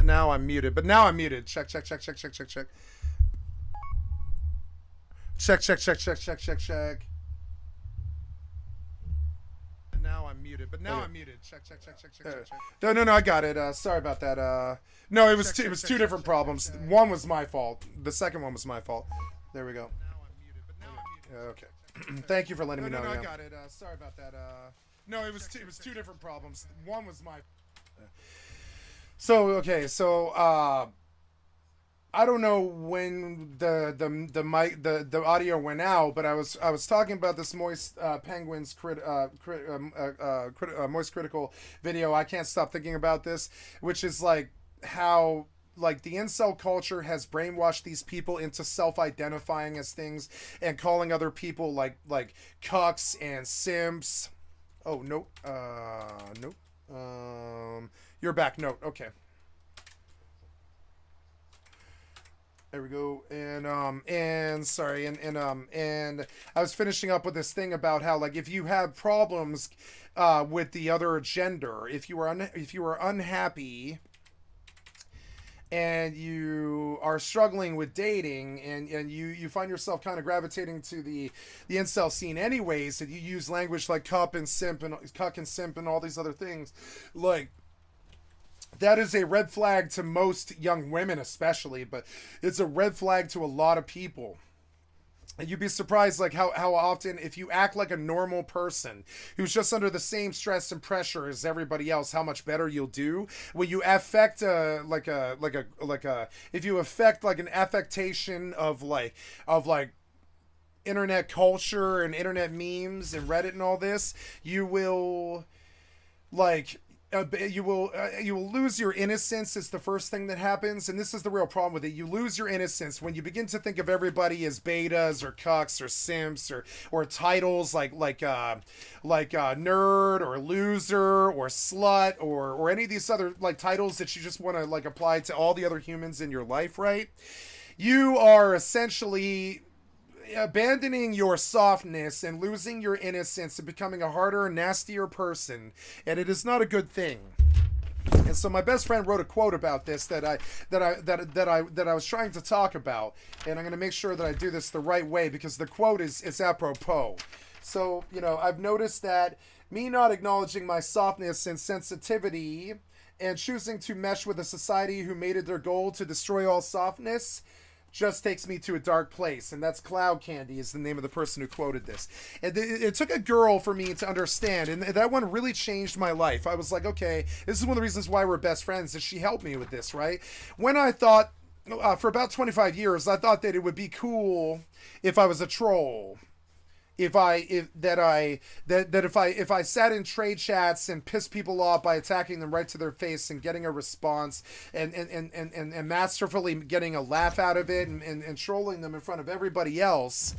Now I'm muted, but now I'm muted. Check, check, check, check, check, check, check. Check, check, check, check, check, check, check. Now I'm muted, but now I'm muted. Check, check, check, check, check, check, check. No, no, no, I got it. Sorry about that. No, it was two different problems. One was my fault. The second one was my fault. There we go. Okay. Thank you for letting me know. No, I got it. Sorry about that. No, it was two different problems. One was my. So okay, so I don't know when the audio went out, but I was talking about this Moist Penguins Moist Critical video. I can't stop thinking about this, which is like how like the incel culture has brainwashed these people into self-identifying as things and calling other people like cucks and simps. Oh nope, nope. You're back. Note. Okay. There we go. And sorry, and I was finishing up with this thing about how like if you have problems with the other gender, if you are unhappy and you are struggling with dating and you find yourself kind of gravitating to the incel scene anyways, and you use language like cuck and simp and all these other things, like that is a red flag to most young women especially, but it's a red flag to a lot of people. And you'd be surprised like how often if you act like a normal person who's just under the same stress and pressure as everybody else, how much better you'll do. When you affect if you affect like an affectation of like internet culture and internet memes and Reddit and all this, you will like you will lose your innocence is the first thing that happens, and this is the real problem with it. You lose your innocence when you begin to think of everybody as betas or cucks or simps or titles like nerd or loser or slut or any of these other like titles that you just want to like apply to all the other humans in your life, right? You are essentially abandoning your softness and losing your innocence and becoming a harder, nastier person, and it is not a good thing. And so my best friend wrote a quote about this that I was trying to talk about, and I'm going to make sure that I do this the right way because the quote is apropos. So, you know, I've noticed that me not acknowledging my softness and sensitivity and choosing to mesh with a society who made it their goal to destroy all softness just takes me to a dark place. And that's Cloud Candy is the name of the person who quoted this. And it took a girl for me to understand, and that one really changed my life. I was like, okay, this is one of the reasons why we're best friends, is she helped me with this, right? When I thought, for about 25 years, I thought that it would be cool if I was a troll. If I sat in trade chats and pissed people off by attacking them right to their face and getting a response and masterfully getting a laugh out of it and trolling them in front of everybody else,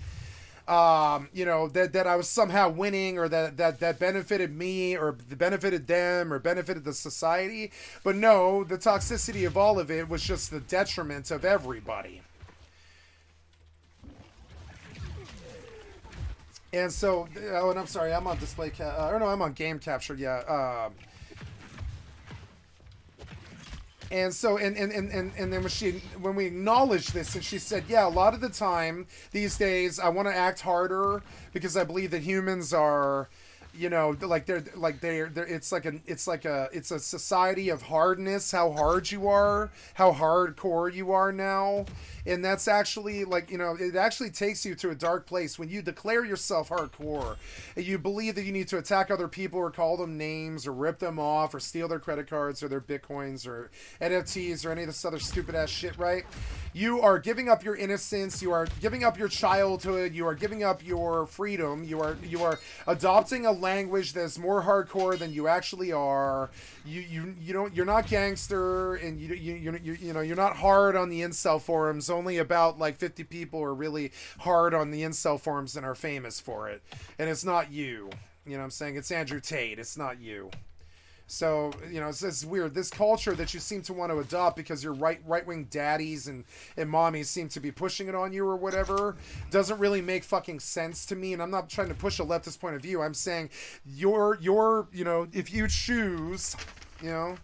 you know, that I was somehow winning, or that benefited me or benefited them or benefited the society. But no, the toxicity of all of it was just the detriment of everybody. And so, oh, and I'm sorry, I'm on display or no, I'm on game capture, yeah. And so, and then when we acknowledged this, and she said, yeah, a lot of the time these days I want to act harder because I believe that humans are, you know, it's a society of hardness, how hard you are, how hardcore you are now. And that's actually like, you know, it actually takes you to a dark place when you declare yourself hardcore and you believe that you need to attack other people or call them names or rip them off or steal their credit cards or their bitcoins or NFTs or any of this other stupid ass shit, right? You are giving up your innocence, you are giving up your childhood, you are giving up your freedom, you are adopting a language that's more hardcore than you actually are. You're not gangster, and you're not hard on the incel forums. Only about like 50 people are really hard on the incel forums and are famous for it, and it's not you. You know what I'm saying? It's Andrew Tate. It's not you. So, you know, it's weird. This culture that you seem to want to adopt because your right-wing daddies and mommies seem to be pushing it on you or whatever doesn't really make fucking sense to me. And I'm not trying to push a leftist point of view. I'm saying your you know, if you choose, you know,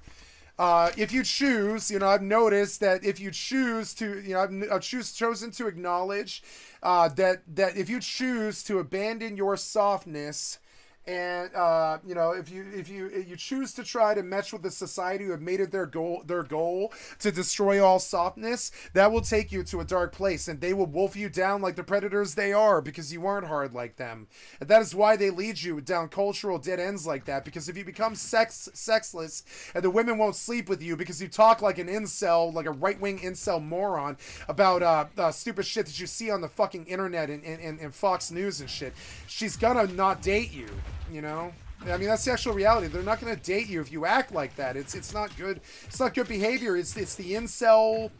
If you choose, I've noticed that if you choose to, I've chosen to acknowledge that if you choose to abandon your softness, and if you choose to try to match with the society who have made it their goal to destroy all softness, that will take you to a dark place, and they will wolf you down like the predators they are, because you aren't hard like them. And that is why they lead you down cultural dead ends like that, because if you become sexless, and the women won't sleep with you because you talk like an incel, like a right-wing incel moron, about stupid shit that you see on the fucking internet and Fox News and shit, she's gonna not date you. I mean, that's the actual reality. They're not going to date you if you act like that. It's not good. It's not good behavior. It's the incel,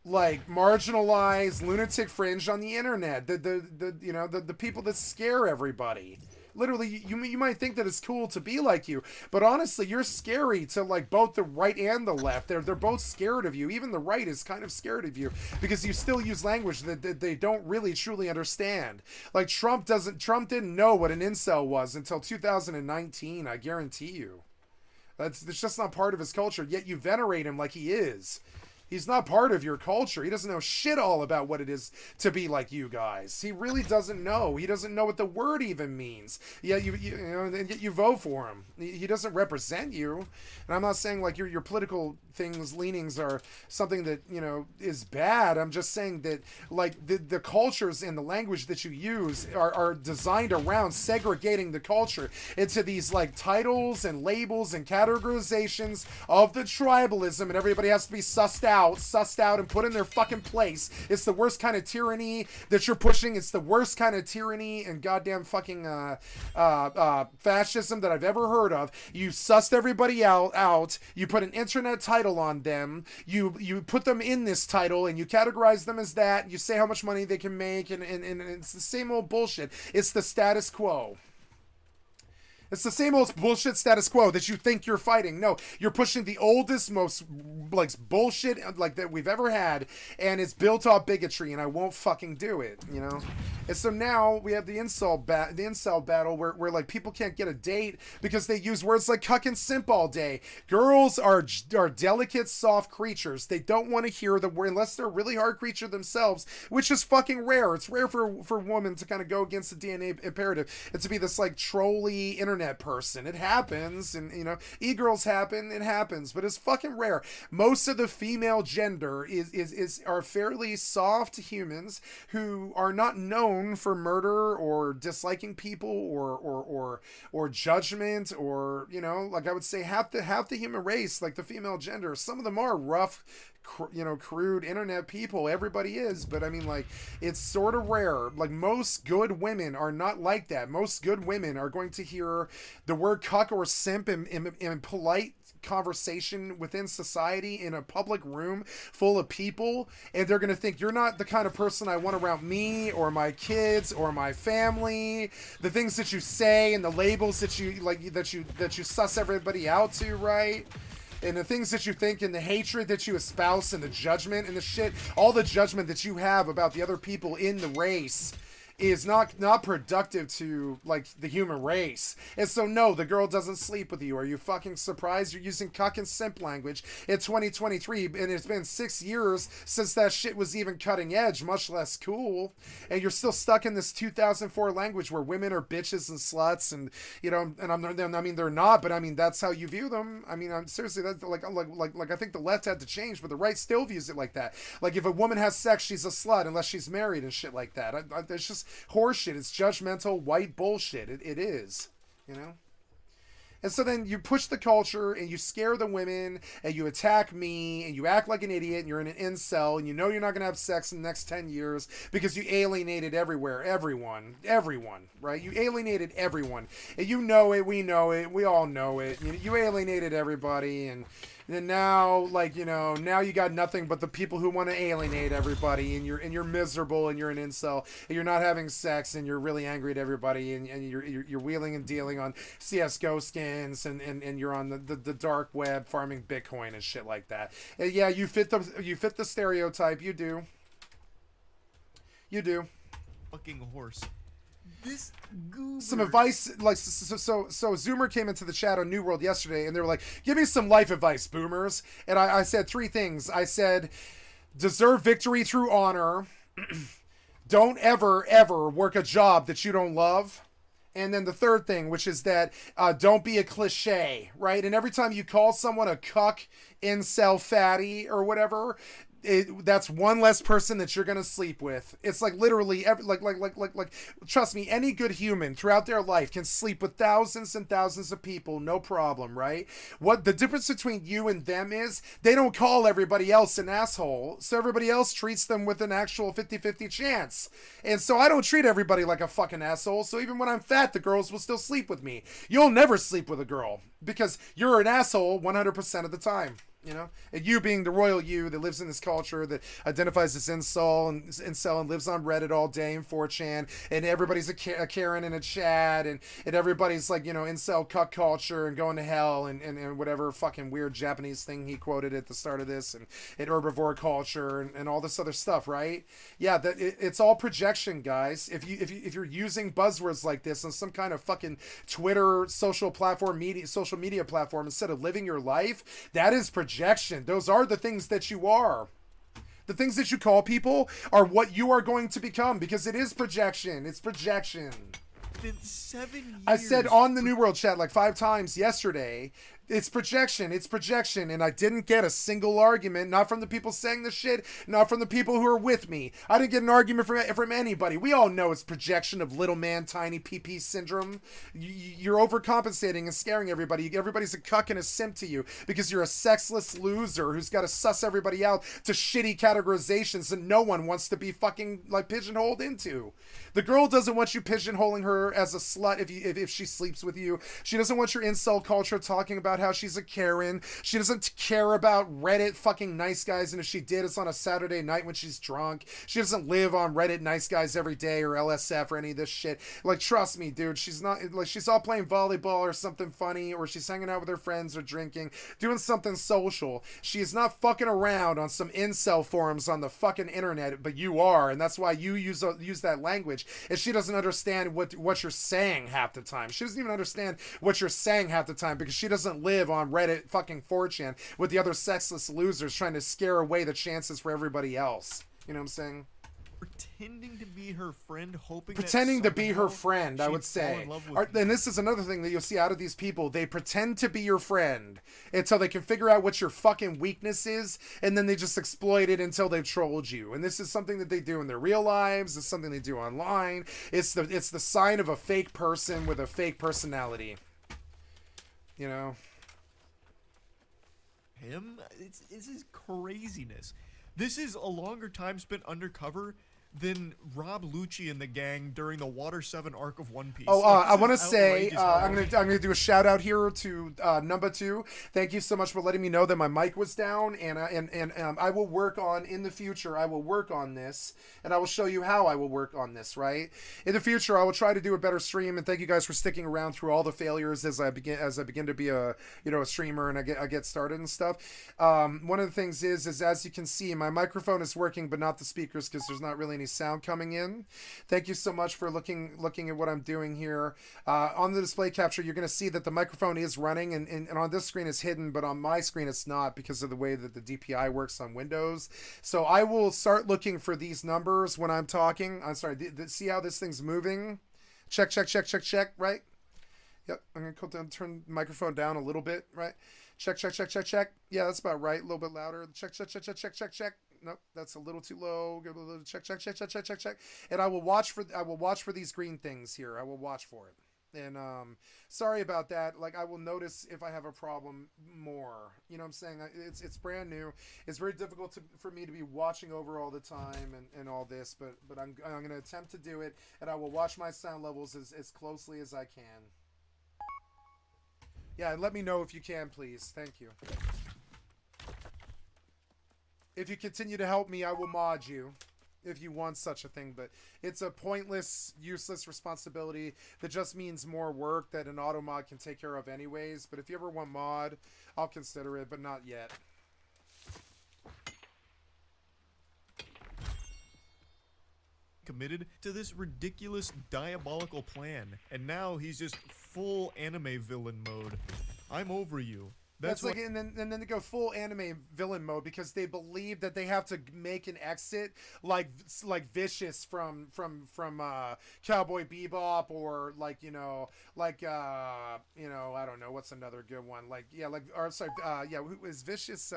like, marginalized lunatic fringe on the internet. The people that scare everybody. Literally, you might think that it's cool to be like you, but honestly, you're scary to, like, both the right and the left. They're both scared of you. Even the right is kind of scared of you because you still use language that they don't really truly understand. Like, Trump didn't know what an incel was until 2019. I guarantee you. It's just not part of his culture. Yet you venerate him like he is. He's not part of your culture. He doesn't know shit all about what it is to be like you guys. He really doesn't know. He doesn't know what the word even means. Yet you vote for him. He doesn't represent you. And I'm not saying like your political leanings are something that, is bad. I'm just saying that, like, the cultures and the language that you use are designed around segregating the culture into these, like, titles and labels and categorizations of the tribalism, and everybody has to be sussed out and put in their fucking place. It's the worst kind of tyranny that you're pushing. It's the worst kind of tyranny and goddamn fucking fascism that I've ever heard of. You sussed everybody out. You put an internet title on them. You put them in this title and you categorize them as that. You say how much money they can make, and it's the same old bullshit. It's the status quo. It's the same old bullshit status quo that you think you're fighting. No, you're pushing the oldest, most, like, bullshit, like, that we've ever had, and it's built off bigotry, and I won't fucking do it, And so now we have the incel battle where like, people can't get a date because they use words like cuck and simp all day. Girls are delicate, soft creatures. They don't want to hear the word unless they're a really hard creature themselves, which is fucking rare. It's rare for women to kind of go against the DNA imperative and to be this, like, trolly internet person. It happens, and e-girls happen, it happens, but it's fucking rare. Most of the female gender are fairly soft humans who are not known for murder or disliking people or judgment, or like, I would say half the human race, like the female gender, some of them are rough, crude internet people. Everybody is, but I mean, like, it's sort of rare. Like, most good women are not like that. Most good women are going to hear the word cuck or simp in polite conversation within society in a public room full of people, and they're going to think you're not the kind of person I want around me or my kids or my family. The things that you say and the labels that you like, that you suss everybody out to, right? And the things that you think and the hatred that you espouse and the judgment and the shit, all the judgment that you have about the other people in the race is not productive to, like, the human race. And so, no, the girl doesn't sleep with you. Are you fucking surprised? You're using cuck and simp language in 2023, and it's been 6 years since that shit was even cutting edge, much less cool. And you're still stuck in this 2004 language where women are bitches and sluts, and I mean, they're not, but I mean, that's how you view them. I mean, I'm seriously, that's like I think the left had to change, but the right still views it like that. Like, if a woman has sex, she's a slut unless she's married and shit like that. It's just horseshit. It's judgmental white bullshit. It is, And so then you push the culture and you scare the women and you attack me and you act like an idiot and you're in an incel and you're not going to have sex in the next 10 years because you alienated everyone, right? You alienated everyone. And you know it, we know it, we all know it. You alienated everybody, and then now, like, now you got nothing but the people who want to alienate everybody, and you're miserable, and you're an incel, and you're not having sex, and you're really angry at everybody, and you're wheeling and dealing on CS:GO skins, and you're on the dark web farming Bitcoin and shit like that. And yeah, you fit the stereotype. You do. Fucking horse. This goober. Some advice, like, so Zoomer came into the chat on New World yesterday, and they were like, give me some life advice, boomers. And I said 3 things. I said, deserve victory through honor. Don't ever work a job that you don't love. And then the third thing, which is that don't be a cliche, right? And every time you call someone a cuck, incel, fatty, or whatever, that's one less person that you're gonna sleep with. It's like literally like trust me, any good human throughout their life can sleep with thousands and thousands of people, no problem, right? What the difference between you and them is they don't call everybody else an asshole, so everybody else treats them with an actual 50-50 chance. And so I don't treat everybody like a fucking asshole, so even when I'm fat, the girls will still sleep with me. You'll never sleep with a girl because you're an asshole 100% of the time. You know, and you being the royal you that lives in this culture that identifies as incel and lives on Reddit all day and 4chan, and everybody's a Karen and a Chad, and everybody's like, you know, incel cuck culture and going to hell and whatever fucking weird Japanese thing he quoted at the start of this, and herbivore culture and all this other stuff, right? Yeah, that it's all projection, guys. If you're using buzzwords like this on some kind of fucking Twitter social media platform instead of living your life, that is projection. Those are the things that you are. The things that you call people are what you are going to become, because it is projection. It's projection. Been 7 years. I said on the New World chat like 5 times yesterday, it's projection, and I didn't get a single argument, not from the people saying the shit, not from the people who are with me. I didn't get an argument from anybody. We all know it's projection of little man, tiny PP syndrome. You're overcompensating and scaring everybody. Everybody's a cuck and a simp to you because you're a sexless loser who's got to suss everybody out to shitty categorizations that no one wants to be fucking like pigeonholed into. The girl doesn't want you pigeonholing her as a slut if she sleeps with you. She doesn't want your insult culture talking about how she's a Karen. She doesn't care about Reddit fucking nice guys, and if she did, it's on a Saturday night when she's drunk. She doesn't live on Reddit nice guys every day or LSF or any of this shit. Like, trust me, dude, she's not, like, she's all playing volleyball or something funny, or she's hanging out with her friends or drinking, doing something social. She is not fucking around on some incel forums on the fucking internet, but you are, and that's why you use that language. And she doesn't understand what you're saying half the time. She doesn't even understand what you're saying half the time because she doesn't live on Reddit fucking 4chan with the other sexless losers trying to scare away the chances for everybody else. You know what I'm saying? Pretending to be her friend, pretending to be her friend, I would say. And this is another thing that you'll see out of these people. They pretend to be your friend until they can figure out what your fucking weakness is, and then they just exploit it until they've trolled you. And this is something that they do in their real lives. It's something they do online. It's the sign of a fake person with a fake personality. You know? This is craziness. This is a longer time spent undercover than Rob Lucci and the gang during the Water 7 arc of One Piece. Oh, I want to say, I'm gonna do a shout out here to number 2. Thank you so much for letting me know that my mic was down, and I will work on, in the future, I will work on this, and I will show you how I will work on this, right? In the future, I will try to do a better stream, and thank you guys for sticking around through all the failures as I begin to be a streamer and I get started and stuff. One of the things is as you can see, my microphone is working, but not the speakers because there's not really any sound coming in. Thank you so much for looking at what I'm doing here. On the display capture, you're going to see that the microphone is running, and on this screen it's hidden, but on my screen it's not because of the way that the DPI works on Windows. So I will start looking for these numbers when I'm talking. I'm sorry, see how this thing's moving? Check, right? Yep, I'm going to go down, turn the microphone down a little bit, right? Check. Yeah, that's about right. A little bit louder. Check. Nope, that's a little too low. Give a little check. And I will watch for these green things here. I will watch for it. And sorry about that. Like, I will notice if I have a problem more. You know what I'm saying? It's brand new. It's very difficult for me to be watching over all the time and all this, but I'm going to attempt to do it, and I will watch my sound levels as closely as I can. Yeah, and let me know if you can, please. Thank you. If you continue to help me, I will mod you if you want such a thing, but it's a pointless, useless responsibility that just means more work that an auto mod can take care of anyways. But if you ever want mod, I'll consider it, but not yet. committed to this ridiculous, diabolical plan, and now he's just full anime villain mode. I'm over you. That's like, and then they go full anime villain mode because they believe that they have to make an exit like Vicious from Cowboy Bebop, or like I don't know what's another good one, who is Vicious?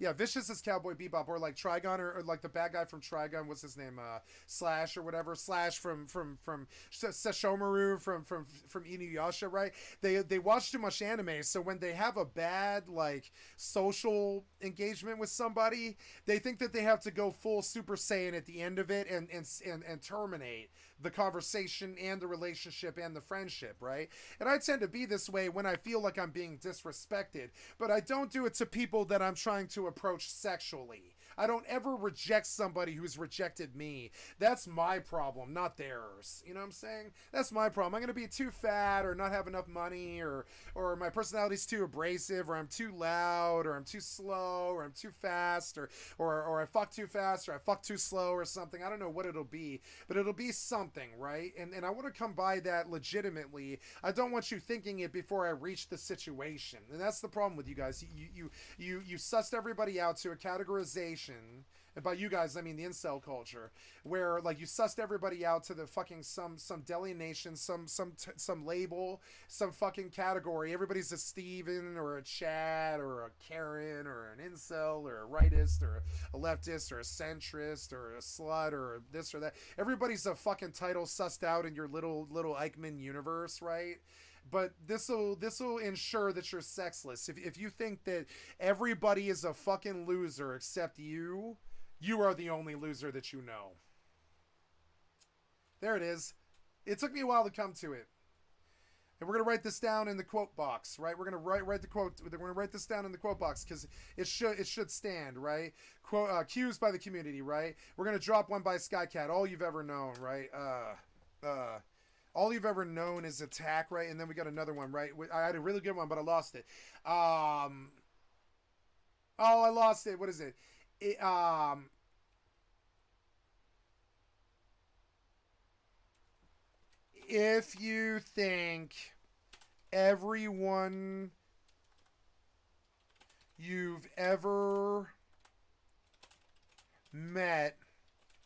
Vicious is Cowboy Bebop, or like Trigun, or like the bad guy from Trigun, what's his name, Slash or whatever, Slash from Sesshomaru from Inuyasha, right? They watch too much anime, so when they have a bad like social engagement with somebody, they think that they have to go full Super Saiyan at the end of it and terminate the conversation and the relationship and the friendship, right? And I tend to be this way when I feel like I'm being disrespected, but I don't do it to people that I'm trying to approach sexually. I don't ever reject somebody who's rejected me. That's my problem, not theirs. You know what I'm saying? That's my problem. I'm going to be too fat, or not have enough money, or my personality's too abrasive, or I'm too loud, or I'm too slow, or I'm too fast, or I fuck too fast, or I fuck too slow, or something. I don't know what it'll be, but it'll be something, right? And I want to come by that legitimately. I don't want you thinking it before I reach the situation. And that's the problem with you guys. You sussed everybody out to a categorization. And by you guys, I mean the incel culture, where like you sussed everybody out to the fucking some delineation, some label, some fucking category. Everybody's a Steven or a Chad or a Karen or an incel or a rightist or a leftist or a centrist or a slut or this or that. Everybody's a fucking title sussed out in your little Eichmann universe, right? But this'll ensure that you're sexless. If you think that everybody is a fucking loser except you are the only loser that you know. There it is. It took me a while to come to it. And we're going to write this down in the quote box, right? We're going to write the quote. We're going to write this down in the quote box because it should stand, right? Quote, cues by the community, right? We're going to drop one by Skycat, all you've ever known, right? All you've ever known is attack, right? And then we got another one, right? I had a really good one, but I lost it. I lost it. What is it? If you think everyone you've ever met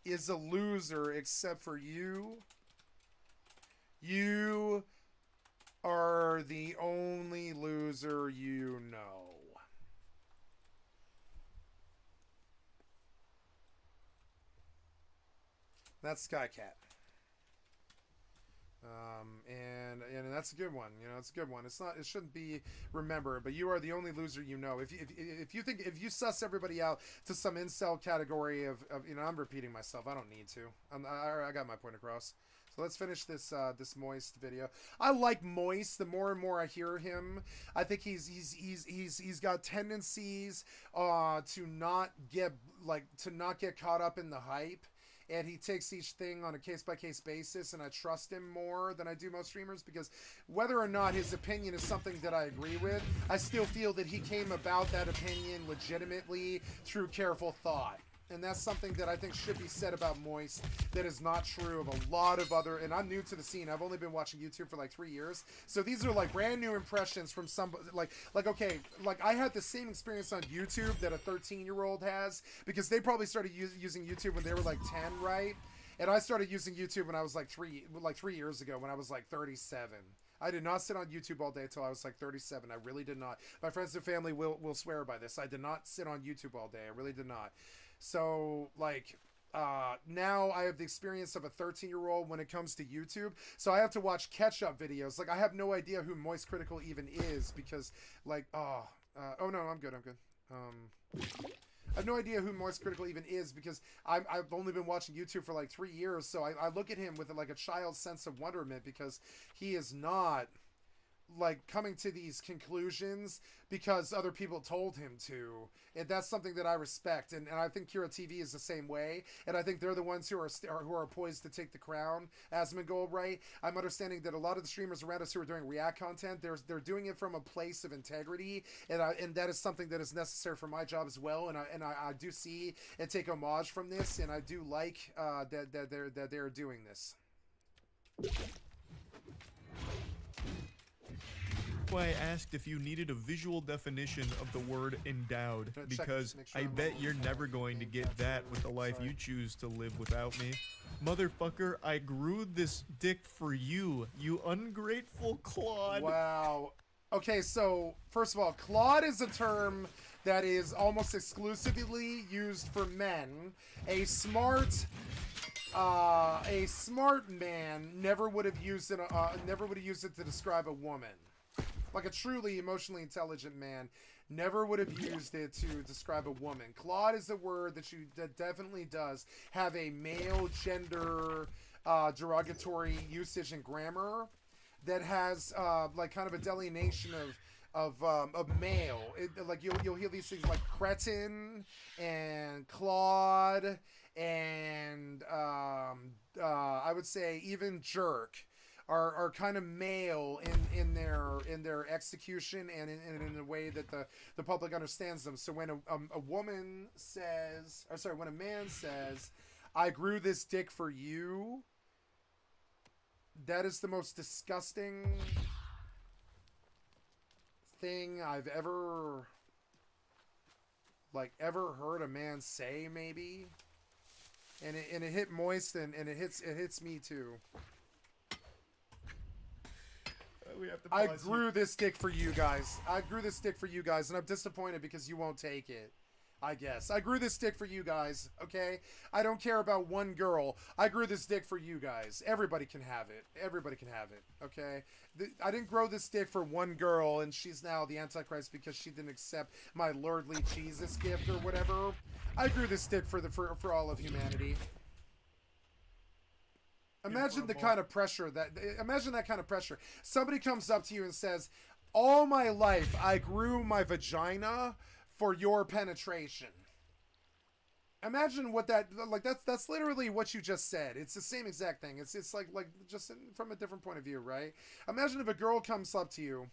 is a loser except for you, you are the only loser you know. That's Skycat. And that's a good one. You know, it's a good one. It shouldn't be remembered, but you are the only loser you know. If you suss everybody out to some incel category of I'm repeating myself. I don't need to. I got my point across. So let's finish this Moist video. I like Moist. The more and more I hear him, I think he's got tendencies to not get caught up in the hype. And he takes each thing on a case-by-case basis, and I trust him more than I do most streamers, because whether or not his opinion is something that I agree with, I still feel that he came about that opinion legitimately through careful thought. And that's something that I think should be said about Moist that is not true of a lot of other, and I'm new to the scene. I've only been watching YouTube for like 3 years. So these are like brand new impressions from somebody, okay, I had the same experience on YouTube that a 13-year-old has, because they probably started using YouTube when they were like 10, right? And I started using YouTube when I was like 3 years ago, when I was like 37. I did not sit on YouTube all day until I was like 37. I really did not. My friends and family will swear by this. I did not sit on YouTube all day. I really did not. So, now I have the experience of a 13-year-old when it comes to YouTube. So I have to watch catch-up videos. Like, I have no idea who Moist Critical even is, because, oh no, I'm good. I have no idea who Moist Critical even is, because I've only been watching YouTube for like 3 years, so I look at him with like a child's sense of wonderment, because he is not like coming to these conclusions because other people told him to, and that's something that I respect, and I think Kira TV is the same way, and I think they're the ones who are poised to take the crown. Asmongold, right? I'm understanding that a lot of the streamers around us who are doing React content, they're doing it from a place of integrity, and that is something that is necessary for my job as well, and I do see and take homage from this, and I do like that they're doing this. Why I asked if you needed a visual definition of the word endowed, because I bet you're never going to get that with the life you choose to live without me. Motherfucker, I grew this dick for you, you ungrateful clod. Wow. Okay, so first of all, clod is a term that is almost exclusively used for men. A smart man never would have used it. Never would have used it to describe a woman. Like a truly emotionally intelligent man never would have used it to describe a woman. Clod is a word that definitely does have a male gender derogatory usage and grammar that has like kind of a delineation of male. Like you'll hear these things like cretin and clod and I would say even jerk. Are kind of male in their execution and in a way that the public understands them. So when a woman says, or sorry, when a man says, "I grew this dick for you," that is the most disgusting thing I've ever heard a man say. Maybe, and it hit Moist and it hits me too. We have to I grew this dick for you guys. I grew this dick for you guys, and I'm disappointed because you won't take it. I guess. I grew this dick for you guys, okay? I don't care about one girl. I grew this dick for you guys. Everybody can have it. Everybody can have it, okay? I didn't grow this dick for one girl, and she's now the Antichrist because she didn't accept my lordly Jesus gift or whatever. I grew this dick for all of humanity. Imagine the kind of pressure imagine that kind of pressure. Somebody comes up to you and says, "All my life I grew my vagina for your penetration." Imagine what that's literally what you just said. It's the same exact thing. It's like just from a different point of view, right? Imagine if a girl comes up to you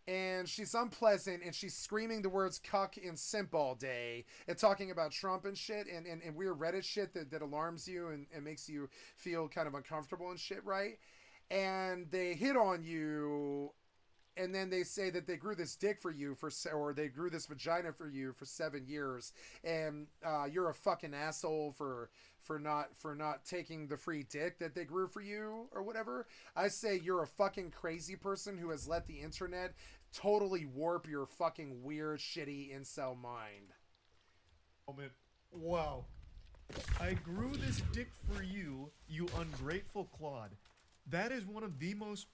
and she's unpleasant and she's screaming the words cuck and simp all day and talking about Trump and shit and weird Reddit shit that alarms you and makes you feel kind of uncomfortable and shit, right? And they hit on you and then they say that they grew this dick for you or they grew this vagina for you for 7 years, and you're a fucking asshole for not taking the free dick that they grew for you or whatever. I say you're a fucking crazy person who has let the internet totally warp your fucking weird, shitty incel mind. Wow. I grew this dick for you, you ungrateful clod. That is one of the most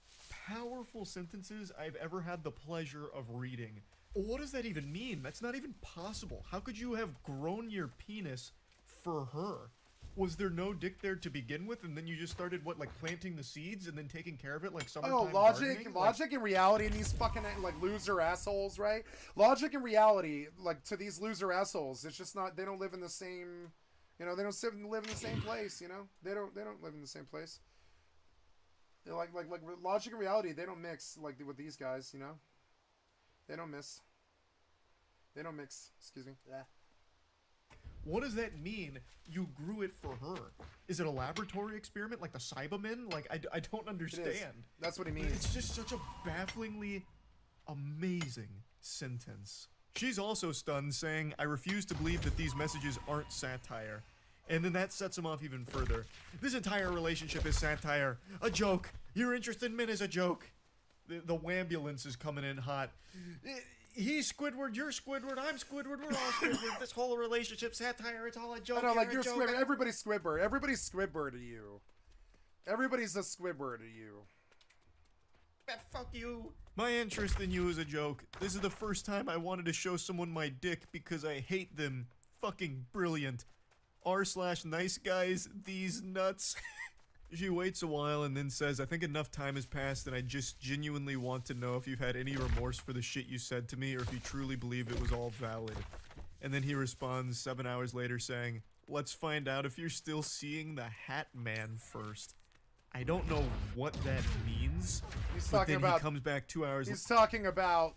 powerful sentences I've ever had the pleasure of reading. What does that even mean? That's not even possible. How could you have grown your penis for her? Was there no dick there to begin with, and then you just started, like planting the seeds and then taking care of it like summertime gardening? Logic and reality and these fucking, like, loser assholes, right? Logic and reality, like, to these loser assholes, it's just not, they don't live in the same, they don't live in the same place, They don't live in the same place. They're like logic and reality, they don't mix like with these guys, They don't mix. Excuse me. Yeah. What does that mean? You grew it for her? Is it a laboratory experiment like the Cybermen? Like I don't understand. That's what he means. It's just such a bafflingly amazing sentence. She's also stunned, saying, "I refuse to believe that these messages aren't satire." And then that sets him off even further. This entire relationship is satire. A joke. Your interest in men is a joke. The wambulance is coming in hot. He's Squidward, you're Squidward, I'm Squidward, we're all Squidward. This whole relationship satire, it's all a joke. I know, like you're Squidward. Everybody's Squidward. Everybody's Squidward to you. Everybody's a Squidward to you. Fuck you. My interest in you is a joke. This is the first time I wanted to show someone my dick because I hate them. Fucking brilliant. r/nice guys, these nuts. She waits a while and then says, I think enough time has passed and I just genuinely want to know if you've had any remorse for the shit you said to me or if you truly believe it was all valid. And then he responds 7 hours later saying, let's find out if you're still seeing the Hat Man first. I don't know what that means. He's but talking then about. he comes back 2 hours He's talking about.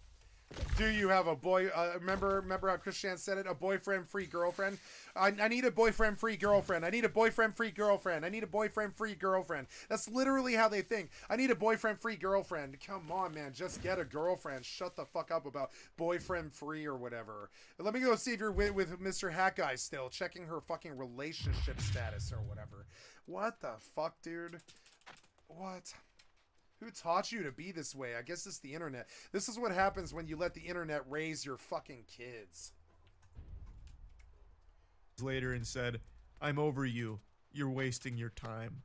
Do you have a boy? Remember how Christian said it? A boyfriend-free girlfriend. I need a boyfriend-free girlfriend. I need a boyfriend-free girlfriend. I need a boyfriend-free girlfriend. That's literally how they think. I need a boyfriend-free girlfriend. Come on, man. Just get a girlfriend. Shut the fuck up about boyfriend-free or whatever. Let me go see if you're with Mr. Hat Guy still. Checking her fucking relationship status or whatever. What the fuck, dude? What? Who taught you to be this way? I guess it's the internet. This is what happens when you let the internet raise your fucking kids. Later and said, I'm over you. You're wasting your time.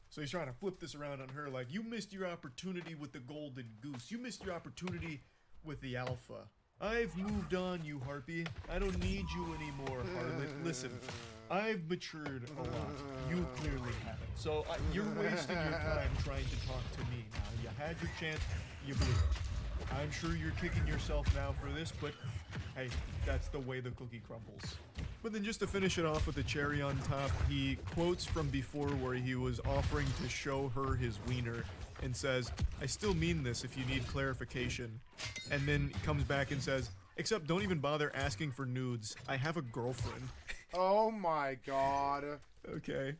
So he's trying to flip this around on her like, you missed your opportunity with the golden goose. You missed your opportunity with the alpha. I've moved on, you harpy. I don't need you anymore, harlot. Listen, I've matured a lot. You clearly haven't. So you're wasting your time trying to talk to me now. You had your chance, you blew it. I'm sure you're kicking yourself now for this, but hey, that's the way the cookie crumbles. But then just to finish it off with the cherry on top, he quotes from before where he was offering to show her his wiener and says, I still mean this if you need clarification. And then comes back and says, except don't even bother asking for nudes. I have a girlfriend. Oh my god. Okay.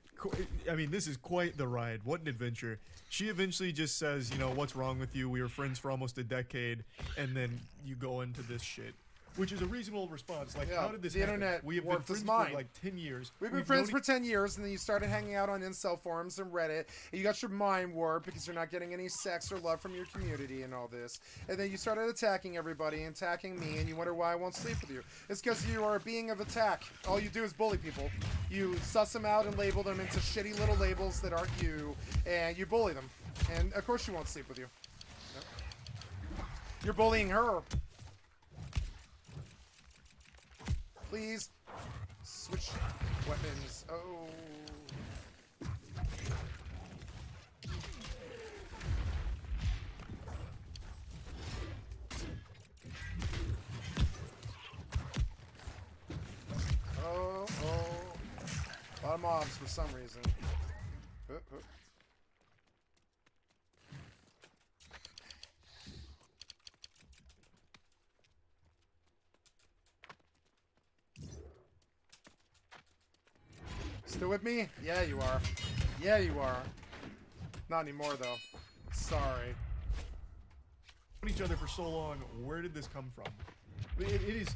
I mean, this is quite the ride. What an adventure. She eventually just says, you know, what's wrong with you? We were friends for almost a decade. And then you go into this shit. Which is a reasonable response. Like, Yeah, how did this the happen? internet We have been warped his friends mind. for like 10 years. We've been friends for 10 years, and then you started hanging out on incel forums and Reddit, and you got your mind warped because you're not getting any sex or love from your community and all this. And then you started attacking everybody and attacking me, and you wonder why I won't sleep with you. It's because you are a being of attack. All you do is bully people. You suss them out and label them into shitty little labels that aren't you, and you bully them. And of course she won't sleep with you. Nope. You're bullying her. Please switch weapons. Oh. Oh, oh. A lot of mobs for some reason. Still with me? Yeah, you are. Yeah, you are. Not anymore, though. Sorry. Each other for so long. Where did this come from? It is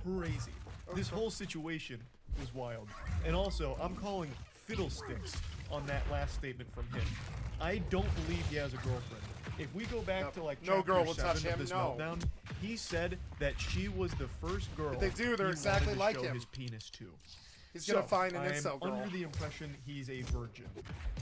crazy. This whole situation was wild. And also, I'm calling fiddlesticks on that last statement from him. I don't believe he has a girlfriend. If we go back to like no girl will chapter 7 touch him. of this No. meltdown, he said that she was the first girl If they do, they're he exactly wanted to like show him. his penis to. He's gonna find an I'm incel girl. under the impression he's a virgin,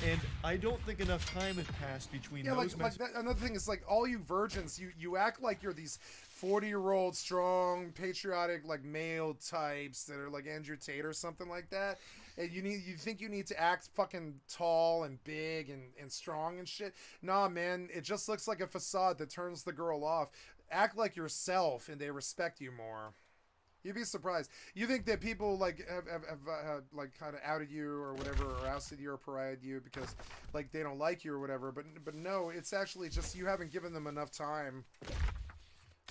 and I don't think enough time has passed between Yeah, those like that, another thing is like all you virgins, you act like you're these 40-year-old strong patriotic like male types that are like Andrew Tate or something like that, and you think you need to act fucking tall and big and strong and shit. Nah, man, it just looks like a facade that turns the girl off. Act like yourself, and they respect you more. You'd be surprised. You think that people like have like kind of outed you or whatever, or ousted you or pariahed you because like they don't like you or whatever. But no, it's actually just you haven't given them enough time.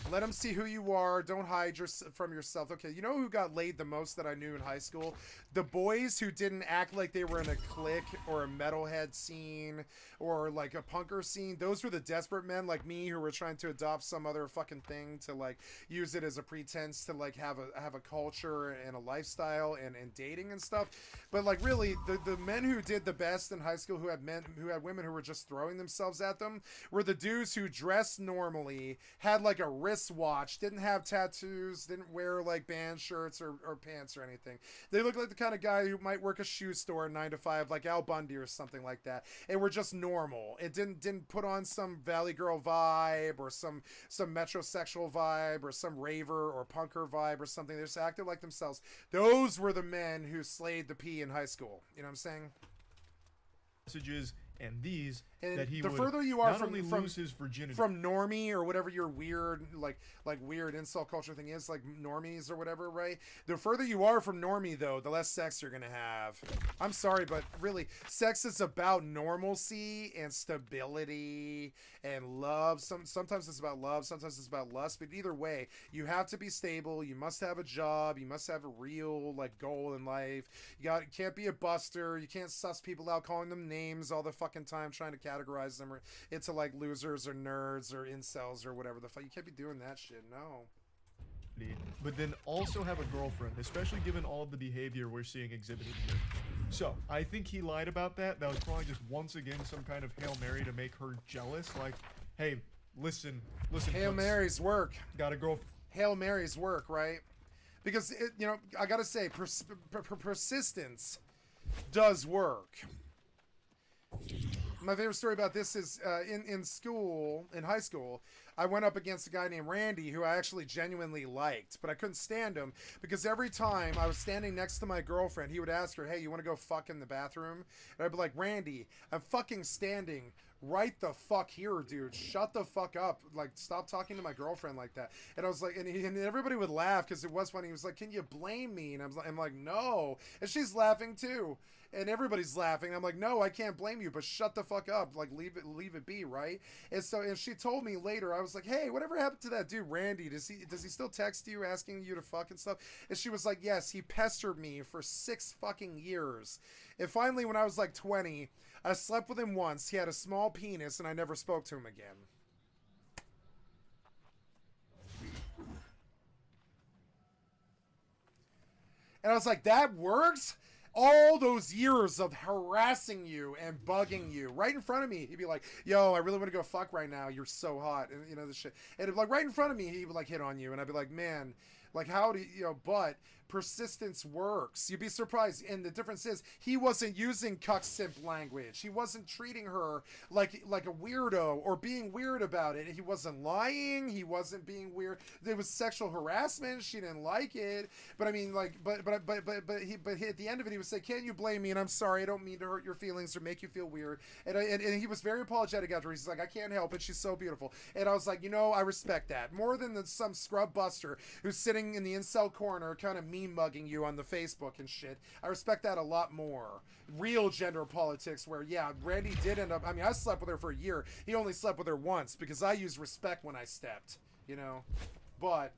Let them see who you are. Don't hide from yourself. Okay, you know who got laid the most that I knew in high school? The boys who didn't act like they were in a clique or a metalhead scene or like a punker scene. Those were the desperate men like me who were trying to adopt some other fucking thing to like use it as a pretense to like have a culture and a lifestyle and dating and stuff. But like really, the men who did the best in high school who had women who were just throwing themselves at them were the dudes who dressed normally, had like a wristwatch, didn't have tattoos, didn't wear like band shirts or pants or anything. They looked like the kind of guy who might work a shoe store 9 to 5, like Al Bundy or something like that. And were just normal. It didn't put on some Valley Girl vibe or some metrosexual vibe or some raver or punker vibe or something. They just acted like themselves. Those were the men who slayed the P in high school. You know what I'm saying? messages and these And that he the would further you are not from only from lose his virginity. from normie or whatever your weird like weird incel culture thing is, like normies or whatever, right? The further you are from normie, though, the less sex you're gonna have. I'm sorry, but really, sex is about normalcy and stability and love. Sometimes it's about love, sometimes it's about lust, but either way, you have to be stable. You must have a job. You must have a real like goal in life. You can't be a buster. You can't suss people out, calling them names all the fucking time, trying to categorize them or into like losers or nerds or incels or whatever the fuck. You can't be doing that shit. No. But then also have a girlfriend, especially given all of the behavior we're seeing exhibited here. So, I think he lied about that. That was probably just once again some kind of Hail Mary to make her jealous. Like, hey, listen. Hail Marys work. Got a girl. Hail Marys work, right? Because, I gotta say, persistence does work. My favorite story about this is in high school, I went up against a guy named Randy who I actually genuinely liked, but I couldn't stand him because every time I was standing next to my girlfriend, he would ask her, hey, you want to go fuck in the bathroom? And I'd be like, Randy, I'm fucking standing right the fuck here, dude. Shut the fuck up. Like, stop talking to my girlfriend like that. And I was like, and everybody would laugh because it was funny. He was like, can you blame me? And I'm like, no. And she's laughing too. And everybody's laughing. I'm like, no, I can't blame you, but shut the fuck up. Like, leave it be, right? And she told me later, I was like, hey, whatever happened to that dude, Randy? Does he still text you asking you to fuck and stuff? And she was like, yes, he pestered me for 6 fucking years. And finally, when I was like 20, I slept with him once. He had a small penis, and I never spoke to him again. And I was like, that works? All those years of harassing you and bugging you right in front of me. He'd be like, yo, I really want to go fuck right now. You're so hot. And, this shit. And it'd be like right in front of me, he would like hit on you. And I'd be like, man, like, how do you, but persistence works. You'd be surprised. And the difference is he wasn't using cuck simp language. He wasn't treating her like a weirdo or being weird about it. He wasn't lying. He wasn't being weird. There was sexual harassment. She didn't like it. But I mean, like, but he at the end of it, he would say, "Can you blame me?" And I'm sorry, I don't mean to hurt your feelings or make you feel weird. And he was very apologetic after. He's like, "I can't help it. She's so beautiful." And I was like, I respect that more than some scrub buster who's sitting in the incel corner, kind of meme mugging you on the Facebook and shit. I respect that a lot more. Real gender politics, where Randy did end up. I mean, I slept with her for a year. He only slept with her once because I used respect when I stepped. But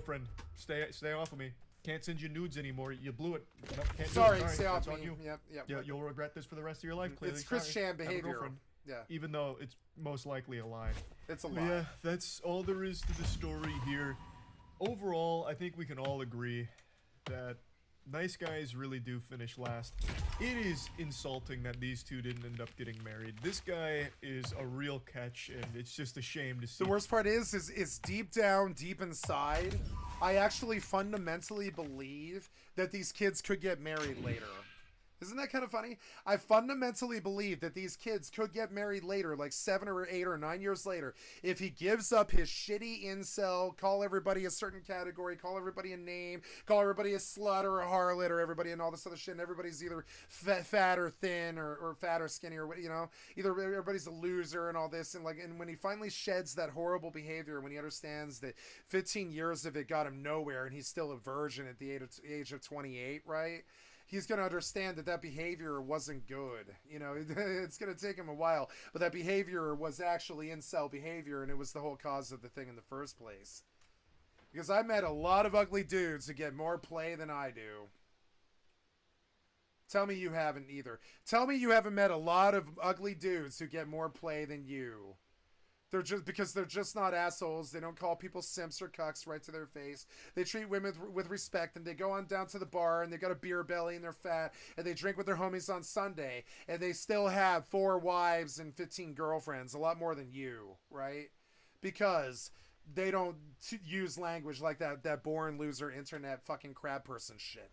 Friend, stay off of me. Can't send you nudes anymore. You blew it. No, can't sorry, do it. stay off That's me. on you. Yep. You'll regret this for the rest of your life. Clearly, It's Chris Chan Have a behavior. girlfriend. Yeah. Even though it's most likely a lie. It's a But lie. yeah, that's all there is to the story here. Overall, I think we can all agree that nice guys really do finish last. It is insulting that these two didn't end up getting married. This guy is a real catch, and it's just a shame to see. The worst part is deep down, deep inside, I actually fundamentally believe that these kids could get married later. Isn't that kind of funny? I fundamentally believe that these kids could get married later, like 7 or 8 or 9 years later, if he gives up his shitty incel, call everybody a certain category, call everybody a name, call everybody a slut or a harlot or everybody and all this other shit, and everybody's either fat or thin or fat or skinny or either everybody's a loser and all this, and when he finally sheds that horrible behavior, when he understands that 15 years of it got him nowhere and he's still a virgin at the age of 28, right? He's going to understand that behavior wasn't good. It's going to take him a while, but that behavior was actually incel behavior, and it was the whole cause of the thing in the first place. Because I met a lot of ugly dudes who get more play than I do. Tell me you haven't either. Tell me you haven't met a lot of ugly dudes who get more play than you. They're just not assholes. They don't call people simps or cucks right to their face. They treat women with respect, and they go on down to the bar, and they got a beer belly, and they're fat, and they drink with their homies on Sunday, and they still have 4 wives and 15 girlfriends, a lot more than you, right? Because they don't use language like that born loser internet fucking crab person shit,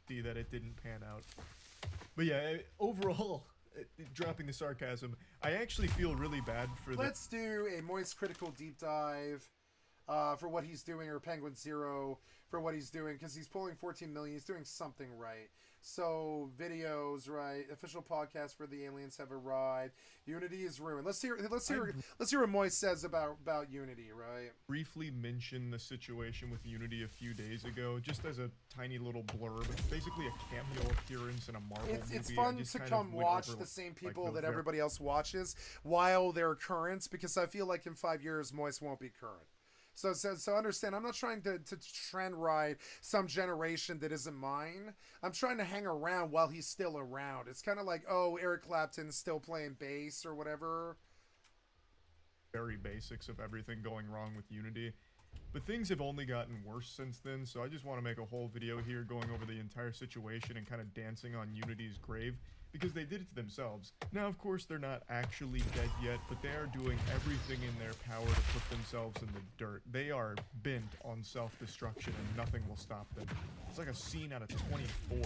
See that it didn't pan out. But yeah, overall, dropping the sarcasm, I actually feel really bad for Let's do a moist critical deep dive. for what he's doing, or Penguin Zero for what he's doing, because he's pulling 14 million. He's doing something right. So videos, right? Official podcast where the aliens have arrived. Unity is ruined. Let's hear what Moise says about Unity, right? Briefly mention the situation with Unity a few days ago, just as a tiny little blurb. Basically a cameo appearance in a Marvel movie. It's fun to come watch the same people that everybody else watches while they're current, because I feel like in 5 years Moise won't be current. So understand, I'm not trying to trend ride some generation that isn't mine. I'm trying to hang around while he's still around. It's kind of like, oh, Eric Clapton's still playing bass or whatever. Very basics of everything going wrong with Unity. But things have only gotten worse since then, so I just want to make a whole video here going over the entire situation and kind of dancing on Unity's grave, because they did it to themselves. Now, of course, they're not actually dead yet, but they are doing everything in their power to put themselves in the dirt. They are bent on self-destruction, and nothing will stop them. It's like a scene out of 24,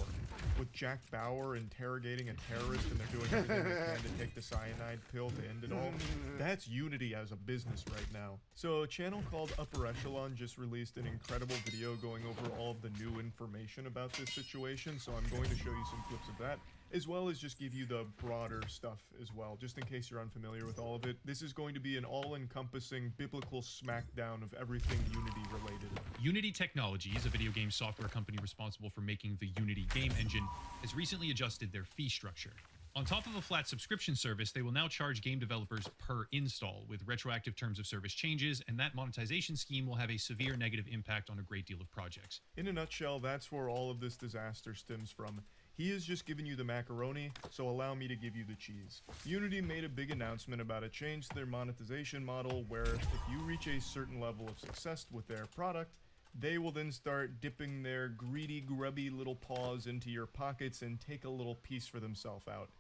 with Jack Bauer interrogating a terrorist, and they're doing everything they can to take the cyanide pill to end it all. That's Unity as a business right now. So a channel called Upper Echelon just released an incredible video going over all of the new information about this situation, so I'm going to show you some clips of that, as well as just give you the broader stuff as well, just in case you're unfamiliar with all of it. This is going to be an all-encompassing biblical smackdown of everything Unity related. Unity Technologies, a video game software company responsible for making the Unity game engine, has recently adjusted their fee structure. On top of a flat subscription service, they will now charge game developers per install, with retroactive terms of service changes, and that monetization scheme will have a severe negative impact on a great deal of projects. In a nutshell, that's where all of this disaster stems from. He has just given you the macaroni, so allow me to give you the cheese. Unity made a big announcement about a change to their monetization model, where if you reach a certain level of success with their product, they will then start dipping their greedy, grubby little paws into your pockets and take a little piece for themselves out.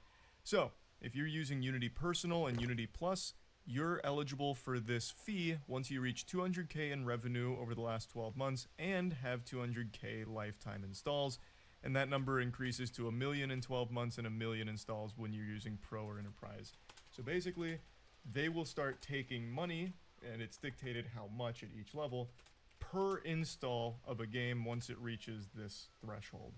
So, if you're using Unity Personal and Unity Plus, you're eligible for this fee once you reach 200k in revenue over the last 12 months and have 200k lifetime installs, and that number increases to 1 million in 12 months and 1 million installs when you're using Pro or Enterprise. So basically, they will start taking money, and it's dictated how much at each level, per install of a game once it reaches this threshold.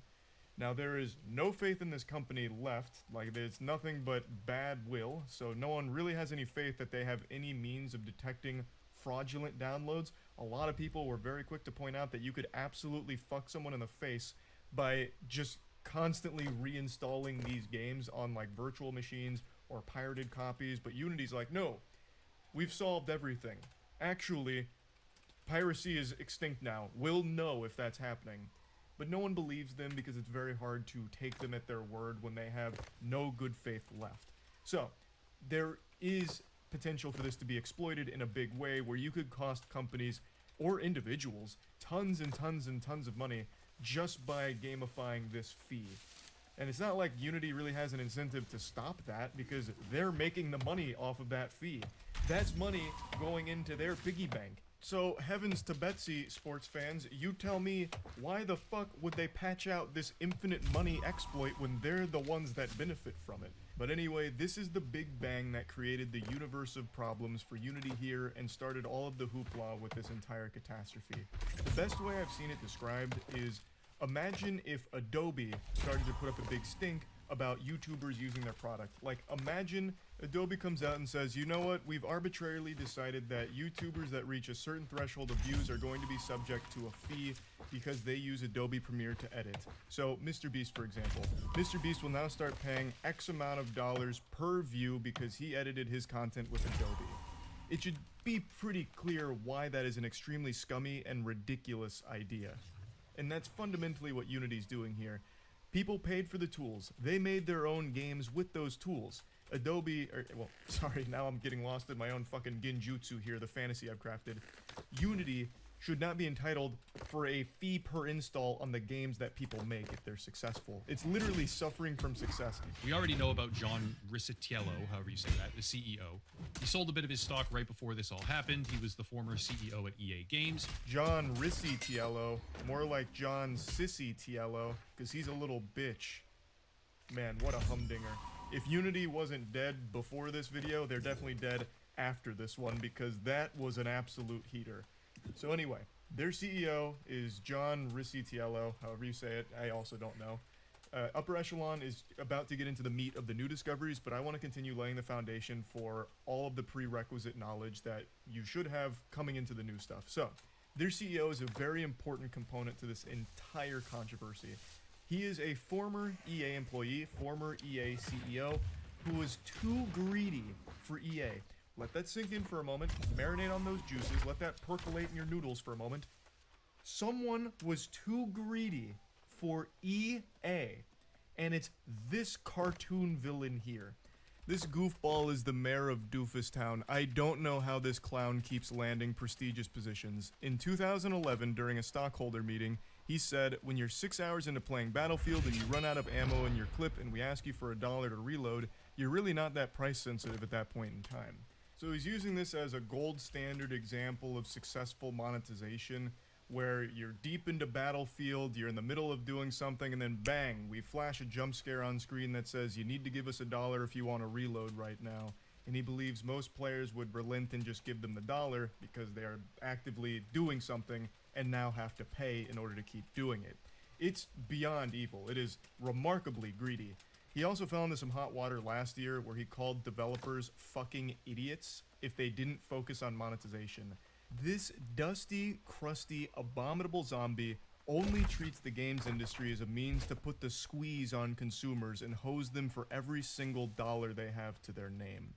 Now, there is no faith in this company left, like there's nothing but bad will, so no one really has any faith that they have any means of detecting fraudulent downloads. A lot of people were very quick to point out that you could absolutely fuck someone in the face by just constantly reinstalling these games on like virtual machines or pirated copies, but Unity's like, no, we've solved everything. Actually, piracy is extinct now. We'll know if that's happening. But no one believes them because it's very hard to take them at their word when they have no good faith left. So, there is potential for this to be exploited in a big way, where you could cost companies or individuals tons and tons and tons of money just by gamifying this fee. And it's not like Unity really has an incentive to stop that, because they're making the money off of that fee. That's money going into their piggy bank. So, heavens to Betsy, sports fans, you tell me, why the fuck would they patch out this infinite money exploit when they're the ones that benefit from it? But anyway, this is the big bang that created the universe of problems for Unity here and started all of the hoopla with this entire catastrophe. The best way I've seen it described is, imagine if Adobe started to put up a big stink about YouTubers using their product. Like, imagine Adobe comes out and says, you know what, we've arbitrarily decided that YouTubers that reach a certain threshold of views are going to be subject to a fee because they use Adobe Premiere to edit. So, Mr. Beast, for example. Mr. Beast will now start paying X amount of dollars per view because he edited his content with Adobe. It should be pretty clear why that is an extremely scummy and ridiculous idea. And that's fundamentally what Unity's doing here. People paid for the tools. They made their own games with those tools. Adobe, now I'm getting lost in my own fucking genjutsu here, the fantasy I've crafted. Unity should not be entitled for a fee per install on the games that people make if they're successful. It's literally suffering from success. We already know about John Ricciello, however you say that, the CEO. He sold a bit of his stock right before this all happened. He was the former CEO at EA Games. John Ricciello, more like John Sissy-Tiello, because he's a little bitch. Man, what a humdinger. If Unity wasn't dead before this video, they're definitely dead after this one, because that was an absolute heater. So anyway, their CEO is John Riccitiello, however you say it. I also don't know. Upper Echelon is about to get into the meat of the new discoveries, but I want to continue laying the foundation for all of the prerequisite knowledge that you should have coming into the new stuff. So, their CEO is a very important component to this entire controversy. He is a former EA employee, former EA CEO, who was too greedy for EA. Let that sink in for a moment, marinate on those juices, let that percolate in your noodles for a moment. Someone was too greedy for EA, and it's this cartoon villain here. This goofball is the mayor of Doofustown. I don't know how this clown keeps landing prestigious positions. In 2011, during a stockholder meeting, he said, when you're 6 hours into playing Battlefield and you run out of ammo in your clip and we ask you for $1 to reload, you're really not that price sensitive at that point in time. So he's using this as a gold standard example of successful monetization, where you're deep into Battlefield, you're in the middle of doing something, and then bang, we flash a jump scare on screen that says you need to give us $1 if you want to reload right now. And he believes most players would relent and just give them the $1 because they are actively doing something and now have to pay in order to keep doing it. It's beyond evil. It is remarkably greedy. He also fell into some hot water last year where he called developers fucking idiots if they didn't focus on monetization. This dusty, crusty, abominable zombie only treats the games industry as a means to put the squeeze on consumers and hose them for every single dollar they have to their name.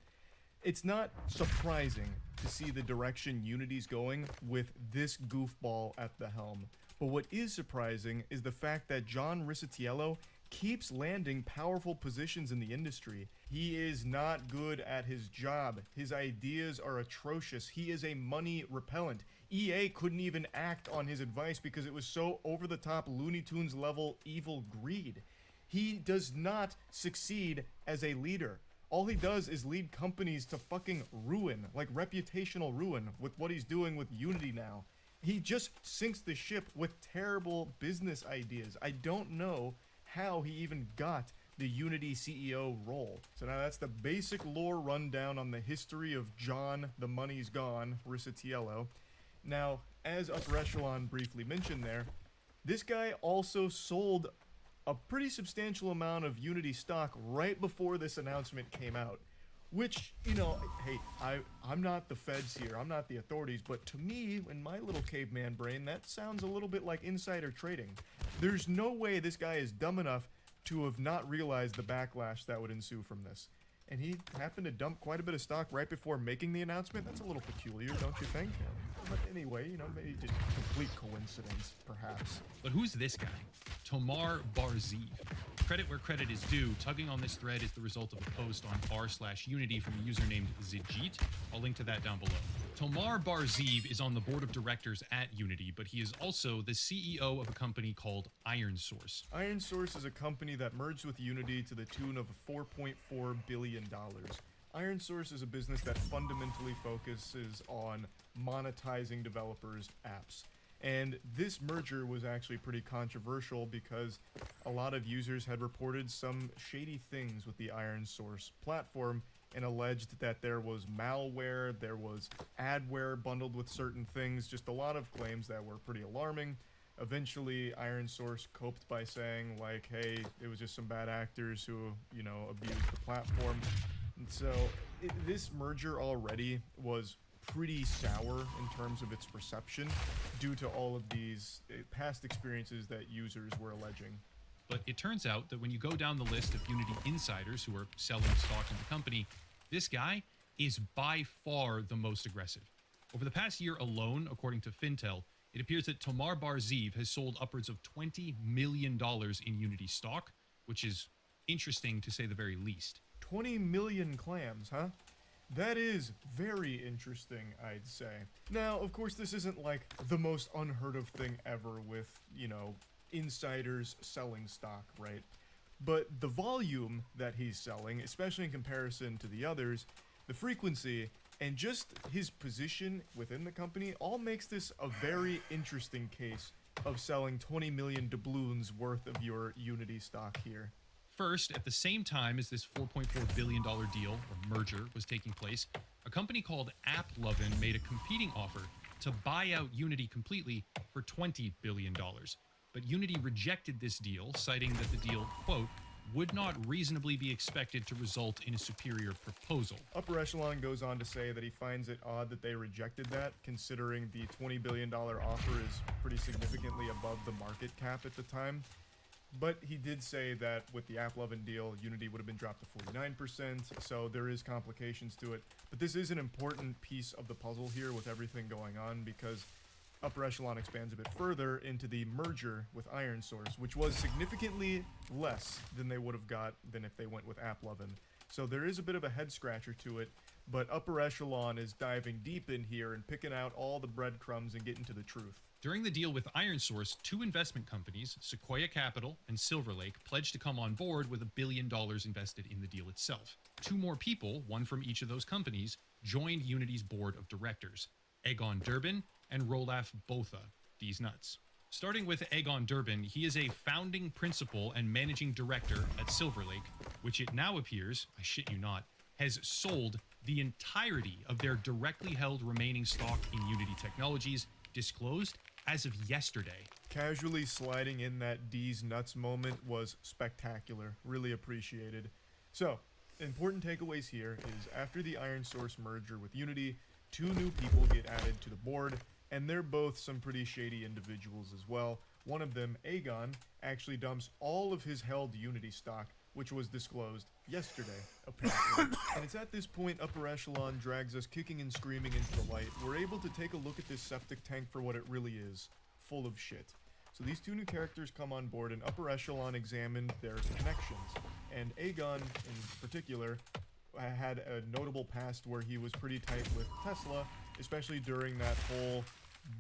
It's not surprising to see the direction Unity's going with this goofball at the helm. But what is surprising is the fact that John Riccitiello keeps landing powerful positions in the industry. He is not good at his job. His ideas are atrocious. He is a money repellent. EA couldn't even act on his advice because it was so over-the-top Looney Tunes level evil greed. He does not succeed as a leader. All he does is lead companies to fucking ruin, like reputational ruin, with what he's doing with Unity now. He just sinks the ship with terrible business ideas. I don't know how he even got the Unity CEO role. So now that's the basic lore rundown on the history of John the Money's Gone Riccitiello. Now, as Upper Echelon briefly mentioned there, this guy also sold a pretty substantial amount of Unity stock right before this announcement came out. Which, you know, hey, I'm not the feds here, I'm not the authorities, but to me, in my little caveman brain, that sounds a little bit like insider trading. There's no way this guy is dumb enough to have not realized the backlash that would ensue from this. And he happened to dump quite a bit of stock right before making the announcement. That's a little peculiar, don't you think? But anyway, you know, maybe just complete coincidence, perhaps. But who's this guy? Tomar Barziv. Credit where credit is due. Tugging on this thread is the result of a post on r/Unity from a user named Zijit. I'll link to that down below. Tomar Barziv is on the board of directors at Unity, but he is also the CEO of a company called IronSource. IronSource is a company that merged with Unity to the tune of $4.4 billion. IronSource is a business that fundamentally focuses on monetizing developers' apps. And this merger was actually pretty controversial because a lot of users had reported some shady things with the IronSource platform and alleged that there was malware, there was adware bundled with certain things, just a lot of claims that were pretty alarming. Eventually, IronSource coped by saying, like, hey, it was just some bad actors who, you know, abused the platform. And so, this merger already was pretty sour in terms of its perception due to all of these past experiences that users were alleging. But it turns out that when you go down the list of Unity insiders who are selling stock in the company, this guy is by far the most aggressive. Over the past year alone, according to Fintel, it appears that Tomar Barziv has sold upwards of $20 million in Unity stock, which is interesting to say the very least. 20 million clams, huh? That is very interesting, I'd say. Now, of course, this isn't like the most unheard of thing ever with, you know, insiders selling stock, right? But the volume that he's selling, especially in comparison to the others, the frequency, and just his position within the company all makes this a very interesting case of selling 20 million doubloons worth of your Unity stock here. First, at the same time as this $4.4 billion deal, or merger, was taking place, a company called AppLovin made a competing offer to buy out Unity completely for $20 billion. But Unity rejected this deal, citing that the deal, quote, would not reasonably be expected to result in a superior proposal. Upper Echelon goes on to say that he finds it odd that they rejected that, considering the $20 billion offer is pretty significantly above the market cap at the time. But he did say that with the AppLovin deal, Unity would have been dropped to 49%, so there is complications to it. But this is an important piece of the puzzle here with everything going on, because Upper Echelon expands a bit further into the merger with Iron Source, which was significantly less than they would have got than if they went with AppLovin. So there is a bit of a head scratcher to it, but Upper Echelon is diving deep in here and picking out all the breadcrumbs and getting to the truth. During the deal with Iron Source, two investment companies, Sequoia Capital and Silver Lake, pledged to come on board with $1 billion invested in the deal itself. Two more people, one from each of those companies, joined Unity's board of directors, Egon Durbin and Rolaf Botha, these nuts. Starting with Egon Durbin, he is a founding principal and managing director at Silver Lake, which it now appears, I shit you not, has sold the entirety of their directly held remaining stock in Unity Technologies, disclosed as of yesterday. Casually sliding in that D's nuts moment was spectacular. Really appreciated. So, important takeaways here is after the Iron Source merger with Unity, two new people get added to the board, and they're both some pretty shady individuals as well. One of them, Aegon, actually dumps all of his held Unity stock, which was disclosed yesterday, apparently. And it's at this point Upper Echelon drags us kicking and screaming into the light. We're able to take a look at this septic tank for what it really is, full of shit. So these two new characters come on board, and Upper Echelon examined their connections. And Aegon, in particular, had a notable past where he was pretty tight with Tesla, especially during that whole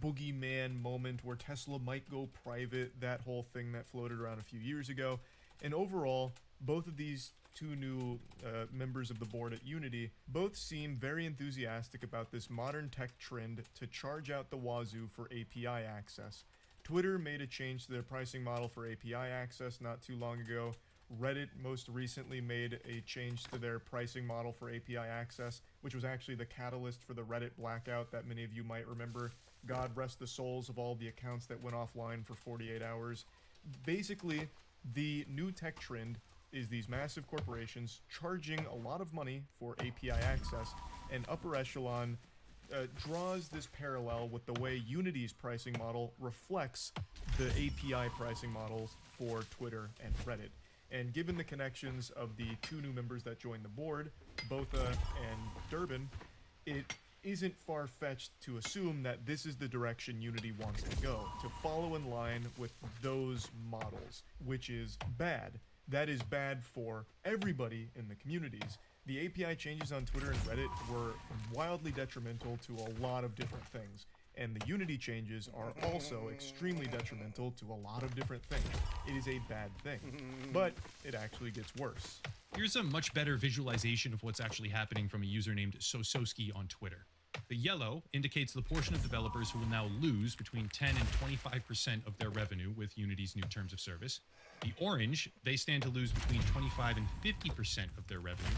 boogeyman moment where Tesla might go private, that whole thing that floated around a few years ago. And overall, both of these two new members of the board at Unity both seem very enthusiastic about this modern tech trend to charge out the wazoo for API access. Twitter made a change to their pricing model for API access not too long ago. Reddit most recently made a change to their pricing model for API access, which was actually the catalyst for the Reddit blackout that many of you might remember. God rest the souls of all the accounts that went offline for 48 hours. Basically, the new tech trend is these massive corporations charging a lot of money for API access, and Upper Echelon draws this parallel with the way Unity's pricing model reflects the API pricing models for Twitter and Reddit. And given the connections of the two new members that joined the board, Botha and Durbin, it isn't far-fetched to assume that this is the direction Unity wants to go, to follow in line with those models, which is bad. That is bad for everybody in the communities. The API changes on Twitter and Reddit were wildly detrimental to a lot of different things, and the Unity changes are also extremely detrimental to a lot of different things. It is a bad thing, but it actually gets worse. Here's a much better visualization of what's actually happening from a user named Sososki on Twitter. The yellow indicates the portion of developers who will now lose between 10 and 25% of their revenue with Unity's new terms of service. The orange, they stand to lose between 25 and 50% of their revenue.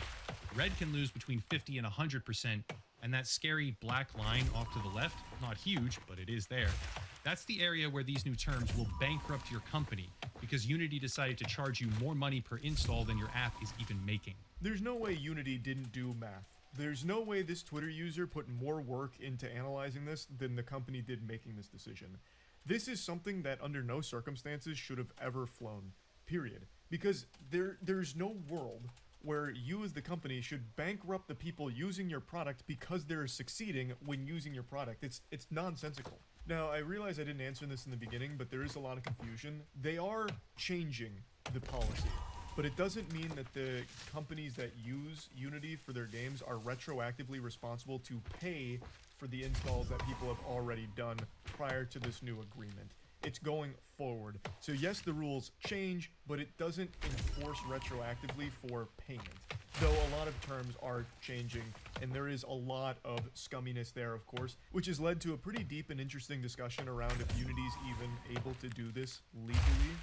Red can lose between 50 and 100%, and that scary black line off to the left, not huge, but it is there. That's the area where these new terms will bankrupt your company, because Unity decided to charge you more money per install than your app is even making. There's no way Unity didn't do math. There's no way this Twitter user put more work into analyzing this than the company did making this decision. This is something that under no circumstances should have ever flown, period. Because there's no world where you as the company should bankrupt the people using your product because they're succeeding when using your product. It's nonsensical. Now, I realize I didn't answer this in the beginning, but there is a lot of confusion. They are changing the policy, but it doesn't mean that the companies that use Unity for their games are retroactively responsible to pay for the installs that people have already done prior to this new agreement. It's going forward. So yes, the rules change, but it doesn't enforce retroactively for payment. Though a lot of terms are changing, and there is a lot of scumminess there, of course, which has led to a pretty deep and interesting discussion around if Unity's even able to do this legally.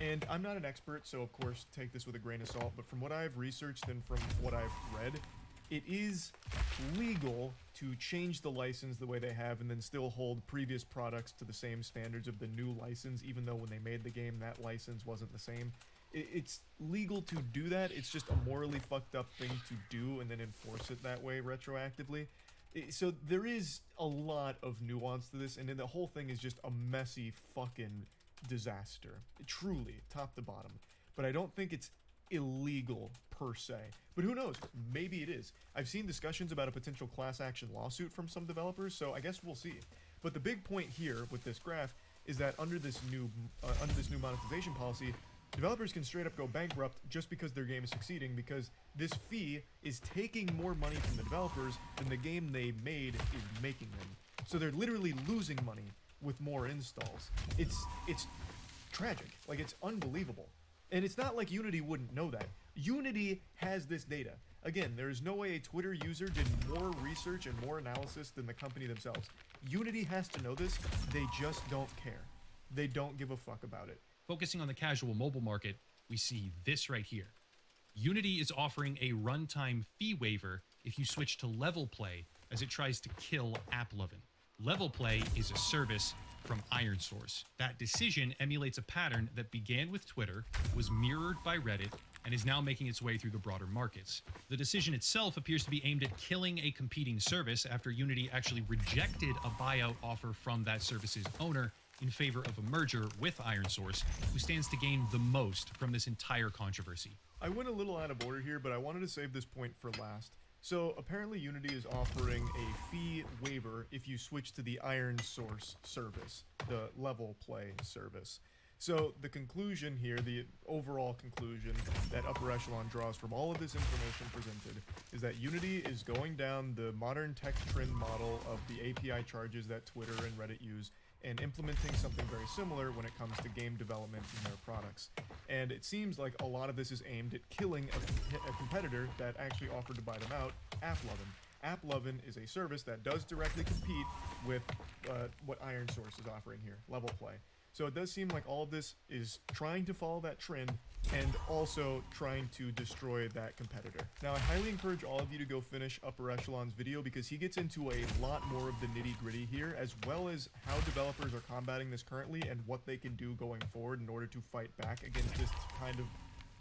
And I'm not an expert, so of course take this with a grain of salt, but from what I've researched and from what I've read, it is legal to change the license the way they have and then still hold previous products to the same standards of the new license, even though when they made the game that license wasn't the same. It's legal to do that. It's just a morally fucked up thing to do and then enforce it that way retroactively. So there is a lot of nuance to this, and then the whole thing is just a messy fucking disaster. Truly, top to bottom. But I don't think it's illegal per se. But who knows? Maybe it is. I've seen discussions about a potential class action lawsuit from some developers, so I guess we'll see. But the big point here with this graph is that under this new monetization policy, developers can straight up go bankrupt just because their game is succeeding, because this fee is taking more money from the developers than the game they made is making them. So they're literally losing money with more installs. It's tragic. Like, it's unbelievable. And it's not like Unity wouldn't know that. Unity has this data. Again, there is no way a Twitter user did more research and more analysis than the company themselves. Unity has to know this. They just don't care. They don't give a fuck about it. Focusing on the casual mobile market, we see this right here. Unity is offering a runtime fee waiver if you switch to Level Play, as it tries to kill AppLovin. Level Play is a service from ironSource. That decision emulates a pattern that began with Twitter, was mirrored by Reddit, and is now making its way through the broader markets. The decision itself appears to be aimed at killing a competing service after Unity actually rejected a buyout offer from that service's owner in favor of a merger with ironSource, who stands to gain the most from this entire controversy. I went a little out of order here, but I wanted to save this point for last. So apparently Unity is offering a fee waiver if you switch to the ironSource service, the Level Play service. So the conclusion here, the overall conclusion that Upper Echelon draws from all of this information presented, is that Unity is going down the modern tech trend model of the API charges that Twitter and Reddit use, and implementing something very similar when it comes to game development in their products. And it seems like a lot of this is aimed at killing a competitor that actually offered to buy them out, AppLovin. AppLovin is a service that does directly compete with what ironSource is offering here, Level Play. So it does seem like all of this is trying to follow that trend and also trying to destroy that competitor. Now, I highly encourage all of you to go finish Upper Echelon's video, because he gets into a lot more of the nitty-gritty here, as well as how developers are combating this currently and what they can do going forward in order to fight back against this kind of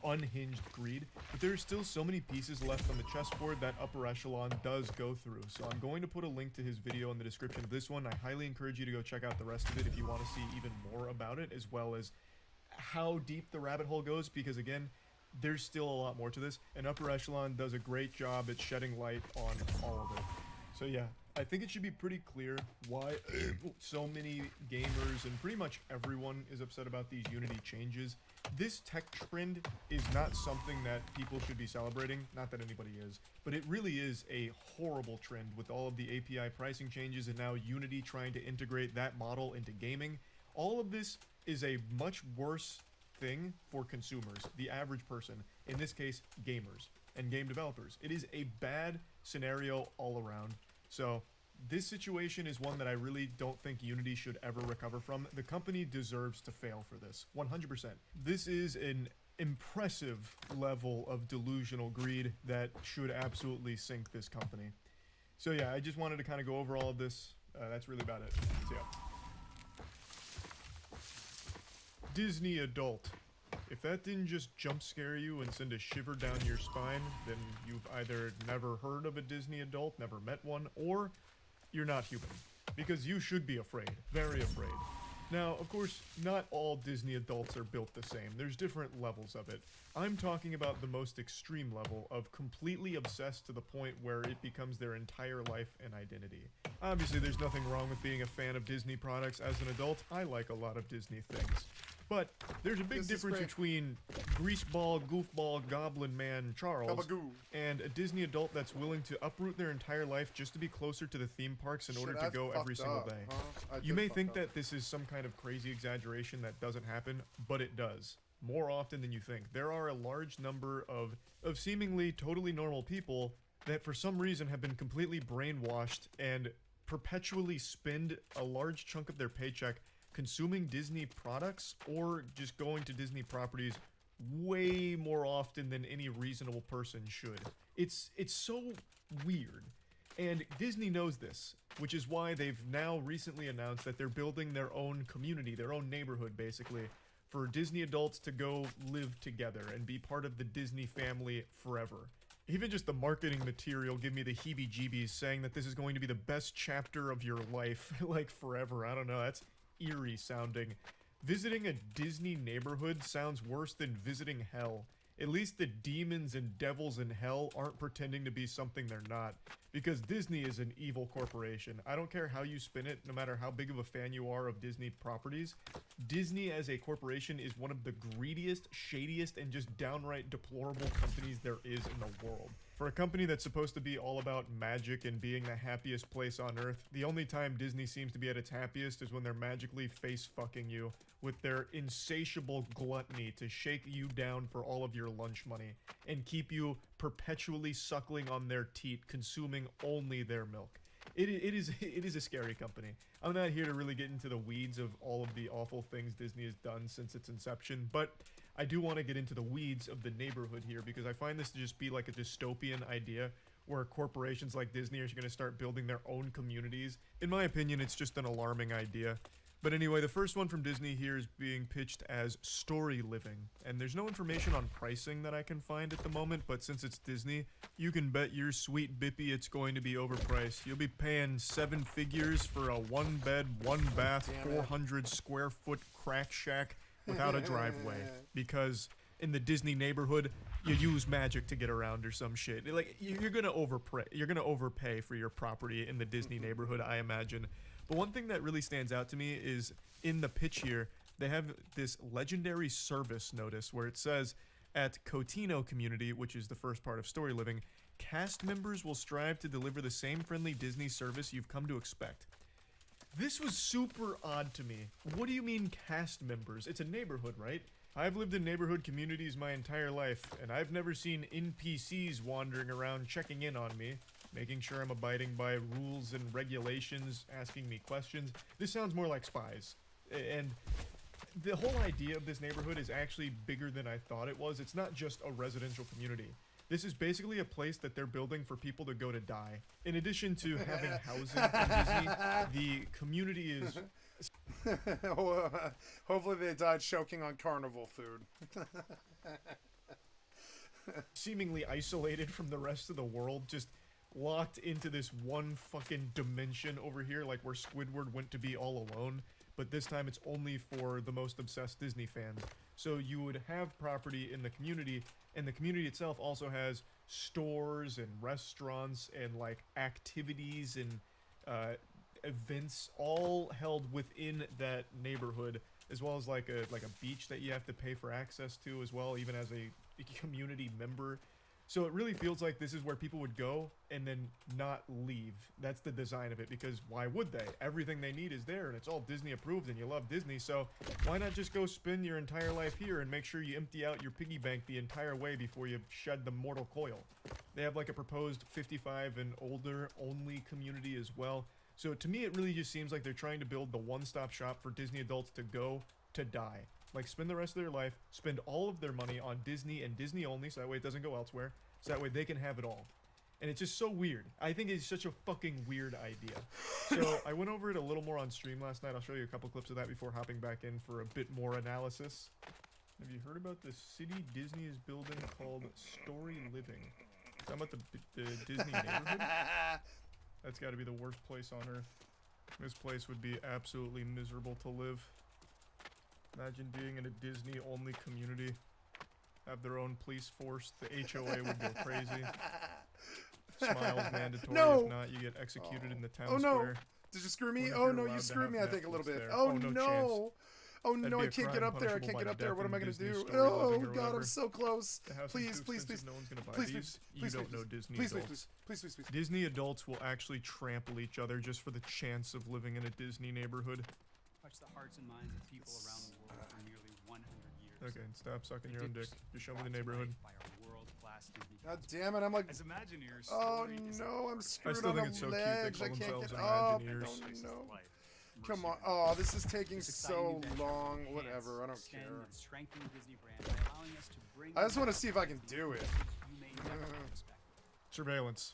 unhinged greed. But there's still so many pieces left on the chessboard that Upper Echelon does go through. So I'm going to put a link to his video in the description of this one. I highly encourage you to go check out the rest of it if you want to see even more about it, as well as how deep the rabbit hole goes, because again, there's still a lot more to this, and Upper Echelon does a great job at shedding light on all of it. So yeah, I think it should be pretty clear why so many gamers and pretty much everyone is upset about these Unity changes. This tech trend is not something that people should be celebrating, not that anybody is, but it really is a horrible trend with all of the API pricing changes and now Unity trying to integrate that model into gaming. All of this is a much worse thing for consumers, the average person, in this case, gamers and game developers. It is a bad scenario all around. So this situation is one that I really don't think Unity should ever recover from. The company deserves to fail for this, 100%. This is an impressive level of delusional greed that should absolutely sink this company. So yeah, I just wanted to kind of go over all of this. That's really about it. So yeah. Disney adult. If that didn't just jump scare you and send a shiver down your spine, then you've either never heard of a Disney adult, never met one, or you're not human. Because you should be afraid. Very afraid. Now, of course, not all Disney adults are built the same. There's different levels of it. I'm talking about the most extreme level of completely obsessed to the point where it becomes their entire life and identity. Obviously, there's nothing wrong with being a fan of Disney products as an adult. I like a lot of Disney things. But there's a big difference between greaseball, goofball, goblin man Charles and a Disney adult that's willing to uproot their entire life just to be closer to the theme parks in order to go every single day. You may think that this is some kind of crazy exaggeration that doesn't happen, but it does. More often than you think. There are a large number of seemingly totally normal people that for some reason have been completely brainwashed and perpetually spend a large chunk of their paycheck consuming Disney products or just going to Disney properties way more often than any reasonable person should. It's so weird. And Disney knows this, which is why they've now recently announced that they're building their own community, their own neighborhood, basically, for Disney adults to go live together and be part of the Disney family forever. Even just the marketing material give me the heebie-jeebies, saying that this is going to be the best chapter of your life, like forever. I don't know, that's eerie sounding. Visiting a Disney neighborhood sounds worse than visiting hell. At least the demons and devils in hell aren't pretending to be something they're not. Because Disney is an evil corporation. I don't care how you spin it, no matter how big of a fan you are of Disney properties. Disney as a corporation is one of the greediest, shadiest, and just downright deplorable companies there is in the world. For a company that's supposed to be all about magic and being the happiest place on earth, the only time Disney seems to be at its happiest is when they're magically face-fucking you with their insatiable gluttony to shake you down for all of your lunch money and keep you perpetually suckling on their teat, consuming only their milk. It is a scary company. I'm not here to really get into the weeds of all of the awful things Disney has done since its inception, but I do want to get into the weeds of the neighborhood here because I find this to just be like a dystopian idea where corporations like Disney are going to start building their own communities. In my opinion, it's just an alarming idea. But anyway, the first one from Disney here is being pitched as story living, and there's no information on pricing that I can find at the moment, but since it's Disney, you can bet your sweet bippy it's going to be overpriced. You'll be paying 7 figures for a 1-bed, 1-bath, 400 square foot crack shack without a driveway, because in the Disney neighborhood, you use magic to get around or some shit. Like, you're gonna overpay for your property in the Disney neighborhood, I imagine. But one thing that really stands out to me is in the pitch here, they have this legendary service notice where it says, at Cotino Community, which is the first part of Story Living, cast members will strive to deliver the same friendly Disney service you've come to expect. This was super odd to me. What do you mean cast members? It's a neighborhood, right? I've lived in neighborhood communities my entire life, and I've never seen NPCs wandering around checking in on me, making sure I'm abiding by rules and regulations, asking me questions. This sounds more like spies. And the whole idea of this neighborhood is actually bigger than I thought it was. It's not just a residential community. This is basically a place that they're building for people to go to die. In addition to having housing in Disney, the community is... Hopefully they died choking on carnival food. seemingly isolated from the rest of the world, just locked into this one fucking dimension over here, like where Squidward went to be all alone, but this time it's only for the most obsessed Disney fans. So you would have property in the community, and the community itself also has stores and restaurants and like activities and events all held within that neighborhood, as well as like a beach that you have to pay for access to as well, even as a community member. So it really feels like this is where people would go and then not leave. That's the design of it, because why would they? Everything they need is there, and it's all Disney approved, and you love Disney, so why not just go spend your entire life here and make sure you empty out your piggy bank the entire way before you shed the mortal coil? They have like a proposed 55 and older only community as well. So to me, it really just seems like they're trying to build the one-stop shop for Disney adults to go to die. Like, spend the rest of their life, spend all of their money on Disney and Disney only, so that way it doesn't go elsewhere, so that way they can have it all. And it's just so weird. I think it's such a fucking weird idea. So I went over it a little more on stream last night. I'll show you a couple clips of that before hopping back in for a bit more analysis. Have you heard about the city Disney is building called Story Living? Talking about the Disney neighborhood? That's got to be the worst place on earth. This place would be absolutely miserable to live. Imagine being in a Disney-only community. Have their own police force. The HOA would go crazy. Smiles mandatory. No! If not, you get executed in the town Oh no! square. Did you screw me? What if Oh you're no, allowed you to screwed me, have I think, a little Netflix bit. there? Oh Oh, no no! chance. Oh That'd no, be I a can't get crime up there. I punishable can't by get up there. death What am I in gonna Disney do? Story Oh Living or god, I'm whatever. so close. The house Please, is too please, expensive, please. no one's gonna buy Please, these. please, You please, don't know Disney please, adults. please, please. Disney adults will actually trample each other just for the chance of living in a Disney neighborhood. Touch the hearts and minds of people around the world for nearly 100 years. Okay, stop sucking your own dick. Just show me Brought the to neighborhood. life by our world-class Disney God cast. damn it, I'm like, As Imagineers, oh story is no, I'm part of screwed still on think the it's so cute they ledge. call I can't themselves get up. I Imagineers. don't know. life. Come on. Oh, this is taking This exciting so new venture long. will Whatever. I don't enhance, extend, care. and strengthen the Disney brand by allowing us to bring I just want to see if I can do it. you may never have expected. Surveillance.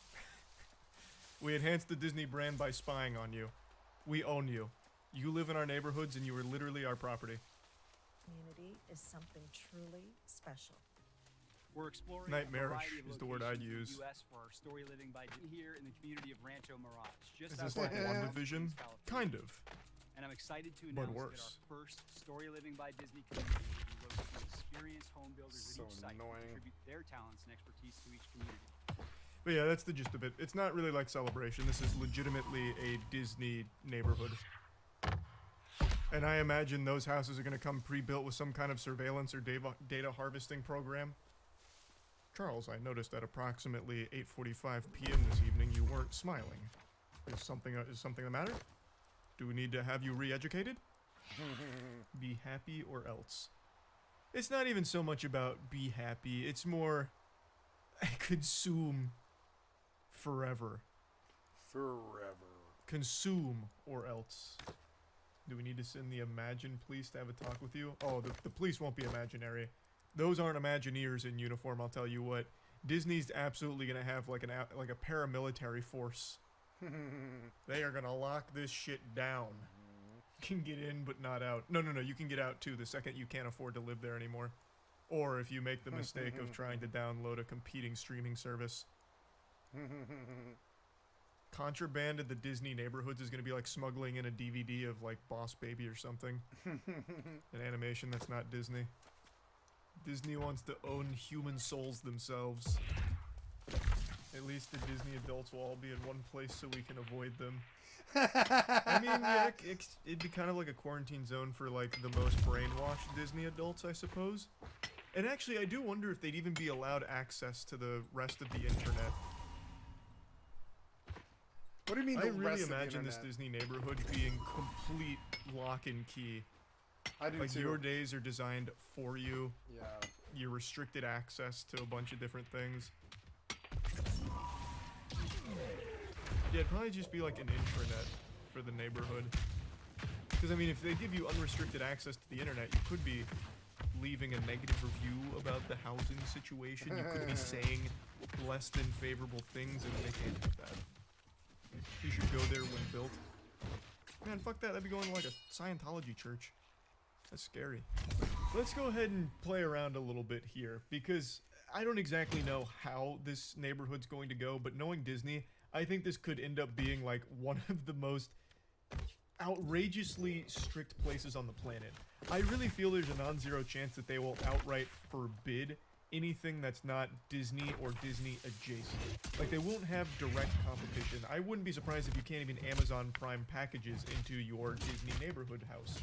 We enhanced the Disney brand by spying on you. We own you. You live in our neighborhoods and you are literally our property. Community is something truly special. We're exploring Nightmarish a variety of is the word I'd locations in use. the U.S. for our story living by here in the community of Rancho Mirage. Just Is this outside like of Palm WandaVision? Springs, California. Kind of. And I'm excited to But announce worse. that our first story living by Disney community will be locating experienced home builders So at each site annoying. to contribute their talents and expertise to each community. But yeah, that's the gist of it. It's not really like Celebration. This is legitimately a Disney neighborhood. And I imagine those houses are going to come pre-built with some kind of surveillance or data harvesting program. Charles, I noticed at approximately 8:45 p.m. this evening you weren't smiling. Is something the matter? Do we need to have you re-educated? Be happy or else. It's not even so much about be happy. It's more consume forever. Forever. Consume or else. Do we need to send the Imagine police to have a talk with you? Oh, the police won't be imaginary. Those aren't Imagineers in uniform, I'll tell you what. Disney's absolutely gonna have like a paramilitary force. They are gonna lock this shit down. You can get in but not out. No, you can get out too the second you can't afford to live there anymore. Or if you make the mistake of trying to download a competing streaming service. Contraband in the Disney neighborhoods is going to be like smuggling in a DVD of like Boss Baby or something. An animation that's not Disney. Disney wants to own human souls themselves. At least the Disney adults will all be in one place so we can avoid them. I mean, yeah, it'd be kind of like a quarantine zone for like the most brainwashed Disney adults, I suppose. And actually, I do wonder if they'd even be allowed access to the rest of the internet. What do you mean I the really rest of the imagine this internet? Disney neighborhood being complete lock and key. I do Like too. your days are designed for you. Yeah. You're restricted access to a bunch of different things. Yeah, it'd probably just be like an intranet for the neighborhood. Because I mean, if they give you unrestricted access to the internet, you could be leaving a negative review about the housing situation. You could be saying less than favorable things, and they can't have that. You should go there when built. Man, fuck that. That'd be going to like a Scientology church. That's scary. Let's go ahead and play around a little bit here, because I don't exactly know how this neighborhood's going to go, but knowing Disney, I think this could end up being like one of the most outrageously strict places on the planet. I really feel there's a non-zero chance that they will outright forbid anything that's not Disney or Disney adjacent. Like, they won't have direct competition. I wouldn't be surprised if you can't even Amazon Prime packages into your Disney neighborhood house.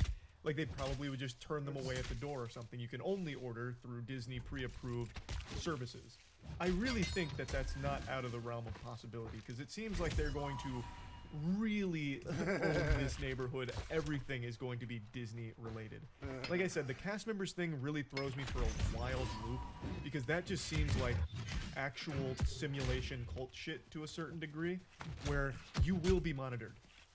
Like, they probably would just turn them away at the door or something. You can only order through Disney pre-approved services. I really think that that's not out of the realm of possibility, because it seems like they're going to really own this neighborhood. Everything is going to be Disney related. Like I said, the cast members thing really throws me for a wild loop, because that just seems like actual simulation cult shit to a certain degree, where you will be monitored.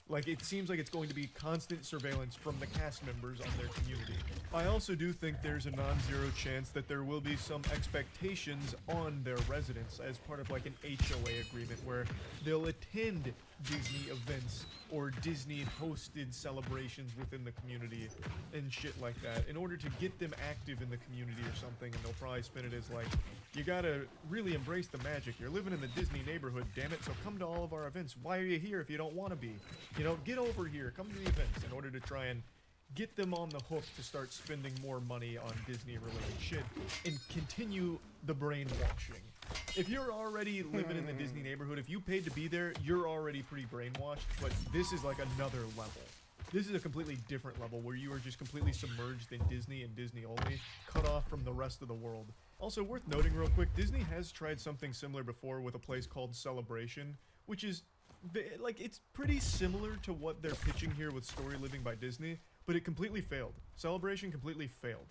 Like, it seems like it's going to be constant surveillance from the cast members on their community. I also do think there's a non-zero chance that there will be some expectations on their residents as part of like an HOA agreement where they'll attend Disney events or Disney hosted celebrations within the community and shit like that in order to get them active in the community or something, and they'll probably spin it as like, you gotta really embrace the magic. You're living in the Disney neighborhood, damn it, so come to all of our events. Why are you here if you don't want to be? You know, get over here, come to the events, in order to try and get them on the hook to start spending more money on Disney-related shit and continue the brainwashing. If you're already living in the Disney neighborhood, if you paid to be there, you're already pretty brainwashed, but this is like another level. This is a completely different level where you are just completely submerged in Disney and Disney only, cut off from the rest of the world. Also, worth noting real quick, Disney has tried something similar before with a place called Celebration, which is, like, it's pretty similar to what they're pitching here with Story Living by Disney, but it completely failed. Celebration completely failed.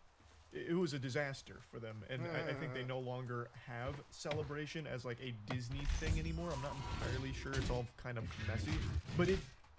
It was a disaster for them, and I think they no longer have Celebration as like a Disney thing anymore. I'm not entirely sure, it's all kind of messy, but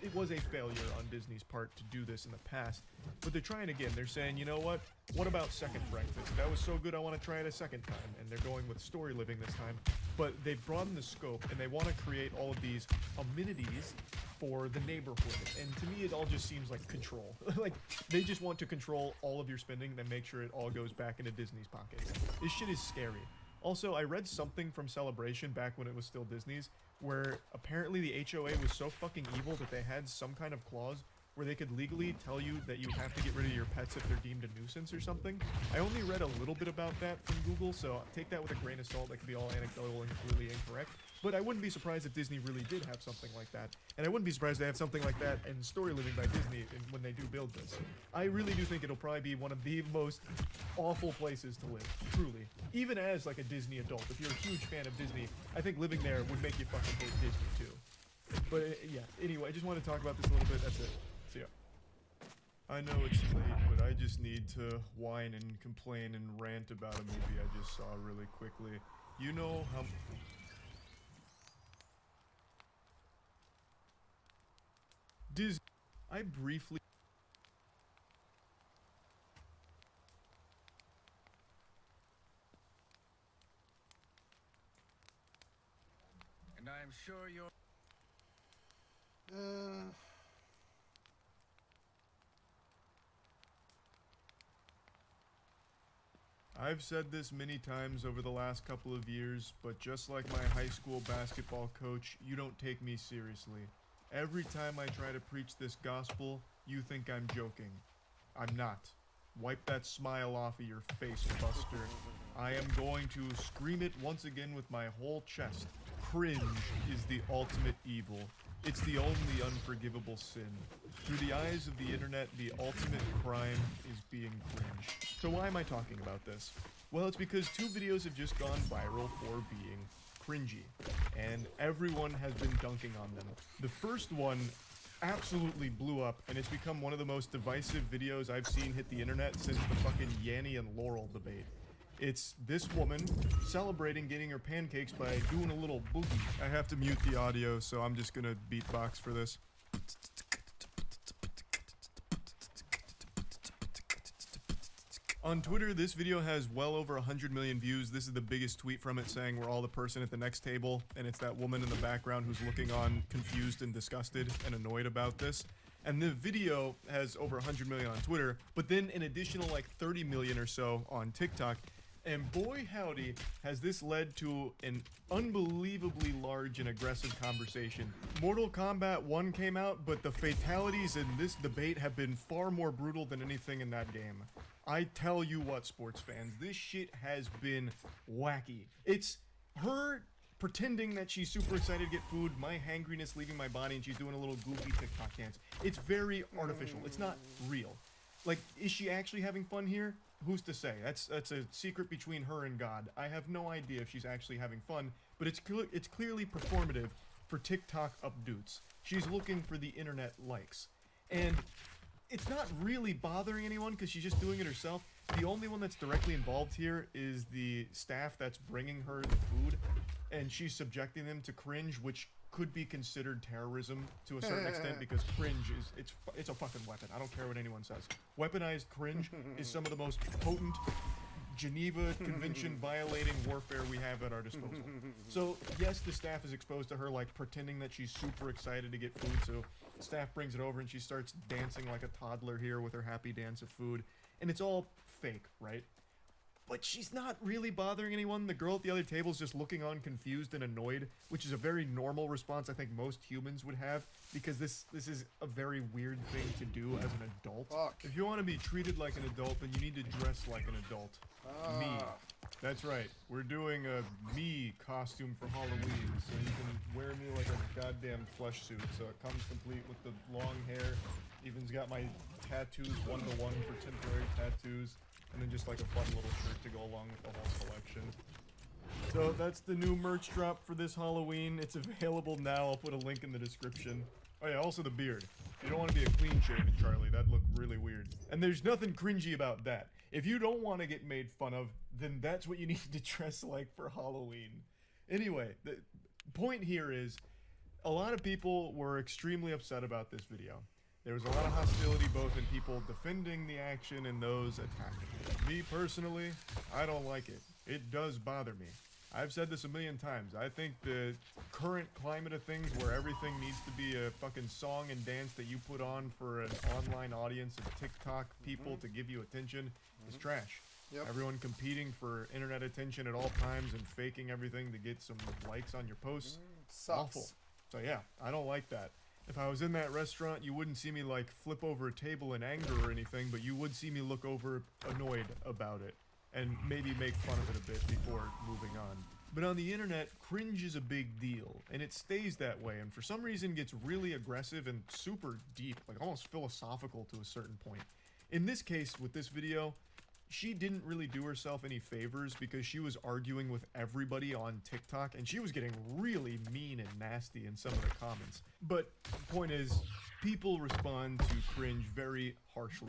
it was a failure on Disney's part to do this in the past, but they're trying again. They're saying, you know what about Second Breakfast? That was so good, I want to try it a second time, and they're going with story living this time, but they've broadened the scope, and they want to create all of these amenities for the neighborhood, and to me it all just seems like control. Like, they just want to control all of your spending, then make sure it all goes back into Disney's pockets. This shit is scary. Also, I read something from Celebration back when it was still Disney's, where apparently the HOA was so fucking evil that they had some kind of clause where they could legally tell you that you have to get rid of your pets if they're deemed a nuisance or something. I only read a little bit about that from Google, so take that with a grain of salt. That could be all anecdotal and completely incorrect. But I wouldn't be surprised if Disney really did have something like that. And I wouldn't be surprised they have something like that in Story Living by Disney when they do build this. I really do think it'll probably be one of the most awful places to live, truly. Even as like a Disney adult, if you're a huge fan of Disney, I think living there would make you fucking hate Disney too. But yeah, anyway, I just want to talk about this a little bit. That's it. See ya. I know it's late, but I just need to whine and complain and rant about a movie I just saw really quickly. You know how... Disney... I briefly... And I am sure you're... I've said this many times over the last couple of years, but just like my high school basketball coach, you don't take me seriously. Every time I try to preach this gospel, you think I'm joking. I'm not. Wipe that smile off of your face, Buster. I am going to scream it once again with my whole chest. Cringe is the ultimate evil. It's the only unforgivable sin. Through the eyes of the internet, the ultimate crime is being cringe. So why am I talking about this? Well, it's because two videos have just gone viral for being cringy, and everyone has been dunking on them. The first one absolutely blew up, and it's become one of the most divisive videos I've seen hit the internet since the fucking Yanny and Laurel debate. It's this woman celebrating getting her pancakes by doing a little boogie. I have to mute the audio, so I'm just gonna beatbox for this. On Twitter, this video has well over 100 million views. This is the biggest tweet from it, saying we're all the person at the next table, and it's that woman in the background who's looking on confused and disgusted and annoyed about this. And the video has over 100 million on Twitter, but then an additional like 30 million or so on TikTok. And boy howdy, has this led to an unbelievably large and aggressive conversation. Mortal Kombat 1 came out, but the fatalities in this debate have been far more brutal than anything in that game. I tell you what, sports fans, this shit has been wacky. It's her pretending that she's super excited to get food, my hangriness leaving my body, and she's doing a little goofy TikTok dance. It's very artificial. It's not real. Like, is she actually having fun here? Who's to say? That's a secret between her and God. I have no idea if she's actually having fun, but it's clearly performative for TikTok updates. She's looking for the internet likes. And it's not really bothering anyone because she's just doing it herself. The only one that's directly involved here is the staff that's bringing her the food, and she's subjecting them to cringe, which could be considered terrorism to a certain extent because cringe is it's a fucking weapon. I don't care what anyone says. Weaponized cringe is some of the most potent Geneva Convention violating warfare we have at our disposal. So yes, the staff is exposed to her like pretending that she's super excited to get food, so staff brings it over and she starts dancing like a toddler here with her happy dance of food, and it's all fake, right? But she's not really bothering anyone. The girl at the other table is just looking on confused and annoyed, which is a very normal response I think most humans would have, because this is a very weird thing to do as an adult. Fuck. If you want to be treated like an adult, then you need to dress like an adult. Me. That's right. We're doing a me costume for Halloween, so you can wear me like a goddamn flesh suit. So it comes complete with the long hair. Even's got my tattoos 1-to-1 for temporary tattoos. And then just like a fun little shirt to go along with the whole collection. So that's the new merch drop for this Halloween. It's available now. I'll put a link in the description. Oh yeah, also the beard. You don't want to be a clean shaven Charlie. That'd look really weird. And there's nothing cringy about that. If you don't want to get made fun of, then that's what you need to dress like for Halloween. Anyway, the point here is, a lot of people were extremely upset about this video. There was a lot of hostility both in people defending the action and those attacking it. Me personally, I don't like it. It does bother me. I've said this a million times. I think the current climate of things where everything needs to be a fucking song and dance that you put on for an online audience of TikTok people to give you attention is trash. Yep. Everyone competing for internet attention at all times and faking everything to get some likes on your posts. Sucks. Awful. So yeah, I don't like that. If I was in that restaurant, you wouldn't see me like flip over a table in anger or anything, but you would see me look over annoyed about it and maybe make fun of it a bit before moving on. But on the internet, cringe is a big deal, and it stays that way, and for some reason gets really aggressive and super deep, like almost philosophical to a certain point. In this case, with this video, she didn't really do herself any favors because she was arguing with everybody on TikTok, and she was getting really mean and nasty in some of the comments. But the point is, people respond to cringe very harshly.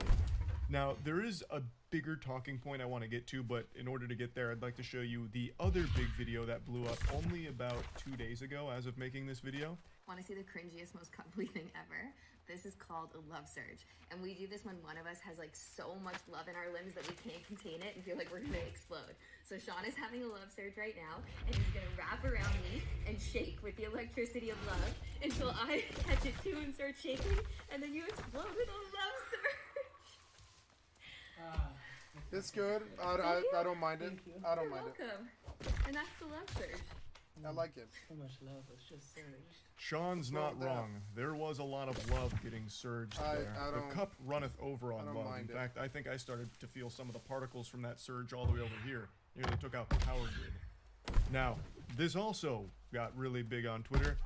Now, there is a bigger talking point I want to get to, but in order to get there, I'd like to show you the other big video that blew up only about 2 days ago as of making this video. Want to see the cringiest, most cuddly thing ever? This is called a love surge. And we do this when one of us has like so much love in our limbs that we can't contain it and feel like we're gonna explode. So Sean is having a love surge right now, and he's gonna wrap around me and shake with the electricity of love until I catch it too and start shaking, and then you explode with a love surge. It's good. I don't mind it. I don't You're mind it. welcome. And that's the love surge. I like it. So much love was just surged. Sean's not wrong. There was a lot of love getting surged there. The cup runneth over on love. In mind it. fact, I think I started to feel some of the particles from that surge all the way over here. Nearly took out the power grid. Now, this also got really big on Twitter,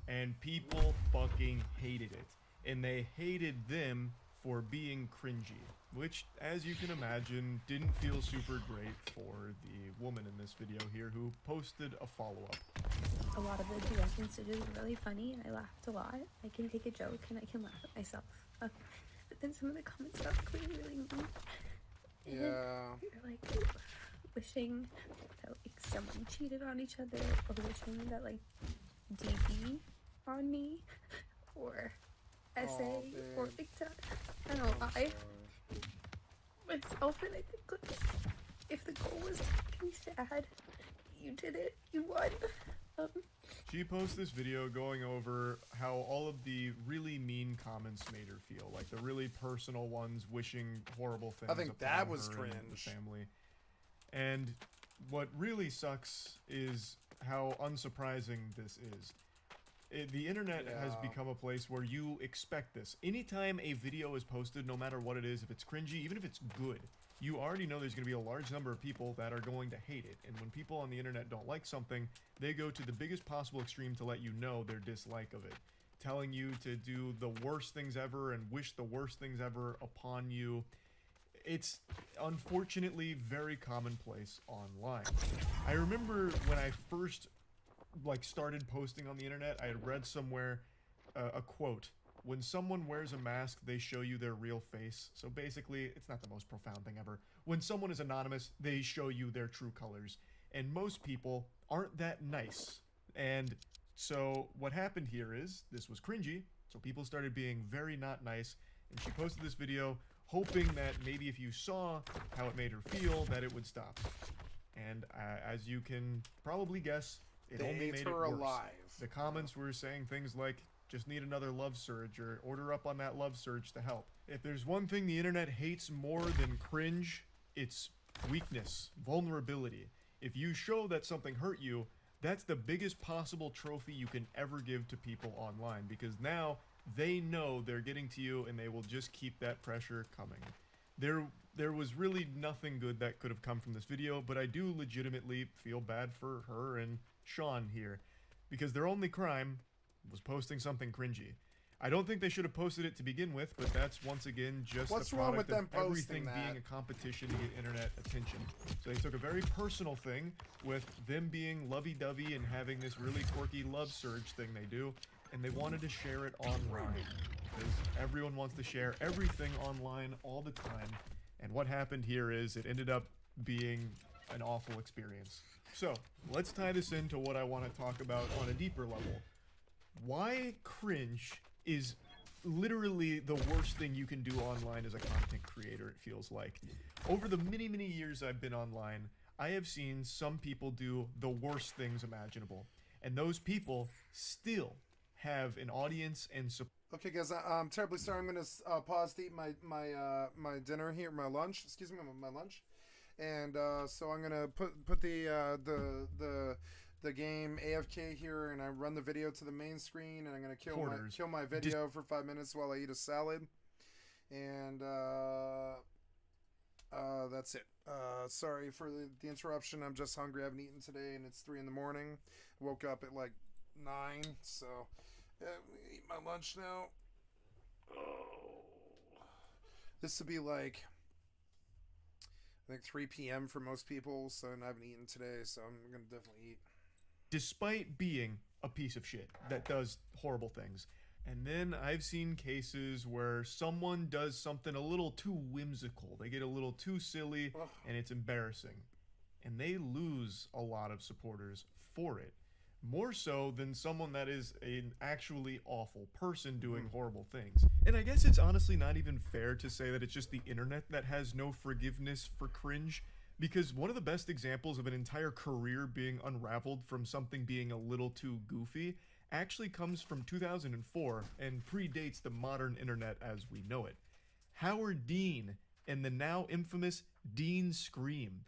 and people fucking hated it. And they hated them for being cringy, which, as you can imagine, didn't feel super great for the woman in this video here who posted a follow-up. A lot of the DS instances are really funny, and I laughed a lot. I can take a joke, and I can laugh at myself. But then some of the comments got really mean. And Yeah. you're like wishing that like someone cheated on each other, or wishing that like DB on me, or SA, or like that. I don't know. I myself, and I think like, if the goal was to make me sad, you did it. You won. She posted this video going over how all of the really mean comments made her feel, like the really personal ones wishing horrible things. I think upon that was her and the cringe. family. And what really sucks is how unsurprising this is. The internet has become a place where you expect this. Anytime a video is posted, no matter what it is, if it's cringy, even if it's good, you already know there's going to be a large number of people that are going to hate it. And when people on the internet don't like something, they go to the biggest possible extreme to let you know their dislike of it. Telling you to do the worst things ever and wish the worst things ever upon you. It's unfortunately very commonplace online. I remember when I first started posting on the internet, I had read somewhere a quote: when someone wears a mask, they show you their real face. So basically, it's not the most profound thing ever. When someone is anonymous, they show you their true colors. And most people aren't that nice. And so what happened here is, this was cringy, so people started being very not nice, and she posted this video hoping that maybe if you saw how it made her feel, that it would stop. And as you can probably guess, it They only ate made her it worse. alive. The comments were saying things like, just need another love surge, or order up on that love surge to help. If there's one thing the internet hates more than cringe, it's weakness, vulnerability. If you show that something hurt you, that's the biggest possible trophy you can ever give to people online, because now they know they're getting to you and they will just keep that pressure coming. There was really nothing good that could have come from this video, but I do legitimately feel bad for her and Sean here, because their only crime was posting something cringy. I don't think they should have posted it to begin with, but that's once again just What's the wrong product with them of everything posting that? being a competition to get internet attention. So they took a very personal thing with them being lovey-dovey and having this really quirky love surge thing they do, and they wanted to share it online, because everyone wants to share everything online all the time. And what happened here is it ended up being an awful experience. So let's tie this into what I want to talk about on a deeper level. why cringe is literally the worst thing you can do online as a content creator, it feels like. Over the many, many years I've been online, I have seen some people do the worst things imaginable. And those people still have an audience and support. Okay, guys, I'm terribly sorry. I'm gonna pause to eat my dinner here, my lunch. Excuse me, my lunch, and so I'm gonna put the game AFK here, and I run the video to the main screen, and I'm gonna kill my video for 5 minutes while I eat a salad, and that's it. Sorry for the interruption. I'm just hungry. I haven't eaten today, and it's 3 in the morning. I woke up at like 9, so. Eat my lunch now. Oh. This would be like, I think 3 p.m. for most people, so I haven't eaten today, so I'm going to definitely eat. Despite being a piece of shit that does horrible things. And then I've seen cases where someone does something a little too whimsical. They get a little too silly, and it's embarrassing. And they lose a lot of supporters for it. More so than someone that is an actually awful person doing horrible things. And I guess it's honestly not even fair to say that it's just the internet that has no forgiveness for cringe, because one of the best examples of an entire career being unraveled from something being a little too goofy actually comes from 2004 and predates the modern internet as we know it. Howard Dean and the now infamous Dean Scream.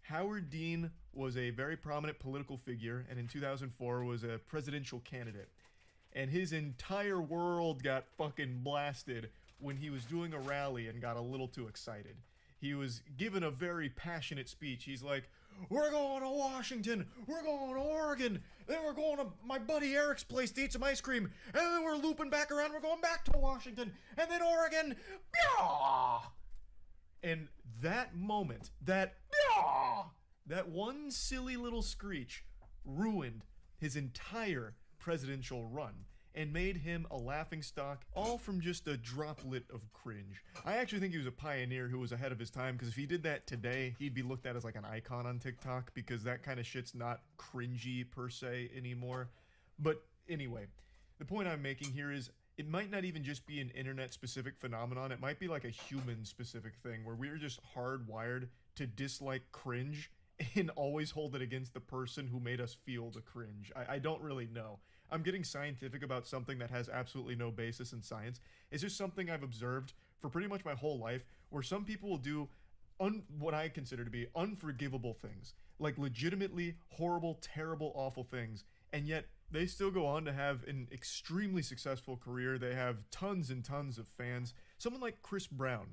Howard Dean was a very prominent political figure, and in 2004 was a presidential candidate. And his entire world got fucking blasted when he was doing a rally and got a little too excited. He was given a very passionate speech. He's like, "We're going to Washington, we're going to Oregon, then we're going to my buddy Eric's place to eat some ice cream, and then we're looping back around, we're going back to Washington, and then Oregon." And that moment, that one silly little screech ruined his entire presidential run and made him a laughingstock, all from just a droplet of cringe. I actually think he was a pioneer who was ahead of his time, because if he did that today, he'd be looked at as like an icon on TikTok, because that kind of shit's not cringy per se anymore. But anyway, the point I'm making here is it might not even just be an internet-specific phenomenon. It might be like a human-specific thing where we're just hardwired to dislike cringe and always hold it against the person who made us feel the cringe. I don't really know. I'm getting scientific about something that has absolutely no basis in science. It's just something I've observed for pretty much my whole life, where some people will do what I consider to be unforgivable things, like legitimately horrible, terrible, awful things, and yet they still go on to have an extremely successful career. They have tons and tons of fans. Someone like Chris Brown.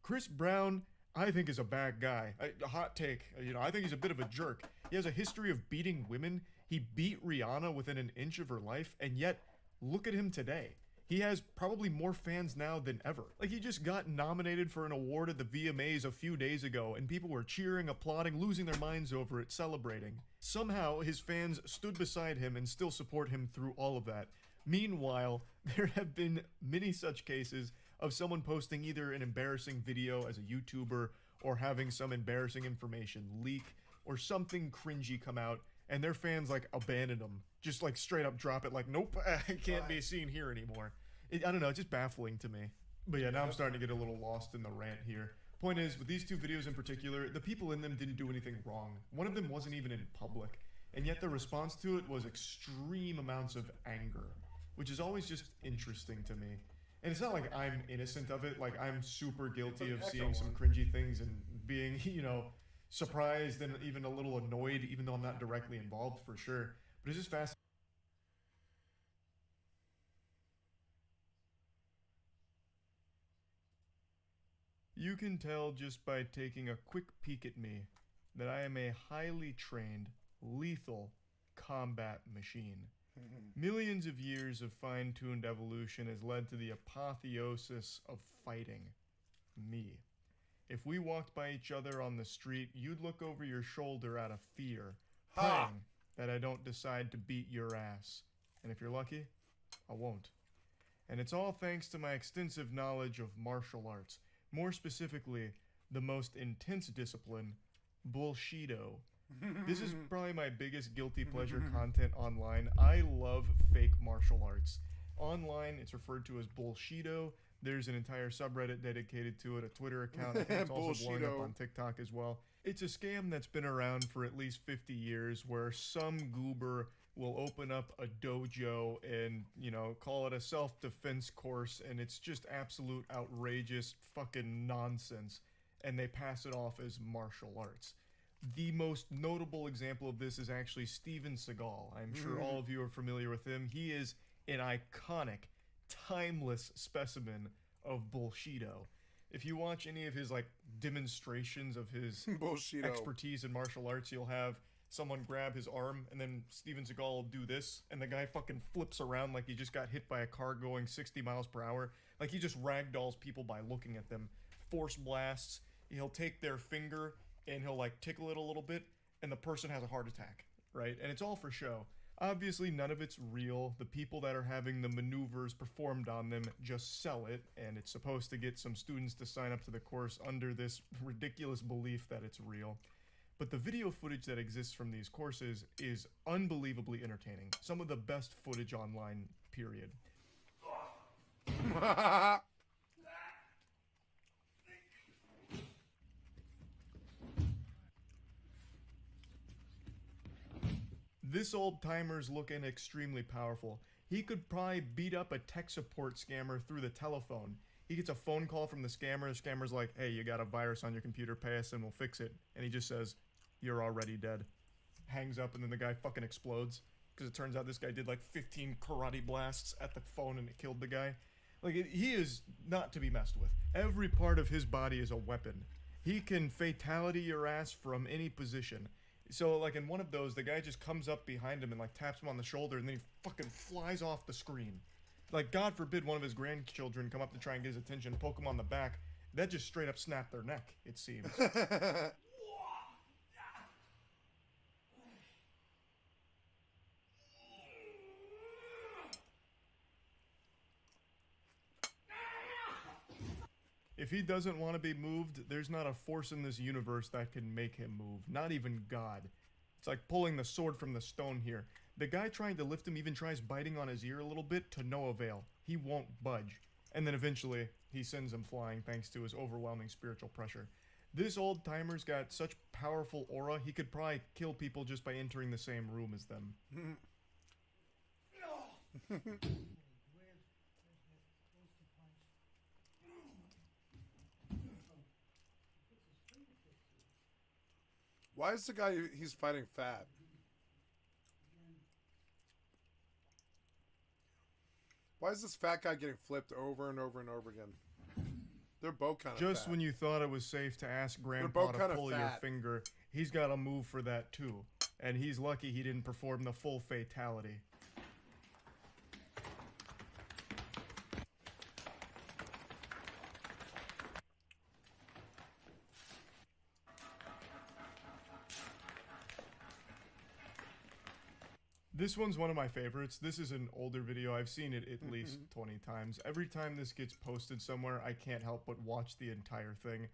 Chris Brown, I think, is a bad guy. A hot take. I think he's a bit of a jerk. He has a history of beating women. He beat Rihanna within an inch of her life, and yet, look at him today. He has probably more fans now than ever. Like, he just got nominated for an award at the VMAs a few days ago, and people were cheering, applauding, losing their minds over it, celebrating. Somehow, his fans stood beside him and still support him through all of that. Meanwhile, there have been many such cases of someone posting either an embarrassing video as a YouTuber, or having some embarrassing information leak, or something cringy come out, and their fans like abandon them, just like straight up drop it, like, nope, I can't be seen here anymore. I don't know, it's just baffling to me. But yeah, now I'm starting to get a little lost in the rant here. Point is, with these two videos in particular, the people in them didn't do anything wrong. One of them wasn't even in public, and yet the response to it was extreme amounts of anger, which is always just interesting to me. And it's not like I'm innocent of it, like I'm super guilty of seeing some cringy things and being, surprised and even a little annoyed, even though I'm not directly involved for sure. But it's just fascinating. You can tell just by taking a quick peek at me that I am a highly trained, lethal combat machine. Millions of years of fine-tuned evolution has led to the apotheosis of fighting. Me. If we walked by each other on the street, you'd look over your shoulder out of fear, praying that I don't decide to beat your ass. And if you're lucky, I won't. And it's all thanks to my extensive knowledge of martial arts. More specifically, the most intense discipline, Bullshido. This is probably my biggest guilty pleasure content online. I love fake martial arts. Online, it's referred to as bullshido. There's an entire subreddit dedicated to it, a Twitter account. I think it's also blowing up on TikTok as well. It's a scam that's been around for at least 50 years where some goober will open up a dojo and, you know, call it a self-defense course, and it's just absolute outrageous fucking nonsense, and they pass it off as martial arts. The most notable example of this is actually Steven Seagal. I'm sure all of you are familiar with him. He is an iconic, timeless specimen of bullshido. If you watch any of his like demonstrations of his expertise in martial arts, you'll have someone grab his arm and then Steven Seagal will do this and the guy fucking flips around like he just got hit by a car going 60 miles per hour. Like he just ragdolls people by looking at them. Force blasts. He'll take their finger and he'll like tickle it a little bit and the person has a heart attack, right? And it's all for show. Obviously, none of it's real. The people that are having the maneuvers performed on them just sell it, and it's supposed to get some students to sign up to the course under this ridiculous belief that it's real. But the video footage that exists from these courses is unbelievably entertaining. Some of the best footage online, period. This old timer's looking extremely powerful. He could probably beat up a tech support scammer through the telephone. He gets a phone call from the scammer's like, hey, you got a virus on your computer, pay us and we'll fix it. And he just says, you're already dead. Hangs up and then the guy fucking explodes. Because it turns out this guy did like 15 karate blasts at the phone and it killed the guy. Like, he is not to be messed with. Every part of his body is a weapon. He can fatality your ass from any position. So, like, in one of those, the guy just comes up behind him and, like, taps him on the shoulder, and then he fucking flies off the screen. Like, God forbid one of his grandchildren come up to try and get his attention, poke him on the back. That just straight up snapped their neck, it seems. If he doesn't want to be moved, there's not a force in this universe that can make him move. Not even God. It's like pulling the sword from the stone here. The guy trying to lift him even tries biting on his ear a little bit to no avail. He won't budge. And then eventually, he sends him flying thanks to his overwhelming spiritual pressure. This old timer's got such powerful aura, he could probably kill people just by entering the same room as them. Why is the guy he's fighting fat? Why is this fat guy getting flipped over and over and over again? They're both kind of Just fat. when you thought it was safe to ask Grandpa to pull your finger, he's got a move for that too. And he's lucky he didn't perform the full fatality. This one's one of my favorites. This is an older video. I've seen it at least 20 times. Every time this gets posted somewhere, I can't help but watch the entire thing.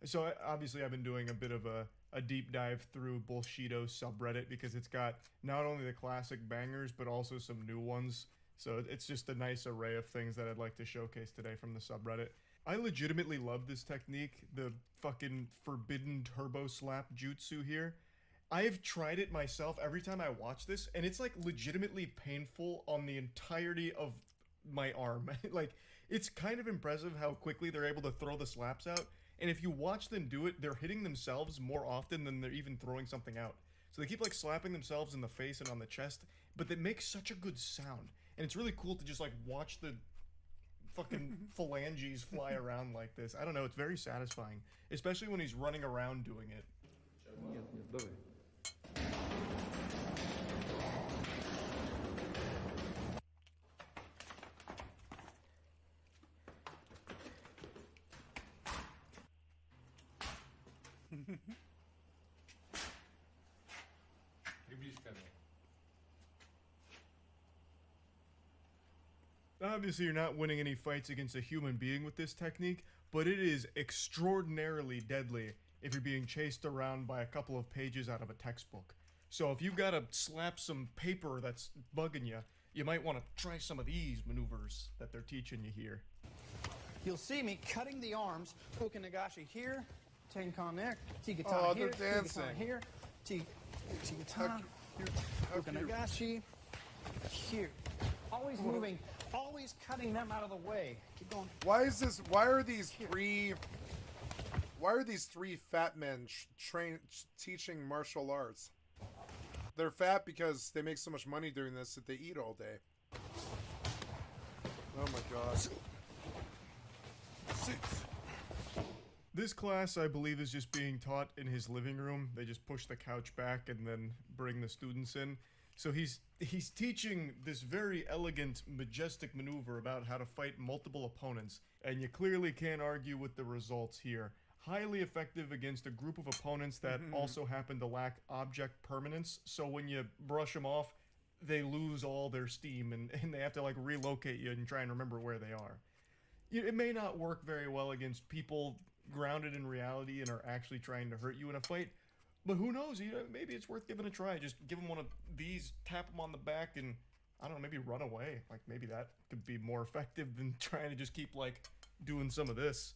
So obviously I've been doing a bit of a deep dive through Bullshido subreddit because it's got not only the classic bangers, but also some new ones. So it's just a nice array of things that I'd like to showcase today from the subreddit. I legitimately love this technique, the fucking forbidden turbo slap jutsu here. I've tried it myself every time I watch this, and it's like legitimately painful on the entirety of my arm. Like, it's kind of impressive how quickly they're able to throw the slaps out, and if you watch them do it, they're hitting themselves more often than they're even throwing something out. So they keep like slapping themselves in the face and on the chest, but they make such a good sound. And it's really cool to just like watch the fucking phalanges fly around like this. I don't know, it's very satisfying, especially when he's running around doing it. Obviously, you're not winning any fights against a human being with this technique, but it is extraordinarily deadly if you're being chased around by a couple of pages out of a textbook. So if you gotta slap some paper that's bugging you, you might want to try some of these maneuvers that they're teaching you here. You'll see me cutting the arms, Okanagashi here, Tenkan there, Tigatana Oh, here, they're dancing. Tigatana here, Tigatana, Okanagashi here. Always moving, always cutting them out of the way. Keep going. Why is this? Why are these three fat men teaching martial arts? They're fat because they make so much money doing this that they eat all day. Oh my god. This class, I believe, is just being taught in his living room. They just push the couch back and then bring the students in. So he's teaching this very elegant, majestic maneuver about how to fight multiple opponents, and you clearly can't argue with the results here. Highly effective against a group of opponents that also happen to lack object permanence, so when you brush them off, they lose all their steam, and they have to, like, relocate you and try and remember where they are. It may not work very well against people grounded in reality and are actually trying to hurt you in a fight, but who knows, maybe it's worth giving a try. Just give them one of these, tap them on the back, and, I don't know, maybe run away. Like, maybe that could be more effective than trying to just keep, like, doing some of this.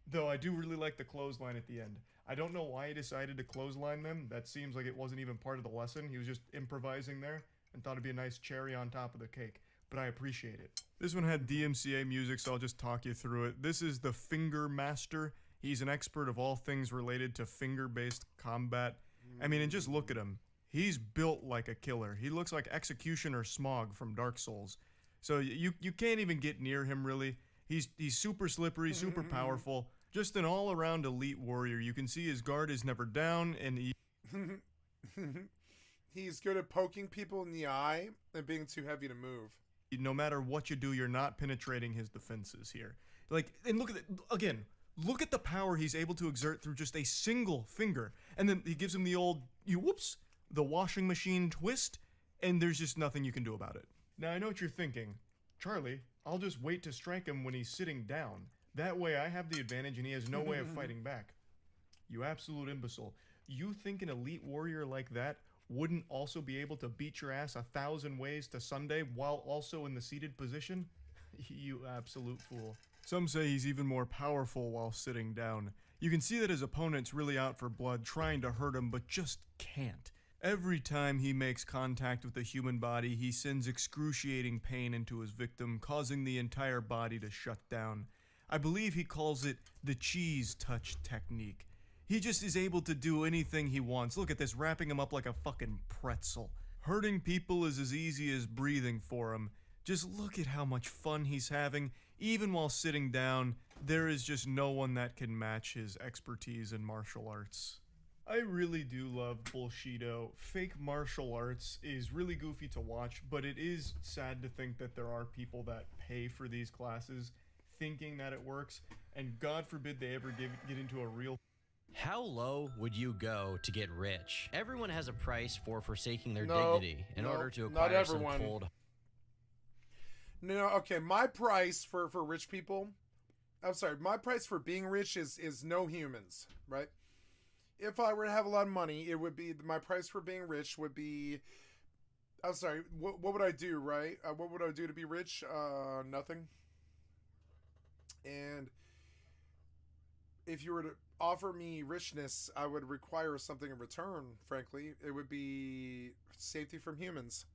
Though I do really like the clothesline at the end. I don't know why he decided to clothesline them. That seems like it wasn't even part of the lesson. He was just improvising there and thought it'd be a nice cherry on top of the cake. But I appreciate it. This one had DMCA music, so I'll just talk you through it. This is the Finger Master. He's an expert of all things related to finger-based combat. I mean, and just look at him. He's built like a killer. He looks like Executioner Smog from Dark Souls. So you can't even get near him, really. He's super slippery, super powerful, just an all-around elite warrior. You can see his guard is never down, and he's good at poking people in the eye and being too heavy to move. No matter what you do, you're not penetrating his defenses here. Like, and look at it, again, look at the power he's able to exert through just a single finger. And then he gives him the old, the washing machine twist, and there's just nothing you can do about it. Now, I know what you're thinking. Charlie, I'll just wait to strike him when he's sitting down. That way I have the advantage and he has no way of fighting back. You absolute imbecile. You think an elite warrior like that wouldn't also be able to beat your ass 1,000 ways to Sunday while also in the seated position? You absolute fool. Some say he's even more powerful while sitting down. You can see that his opponent's really out for blood, trying to hurt him, but just can't. Every time he makes contact with the human body, he sends excruciating pain into his victim, causing the entire body to shut down. I believe he calls it the cheese touch technique. He just is able to do anything he wants. Look at this, wrapping him up like a fucking pretzel. Hurting people is as easy as breathing for him. Just look at how much fun he's having. Even while sitting down, there is just no one that can match his expertise in martial arts. I really do love Bullshido. Fake martial arts is really goofy to watch, but it is sad to think that there are people that pay for these classes thinking that it works, and God forbid they ever get into a real... How low would you go to get rich? Everyone has a price for forsaking their dignity in order to acquire some cold... No, okay, my price for rich people... I'm sorry, my price for being rich is no humans, right? If I were to have a lot of money, it would be... My price for being rich would be... I'm sorry, what would I do, right? What would I do to be rich? Nothing. And if you were to offer me richness, I would require something in return, frankly. It would be safety from humans.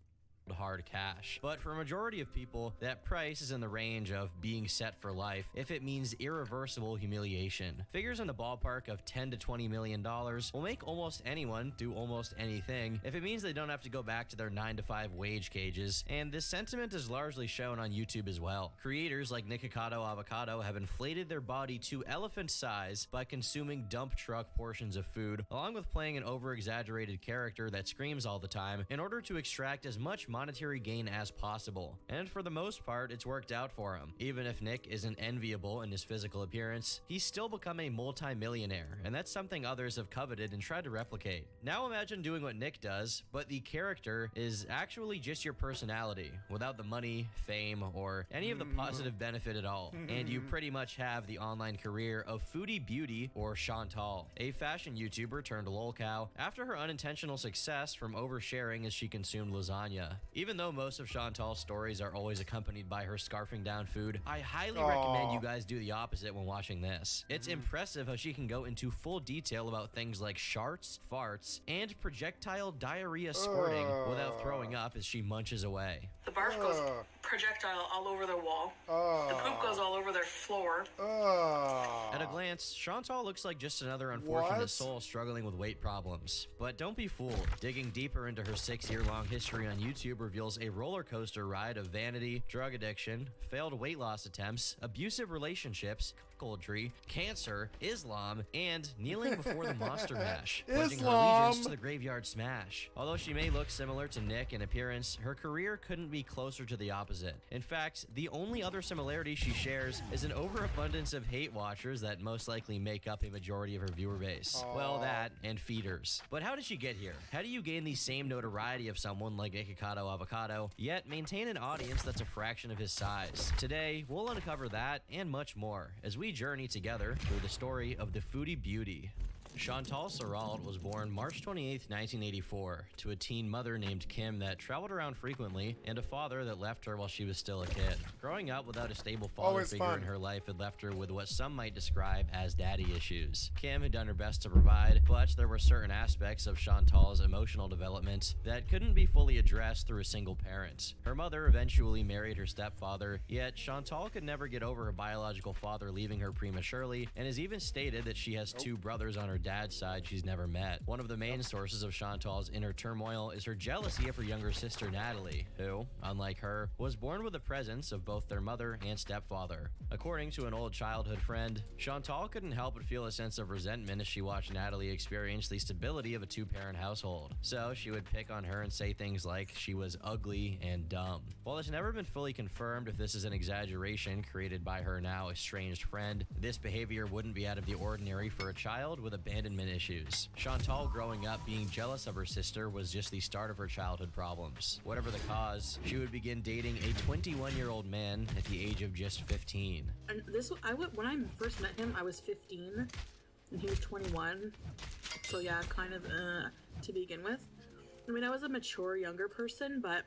Hard cash. But for a majority of people, that price is in the range of being set for life if it means irreversible humiliation. Figures in the ballpark of $10 to $20 million will make almost anyone do almost anything if it means they don't have to go back to their 9-to-5 wage cages, and this sentiment is largely shown on YouTube as well. Creators like Nikocado Avocado have inflated their body to elephant size by consuming dump truck portions of food, along with playing an over-exaggerated character that screams all the time in order to extract as much money monetary gain as possible. And for the most part, it's worked out for him. Even if Nick isn't enviable in his physical appearance, he's still become a multi-millionaire, and that's something others have coveted and tried to replicate. Now imagine doing what Nick does, but the character is actually just your personality, without the money, fame, or any of the positive benefit at all. And you pretty much have the online career of Foodie Beauty, or Chantal, a fashion YouTuber turned lolcow after her unintentional success from oversharing as she consumed lasagna. Even though most of Chantal's stories are always accompanied by her scarfing down food, I highly recommend you guys do the opposite when watching this. It's impressive how she can go into full detail about things like sharts, farts, and projectile diarrhea squirting without throwing up as she munches away. The barf goes projectile all over their wall. The poop goes all over their floor. At a glance, Chantal looks like just another unfortunate soul struggling with weight problems. But don't be fooled. Digging deeper into her 6-year-long history on YouTube reveals a roller coaster ride of vanity, drug addiction, failed weight loss attempts, abusive relationships, cuckoldry, cancer, Islam, and kneeling before the Monster Mash, pledging her allegiance to the Graveyard Smash. Although she may look similar to Nick in appearance, her career couldn't be closer to the opposite. In fact, the only other similarity she shares is an overabundance of hate watchers that most likely make up a majority of her viewer base. Well, that and feeders. But how did she get here? How do you gain the same notoriety of someone like Ikikado Avocado, yet maintain an audience that's a fraction of his size? Today, we'll uncover that and much more as we journey together through the story of the Foodie Beauty. Chantal Serrault was born March 28, 1984, to a teen mother named Kim that traveled around frequently and a father that left her while she was still a kid. Growing up without a stable father figure in her life had left her with what some might describe as daddy issues. Kim had done her best to provide, but there were certain aspects of Chantal's emotional development that couldn't be fully addressed through a single parent. Her mother eventually married her stepfather, yet Chantal could never get over her biological father leaving her prematurely and has even stated that she has 2 brothers on her dad's side she's never met. One of the main sources of Chantal's inner turmoil is her jealousy of her younger sister Natalie, who, unlike her, was born with the presence of both their mother and stepfather. According to an old childhood friend, Chantal couldn't help but feel a sense of resentment as she watched Natalie experience the stability of a 2-parent household. So she would pick on her and say things like she was ugly and dumb. While it's never been fully confirmed if this is an exaggeration created by her now estranged friend, this behavior wouldn't be out of the ordinary for a child with abandonment issues. Chantal growing up being jealous of her sister was just the start of her childhood problems. Whatever the cause, she would begin dating a 21-year-old man at the age of just 15. And when I first met him, I was 15, and he was 21. So yeah, kind of to begin with. I mean, I was a mature younger person, but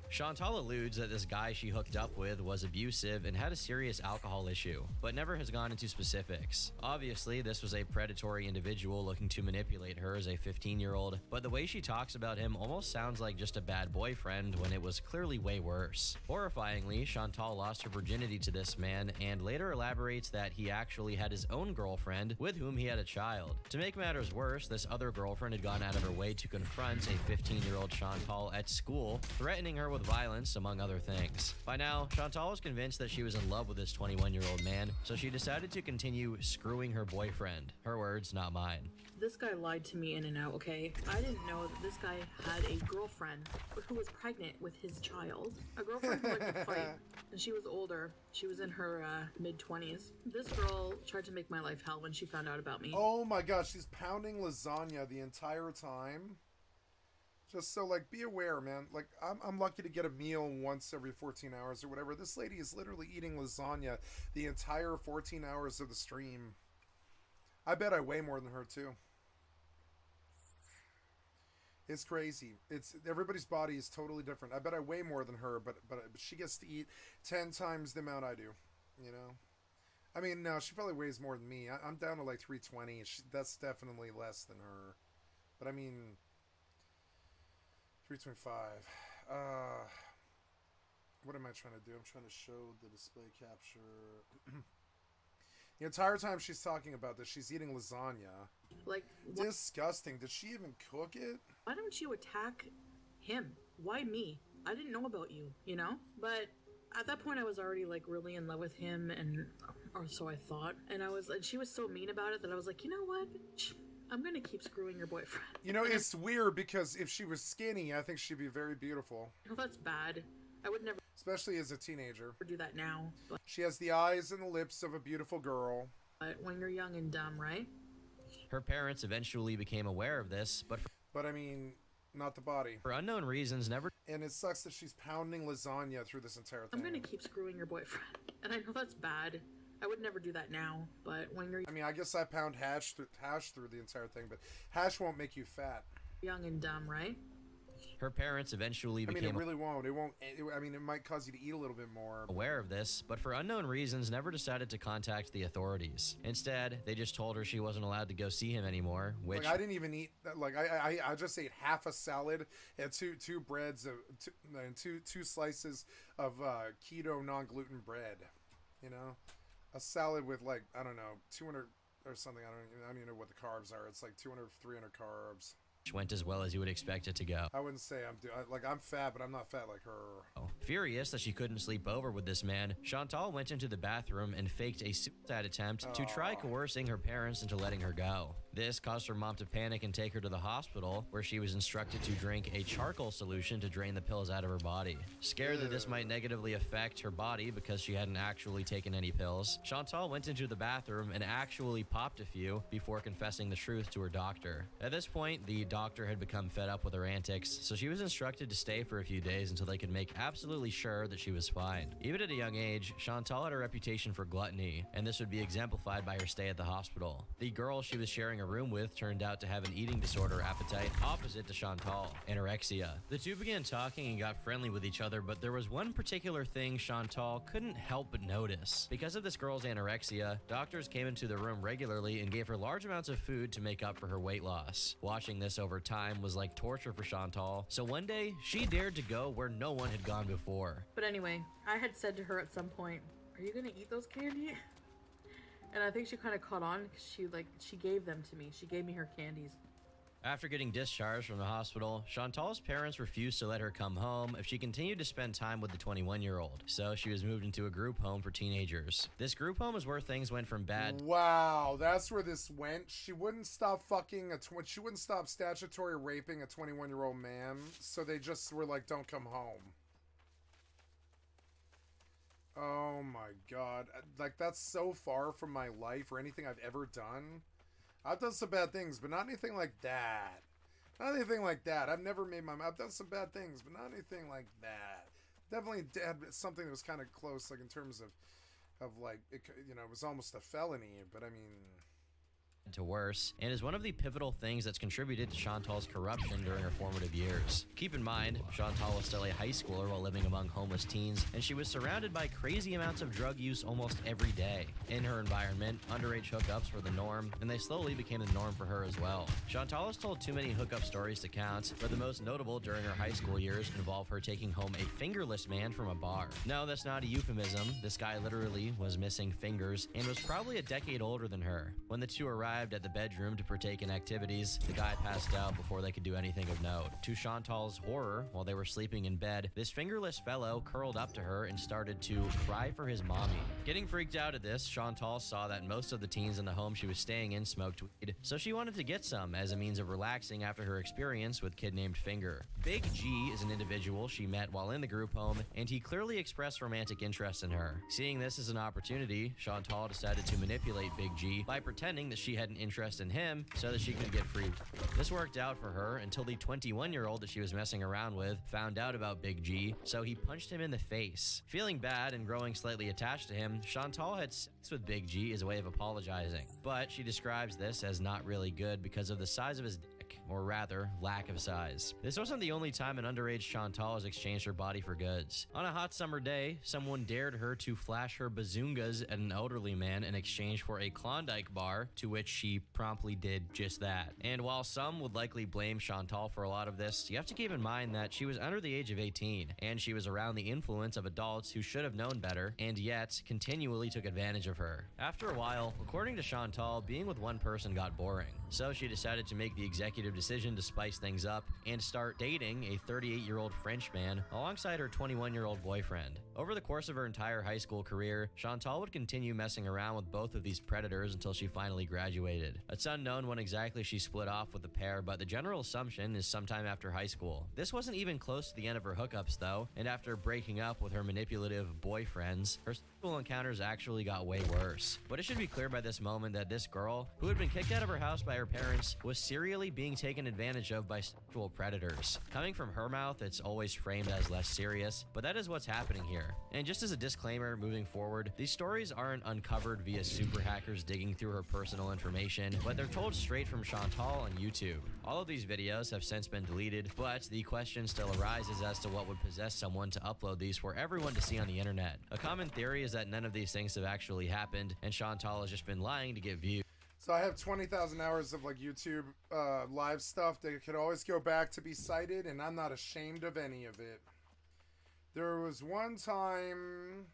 Chantal alludes that this guy she hooked up with was abusive and had a serious alcohol issue, but never has gone into specifics. Obviously, this was a predatory individual looking to manipulate her as a 15-year-old, but the way she talks about him almost sounds like just a bad boyfriend when it was clearly way worse. Horrifyingly, Chantal lost her virginity to this man and later elaborates that he actually had his own girlfriend with whom he had a child. To make matters worse, this other girlfriend had gone out of her way to confront a 15-year-old Chantal at school, threatening her with violence, among other things. By now, Chantal was convinced that she was in love with this 21-year-old man, so she decided to continue screwing her boyfriend. Her words, not mine. this guy lied to me in and out, okay? I didn't know that this guy had a girlfriend who was pregnant with his child. A girlfriend who liked to fight, and she was older. She was in her mid-20s. This girl tried to make my life hell when she found out about me. Oh my gosh, she's pounding lasagna the entire time. Just so, like, be aware, man. Like, I'm lucky to get a meal once every 14 hours or whatever. This lady is literally eating lasagna the entire 14 hours of the stream. I bet I weigh more than her, too. It's crazy. Everybody's body is totally different. I bet I weigh more than her, but she gets to eat 10 times the amount I do, you know? I mean, no, she probably weighs more than me. I'm down to, like, 320. That's definitely less than her. But, I mean... 325. What am I trying to do? I'm trying to show the display capture. The entire time she's talking about this, she's eating lasagna. Like, disgusting. Did she even cook it? Why don't you attack him? Why me? I didn't know about you, you know? But at that point, I was already like really in love with him, or so I thought. And she was so mean about it that I was like, you know what? I'm gonna keep screwing your boyfriend. You know, it's weird because if she was skinny, I think she'd be very beautiful. Oh, that's bad. I would never Especially as a teenager. do that now. She has the eyes and the lips of a beautiful girl. But when you're young and dumb, right? Her parents eventually became aware of this, but I mean, not the body. for unknown reasons never. And it sucks that she's pounding lasagna through this entire thing. I'm gonna keep screwing your boyfriend. And I know that's bad. I would never do that now. But when you're I mean, I guess I pound hash through the entire thing, but hash won't make you fat. young and dumb, right? Her parents eventually I mean, became it really won't. It won't. I mean, it might cause you to eat a little bit more. aware of this, but for unknown reasons never decided to contact the authorities. Instead, they just told her she wasn't allowed to go see him anymore, which Like, I didn't even eat. Like, I just ate half a salad and two breads of two slices of keto non-gluten bread. You know, a salad with, like, I don't know, 200 or something. I don't even know what the carbs are. It's like 200, 300 carbs. went as well as you would expect it to go. I wouldn't say I'm fat, but I'm not fat like her. Furious that she couldn't sleep over with this man, Chantal went into the bathroom and faked a suicide attempt to try coercing her parents into letting her go. This caused her mom to panic and take her to the hospital, where she was instructed to drink a charcoal solution to drain the pills out of her body. Scared that this might negatively affect her body because she hadn't actually taken any pills, Chantal went into the bathroom and actually popped a few before confessing the truth to her doctor. At this point, the doctor had become fed up with her antics, so she was instructed to stay for a few days until they could make absolutely sure that she was fine. Even at a young age, Chantal had a reputation for gluttony, and this would be exemplified by her stay at the hospital. The girl she was sharing a room with turned out to have an eating disorder appetite opposite to Chantal, anorexia. The two began talking and got friendly with each other, but there was one particular thing Chantal couldn't help but notice. Because of this girl's anorexia, doctors came into the room regularly and gave her large amounts of food to make up for her weight loss. Watching this over time was like torture for Chantal, so one day she dared to go where no one had gone before. But anyway, I had said to her at some point, "Are you gonna eat those candy?" And I think she kind of caught on because she gave them to me. She gave me her candies. After getting discharged from the hospital, Chantal's parents refused to let her come home if she continued to spend time with the 21-year-old, so she was moved into a group home for teenagers. This group home is where things went from bad. Wow, that's where this went. She wouldn't stop she wouldn't stop statutory raping a 21-year-old man, so they just were like, "Don't come home." Oh my god. Like, that's so far from my life or anything I've ever done. I've done some bad things, but not anything like that. Not anything like that. I've never made I've done some bad things, but not anything like that. Definitely had something that was kind of close, like in terms of like, it was almost a felony, but I mean... to worse, and is one of the pivotal things that's contributed to Chantal's corruption during her formative years. Keep in mind, Chantal was still a high schooler while living among homeless teens, and she was surrounded by crazy amounts of drug use almost every day. In her environment, underage hookups were the norm, and they slowly became the norm for her as well. Chantal has told too many hookup stories to count, but the most notable during her high school years involve her taking home a fingerless man from a bar. No, that's not a euphemism. This guy literally was missing fingers and was probably a decade older than her. When the two arrived at the bedroom to partake in activities, the guy passed out before they could do anything of note. To Chantal's horror, while they were sleeping in bed, this fingerless fellow curled up to her and started to cry for his mommy. Getting freaked out at this, Chantal saw that most of the teens in the home she was staying in smoked weed, so she wanted to get some as a means of relaxing after her experience with kid named Finger. Big G is an individual she met while in the group home, and he clearly expressed romantic interest in her. Seeing this as an opportunity, Chantal decided to manipulate Big G by pretending that she had an interest in him so that she could get free. This worked out for her until the 21-year-old that she was messing around with found out about Big G, so he punched him in the face. Feeling bad and growing slightly attached to him, Chantal had sex with Big G as a way of apologizing, but she describes this as not really good because of the size of his dick, or rather, lack of size. This wasn't the only time an underage Chantal has exchanged her body for goods. On a hot summer day, someone dared her to flash her bazoongas at an elderly man in exchange for a Klondike bar, to which she promptly did just that. And while some would likely blame Chantal for a lot of this, you have to keep in mind that she was under the age of 18, and she was around the influence of adults who should have known better, and yet continually took advantage of her. After a while, according to Chantal, being with one person got boring, so she decided to make the executive executive decision to spice things up and start dating a 38-year-old French man alongside her 21-year-old boyfriend. Over the course of her entire high school career, Chantal would continue messing around with both of these predators until she finally graduated. It's unknown when exactly she split off with the pair, but the general assumption is sometime after high school. This wasn't even close to the end of her hookups though, and after breaking up with her manipulative boyfriends, her sexual encounters actually got way worse. But it should be clear by this moment that this girl, who had been kicked out of her house by her parents, was serially being taken advantage of by sexual predators. Coming from her mouth, it's always framed as less serious, but that is what's happening here. And just as a disclaimer moving forward, these stories aren't uncovered via super hackers digging through her personal information, but they're told straight from Chantal on YouTube. All of these videos have since been deleted, but the question still arises as to what would possess someone to upload these for everyone to see on the internet. A common theory is that none of these things have actually happened, and Chantal has just been lying to get views. So I have 20,000 hours of like YouTube live stuff that could always go back to be cited, and I'm not ashamed of any of it. There was one time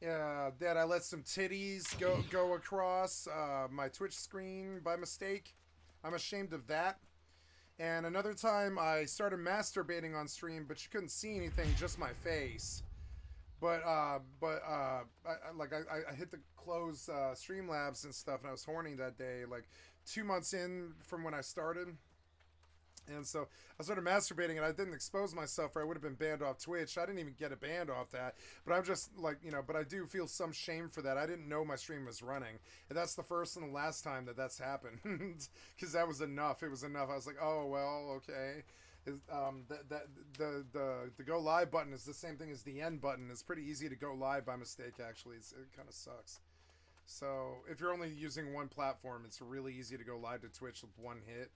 that I let some titties go across my Twitch screen by mistake. I'm ashamed of that. And another time I started masturbating on stream, but you couldn't see anything, just my face. But I hit the close Streamlabs and stuff, and I was horny that day, like 2 months in from when I started. And so I started masturbating, and I didn't expose myself, or I would have been banned off Twitch. I didn't even get a ban off that. But I'm just like, you know, but I do feel some shame for that. I didn't know my stream was running. And that's the first and the last time that that's happened. Because that was enough. It was enough. I was like, oh, well, okay. The go live button is the same thing as the end button. It's pretty easy to go live by mistake, actually. It kind of sucks. So if you're only using one platform, it's really easy to go live to Twitch with one hit.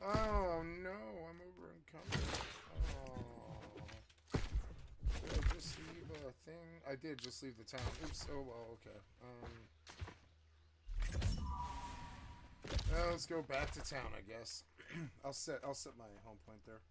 Oh no, I'm over encumbered. Oh. Did I just leave a thing? I did just leave the town. Oops, oh well, okay. Let's go back to town, I guess. I'll set my home point there.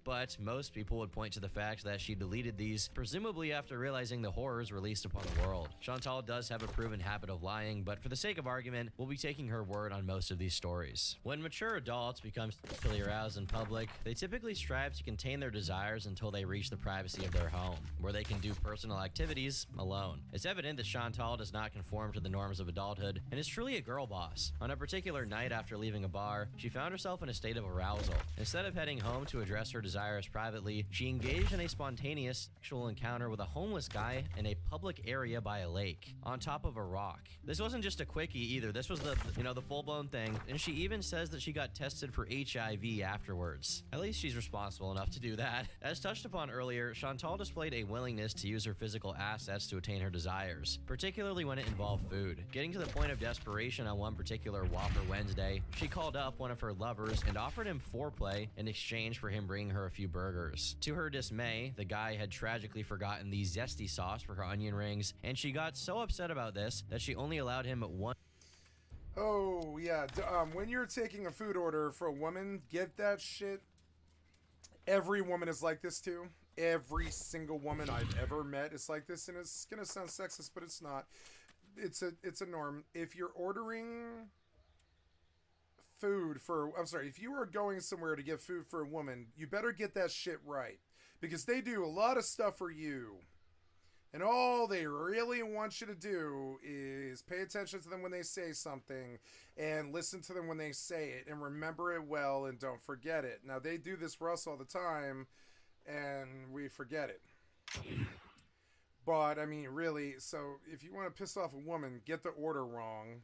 But most people would point to the fact that she deleted these, presumably after realizing the horrors released upon the world. Chantal does have a proven habit of lying, but for the sake of argument, we'll be taking her word on most of these stories. When mature adults become sexually aroused in public, they typically strive to contain their desires until they reach the privacy of their home, where they can do personal activities alone. It's evident that Chantal does not conform to the norms of adulthood and is truly a girl boss. On a particular night after leaving a bar, she found herself in a state of arousal. Instead of heading home to address her desires privately, she engaged in a spontaneous sexual encounter with a homeless guy in a public area by a lake, on top of a rock. This wasn't just a quickie either. This was the full-blown thing, and she even says that she got tested for HIV afterwards. At least she's responsible enough to do that. As touched upon earlier, Chantal displayed a willingness to use her physical assets to attain her desires, particularly when it involved food. Getting to the point of desperation on one particular Whopper Wednesday, she called up one of her lovers and offered him foreplay in exchange for him bringing her a few burgers. To her dismay, the guy had tragically forgotten the zesty sauce for her onion rings, and she got so upset about this that she only allowed him one. Oh, yeah. When you're taking a food order for a woman, get that shit. Every woman is like this too. Every single woman I've ever met is like this, and it's gonna sound sexist, but it's not. It's a norm. If you're ordering food for, if you are going somewhere to get food for a woman, you better get that shit right, because they do a lot of stuff for you, and all they really want you to do is pay attention to them when they say something, and listen to them when they say it, and remember it well, and don't forget it. Now, they do this for us all the time, and we forget it. But I mean, really, so if you want to piss off a woman, get the order wrong.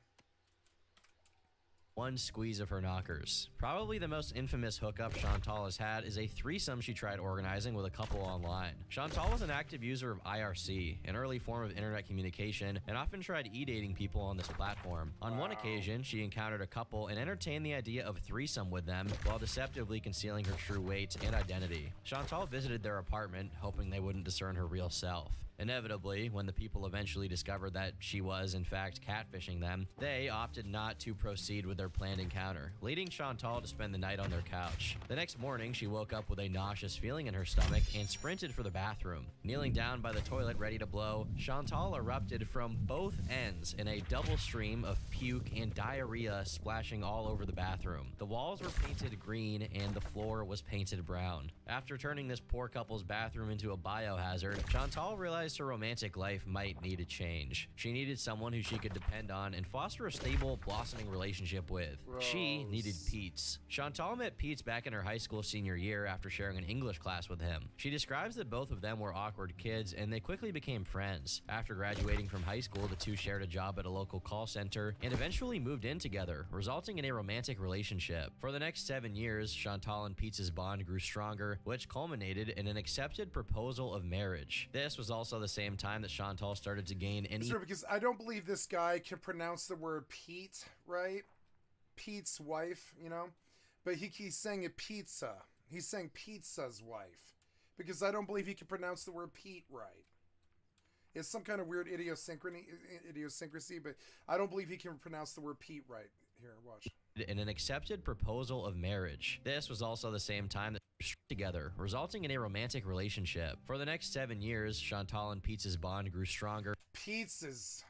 one squeeze of her knockers. Probably the most infamous hookup Chantal has had is a threesome she tried organizing with a couple online. Chantal was an active user of IRC, an early form of internet communication, and often tried e-dating people on this platform. On one occasion, she encountered a couple and entertained the idea of a threesome with them while deceptively concealing her true weight and identity. Chantal visited their apartment, hoping they wouldn't discern her real self. Inevitably, when the people eventually discovered that she was in fact catfishing them, they opted not to proceed with their planned encounter, leading Chantal to spend the night on their couch. The next morning, she woke up with a nauseous feeling in her stomach and sprinted for the bathroom. Kneeling down by the toilet ready to blow, Chantal erupted from both ends in a double stream of puke and diarrhea splashing all over the bathroom. The walls were painted green and the floor was painted brown. After turning this poor couple's bathroom into a biohazard, Chantal realized her romantic life might need a change. She needed someone who she could depend on and foster a stable, blossoming relationship with. She needed Pete's. Chantal met Pete's back in her high school senior year after sharing an English class with him. She describes that both of them were awkward kids and they quickly became friends. After graduating from high school, the two shared a job at a local call center and eventually moved in together, resulting in a romantic relationship. For the next 7 years, Chantal and Pete's bond grew stronger, which culminated in an accepted proposal of marriage. This was also the same time that Chantal started to gain any... Sure, because I don't believe this guy can pronounce the word Pete, right? Pete's wife, you know? But he's saying it pizza. He's saying pizza's wife. Because I don't believe he can pronounce the word Pete right. It's some kind of weird idiosyncrasy, but I don't believe he can pronounce the word Pete right. Here, watch. In an accepted proposal of marriage. This was also the same time that together, resulting in a romantic relationship. For the next 7 years, Chantal and Pete's bond grew stronger. Pizzas,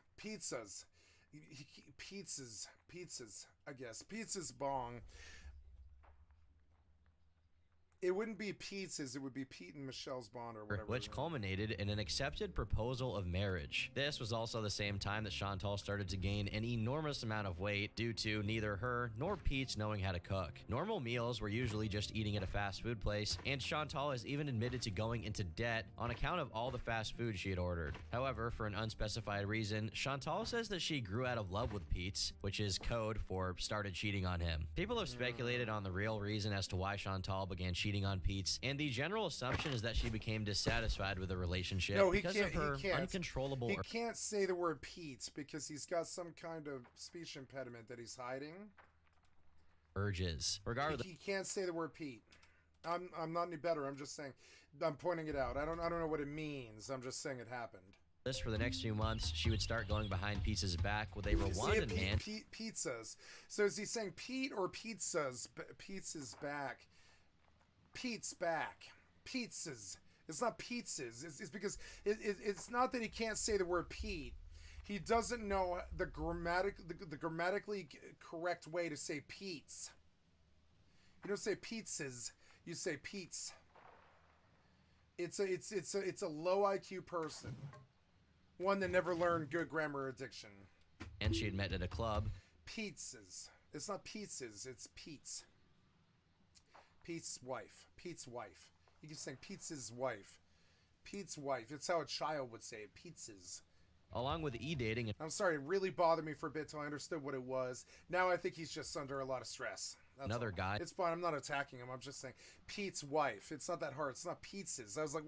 I guess. Pizza's bong. It wouldn't be pizzas, it would be Pete and Michelle's bond or whatever. Which culminated in an accepted proposal of marriage. This was also the same time that Chantal started to gain an enormous amount of weight due to neither her nor Pete's knowing how to cook. Normal meals were usually just eating at a fast food place, and Chantal has even admitted to going into debt on account of all the fast food she had ordered. However, for an unspecified reason, Chantal says that she grew out of love with Pete's, which is code for started cheating on him. People have speculated on the real reason as to why Chantal began cheating on Pete's, and the general assumption is that she became dissatisfied with the relationship because of her uncontrollable... He can't say the word Pete because he's got some kind of speech impediment that he's hiding. Urges. Regardless... He can't say the word Pete. I'm not any better. I'm just saying... I'm pointing it out. I don't know what it means. I'm just saying it happened. For the next few months, she would start going behind Pete's back with a Rwandan man... Pizzas. So is he saying Pete or pizzas? Pizza's back. Pete's back. Pizzas. It's not pizzas. It's because it's not that he can't say the word Pete. He doesn't know the grammatically correct way to say Pete's. You don't say pizzas. You say Pete's. It's a low IQ person. One that never learned good grammar or diction. And she had met at a club. Pizzas. It's not pizzas. It's Pete's. Pete's wife. Pete's wife. You keep saying Pete's wife. Pete's wife. It's how a child would say it. Pete's. Along with e-dating. I'm sorry, it really bothered me for a bit till I understood what it was. Now I think he's just under a lot of stress. That's another guy. It's fine. I'm not attacking him. I'm just saying Pete's wife. It's not that hard. It's not Pete's. I was like,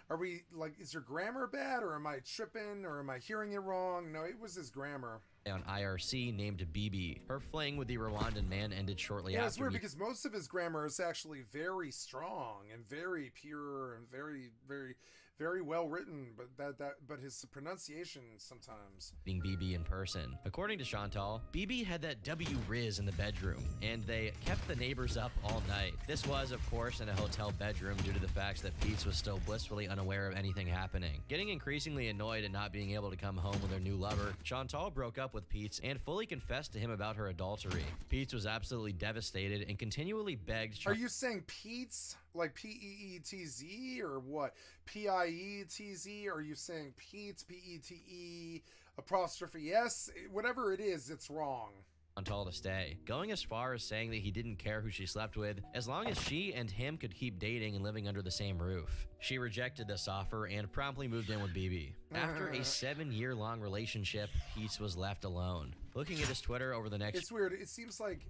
are we like, is your grammar bad or am I tripping or am I hearing it wrong? No, it was his grammar. On IRC named BB. Her fling with the Rwandan man ended shortly after. Yeah, it's weird because most of his grammar is actually very strong and very pure and very, very, very well written, but his pronunciation sometimes. Being BB in person. According to Chantal, BB had that W Riz in the bedroom, and they kept the neighbors up all night. This was, of course, in a hotel bedroom due to the fact that Pete's was still blissfully unaware of anything happening. Getting increasingly annoyed and not being able to come home with her new lover, Chantal broke up with Pete's and fully confessed to him about her adultery. Pete's was absolutely devastated and continually begged... Are you saying Pete's? Like P-E-E-T-Z or what? P-I-E-T-Z? Are you saying Pete, P-E-T-E, apostrophe S? Whatever it is, it's wrong. Chantal to stay, going as far as saying that he didn't care who she slept with as long as she and him could keep dating and living under the same roof. She rejected this offer and promptly moved in with BB. After a 7-year-long relationship, Peace was left alone. Looking at his Twitter over the next... It's weird. It seems like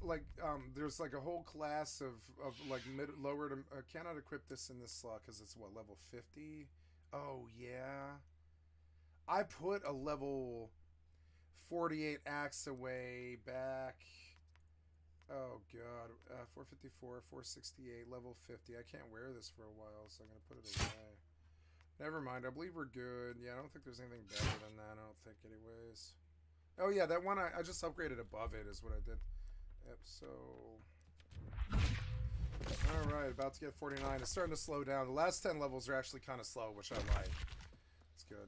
there's like a whole class of like lower to... cannot equip this in this slot because it's what, level 50? Oh, yeah. I put a level 48 axe away back... Oh, God. 454, 468, level 50. I can't wear this for a while, so I'm going to put it away. Never mind. I believe we're good. Yeah, I don't think there's anything better than that. I don't think, anyways. Oh, yeah, that one I just upgraded above it is what I did. Yep, so... Alright, about to get 49. It's starting to slow down. The last 10 levels are actually kind of slow, which I like. It's good.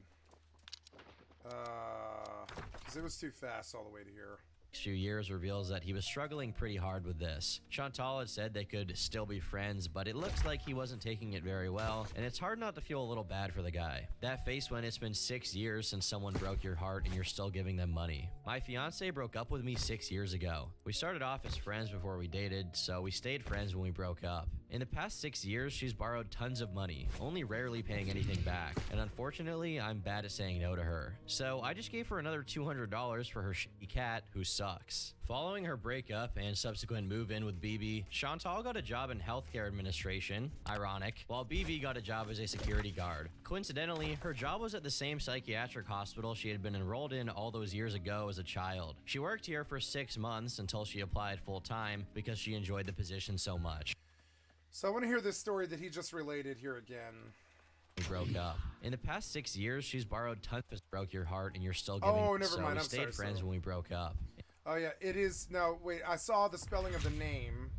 Because it was too fast all the way to here. Few years reveals that he was struggling pretty hard with this. Chantal had said they could still be friends, but it looks like he wasn't taking it very well, and it's hard not to feel a little bad for the guy. That face when it's been 6 years since someone broke your heart and you're still giving them money. My fiance broke up with me 6 years ago. We started off as friends before we dated, so we stayed friends when we broke up. In the past 6 years, she's borrowed tons of money, only rarely paying anything back, and unfortunately, I'm bad at saying no to her. So I just gave her another $200 for her shitty cat, who sucks. Following her breakup and subsequent move-in with BB, Chantal got a job in healthcare administration, ironic, while BB got a job as a security guard. Coincidentally, her job was at the same psychiatric hospital she had been enrolled in all those years ago as a child. She worked here for 6 months until she applied full-time because she enjoyed the position so much. So I want to hear this story that he just related here again. Broke up. In the past 6 years, she's borrowed tons of broke your heart and you're still giving. Oh, never so mind. we I'm stayed sorry, friends when we broke up. Oh yeah, it is. No, wait. I saw the spelling of the name.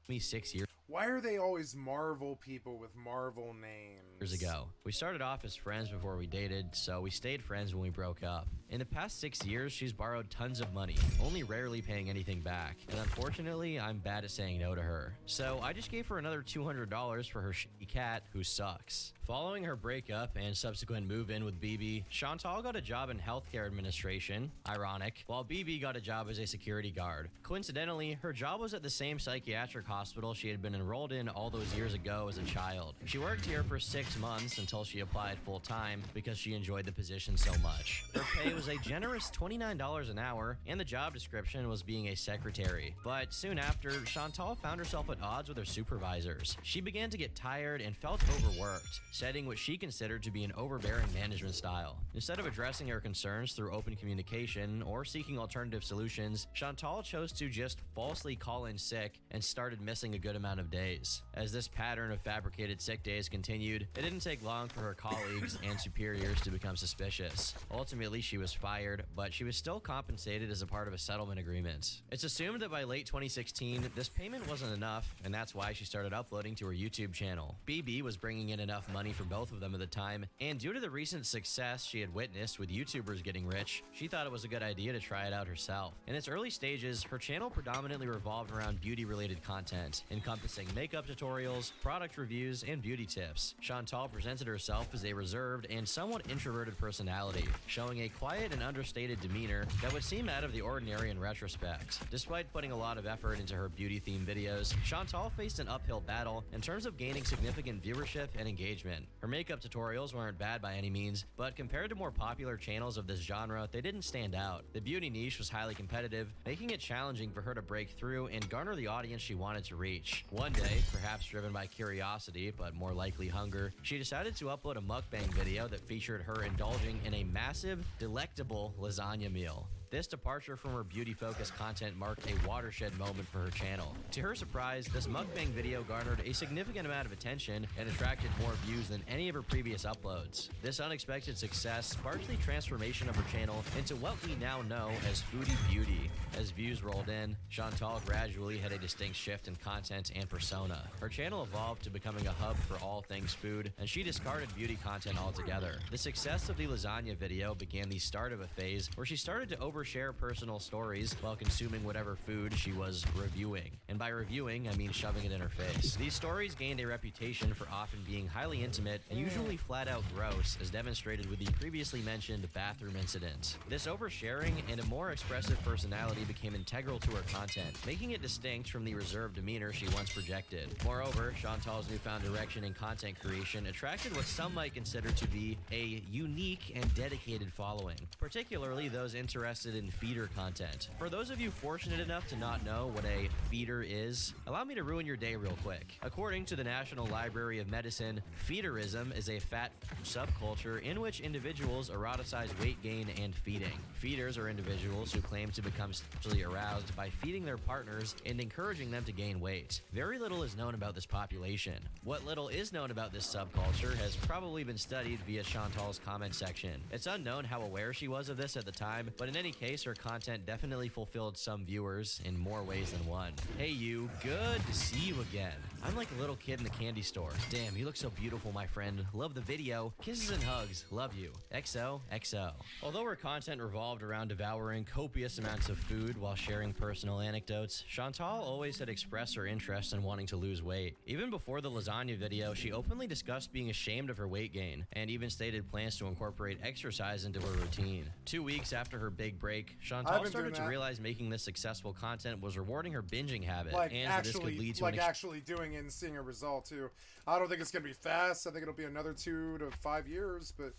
Me 6 years. Why are they always Marvel people with Marvel names? Years ago. We started off as friends before we dated, so we stayed friends when we broke up. In the past 6 years, she's borrowed tons of money, only rarely paying anything back, and unfortunately, I'm bad at saying no to her. So I just gave her another $200 for her shitty cat, who sucks. Following her breakup and subsequent move-in with BB, Chantal got a job in healthcare administration, ironic, while BB got a job as a security guard. Coincidentally, her job was at the same psychiatric hospital she had been enrolled in all those years ago as a child. She worked here for 6 months until she applied full-time because she enjoyed the position so much. Her pay was a generous $29 an hour, and the job description was being a secretary. But soon after, Chantal found herself at odds with her supervisors. She began to get tired and felt overworked, setting what she considered to be an overbearing management style. Instead of addressing her concerns through open communication or seeking alternative solutions, Chantal chose to just falsely call in sick and started missing a good amount of days. As this pattern of fabricated sick days continued, it didn't take long for her colleagues and superiors to become suspicious. Ultimately, she was fired, but she was still compensated as a part of a settlement agreement. It's assumed that by late 2016, this payment wasn't enough, and that's why she started uploading to her YouTube channel. BB was bringing in enough money for both of them at the time, and due to the recent success she had witnessed with YouTubers getting rich, she thought it was a good idea to try it out herself. In its early stages, her channel predominantly revolved around beauty-related content, encompassing makeup tutorials, product reviews, and beauty tips. Chantal presented herself as a reserved and somewhat introverted personality, showing a quiet and understated demeanor that would seem out of the ordinary in retrospect. Despite putting a lot of effort into her beauty-themed videos, Chantal faced an uphill battle in terms of gaining significant viewership and engagement. Her makeup tutorials weren't bad by any means, but compared to more popular channels of this genre, they didn't stand out. The beauty niche was highly competitive, making it challenging for her to break through and garner the audience she wanted to reach. One day, perhaps driven by curiosity, but more likely hunger, she decided to upload a mukbang video that featured her indulging in a massive, delectable lasagna meal. This departure from her beauty-focused content marked a watershed moment for her channel. To her surprise, this mukbang video garnered a significant amount of attention and attracted more views than any of her previous uploads. This unexpected success sparked the transformation of her channel into what we now know as Foodie Beauty. As views rolled in, Chantal gradually had a distinct shift in content and persona. Her channel evolved to becoming a hub for all things food, and she discarded beauty content altogether. The success of the lasagna video began the start of a phase where she started to overshare personal stories while consuming whatever food she was reviewing. And by reviewing, I mean shoving it in her face. These stories gained a reputation for often being highly intimate and usually flat out gross, as demonstrated with the previously mentioned bathroom incident. This oversharing and a more expressive personality became integral to her content, making it distinct from the reserved demeanor she once projected. Moreover, Chantal's newfound direction in content creation attracted what some might consider to be a unique and dedicated following, particularly those interested in feeder content. For those of you fortunate enough to not know what a feeder is, allow me to ruin your day real quick. According to the National Library of Medicine, feederism is a fat subculture in which individuals eroticize weight gain and feeding. Feeders are individuals who claim to become sexually aroused by feeding their partners and encouraging them to gain weight. Very little is known about this population. What little is known about this subculture has probably been studied via Chantal's comment section. It's unknown how aware she was of this at the time, but in any case, her content definitely fulfilled some viewers in more ways than one. Hey you, good to see you again. I'm like a little kid in the candy store. Damn, you look so beautiful, my friend. Love the video. Kisses and hugs. Love you. XOXO. Although her content revolved around devouring copious amounts of food while sharing personal anecdotes, Chantal always had expressed her interest in wanting to lose weight. Even before the lasagna video, she openly discussed being ashamed of her weight gain, and even stated plans to incorporate exercise into her routine. 2 weeks after her big break, Chantal started to realize making this successful content was rewarding her binging habit, and that this could lead to actually doing it and seeing a result too. I don't think it's gonna be fast. I think it'll be another 2 to 5 years, but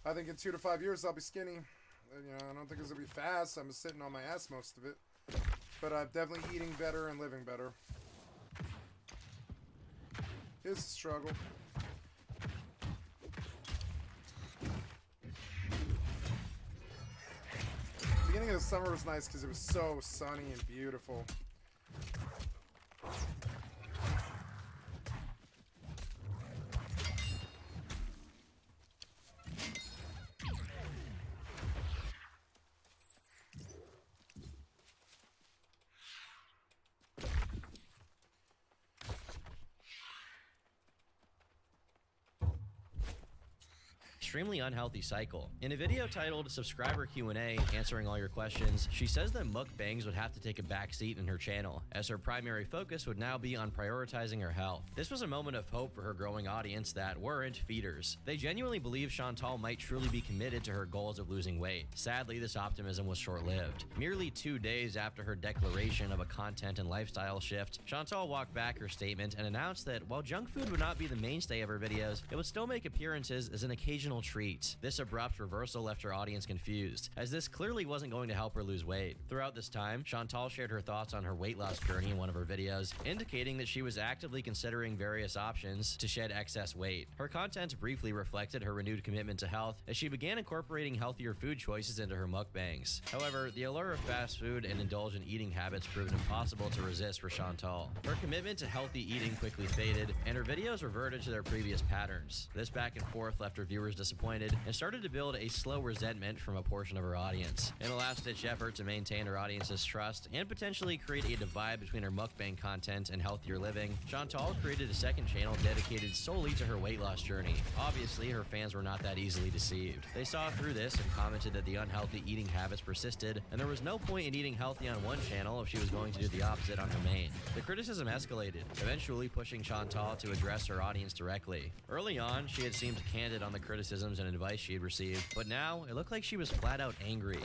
I think in 2 to 5 years I'll be skinny. You know, I don't think it's gonna be fast. I'm sitting on my ass most of it, but I'm definitely eating better and living better. It's a struggle. The beginning of the summer was nice because it was so sunny and beautiful. Extremely unhealthy cycle. In a video titled Subscriber Q&A, answering all your questions, she says that mukbangs would have to take a backseat in her channel, as her primary focus would now be on prioritizing her health. This was a moment of hope for her growing audience that weren't feeders. They genuinely believed Chantal might truly be committed to her goals of losing weight. Sadly, this optimism was short-lived. Merely 2 days after her declaration of a content and lifestyle shift, Chantal walked back her statement and announced that while junk food would not be the mainstay of her videos, it would still make appearances as an occasional treat. This abrupt reversal left her audience confused, as this clearly wasn't going to help her lose weight. Throughout this time, Chantal shared her thoughts on her weight loss journey in one of her videos, indicating that she was actively considering various options to shed excess weight. Her content briefly reflected her renewed commitment to health as she began incorporating healthier food choices into her mukbangs. However, the allure of fast food and indulgent eating habits proved impossible to resist for Chantal. Her commitment to healthy eating quickly faded, and her videos reverted to their previous patterns. This back and forth left her viewers disappointed and started to build a slow resentment from a portion of her audience. In a last-ditch effort to maintain her audience's trust and potentially create a divide between her mukbang content and healthier living, Chantal created a second channel dedicated solely to her weight loss journey. Obviously, her fans were not that easily deceived. They saw through this and commented that the unhealthy eating habits persisted, and there was no point in eating healthy on one channel if she was going to do the opposite on her main. The criticism escalated, eventually pushing Chantal to address her audience directly. Early on, she had seemed candid on the criticisms and advice she had received, but now it looked like she was flat out angry.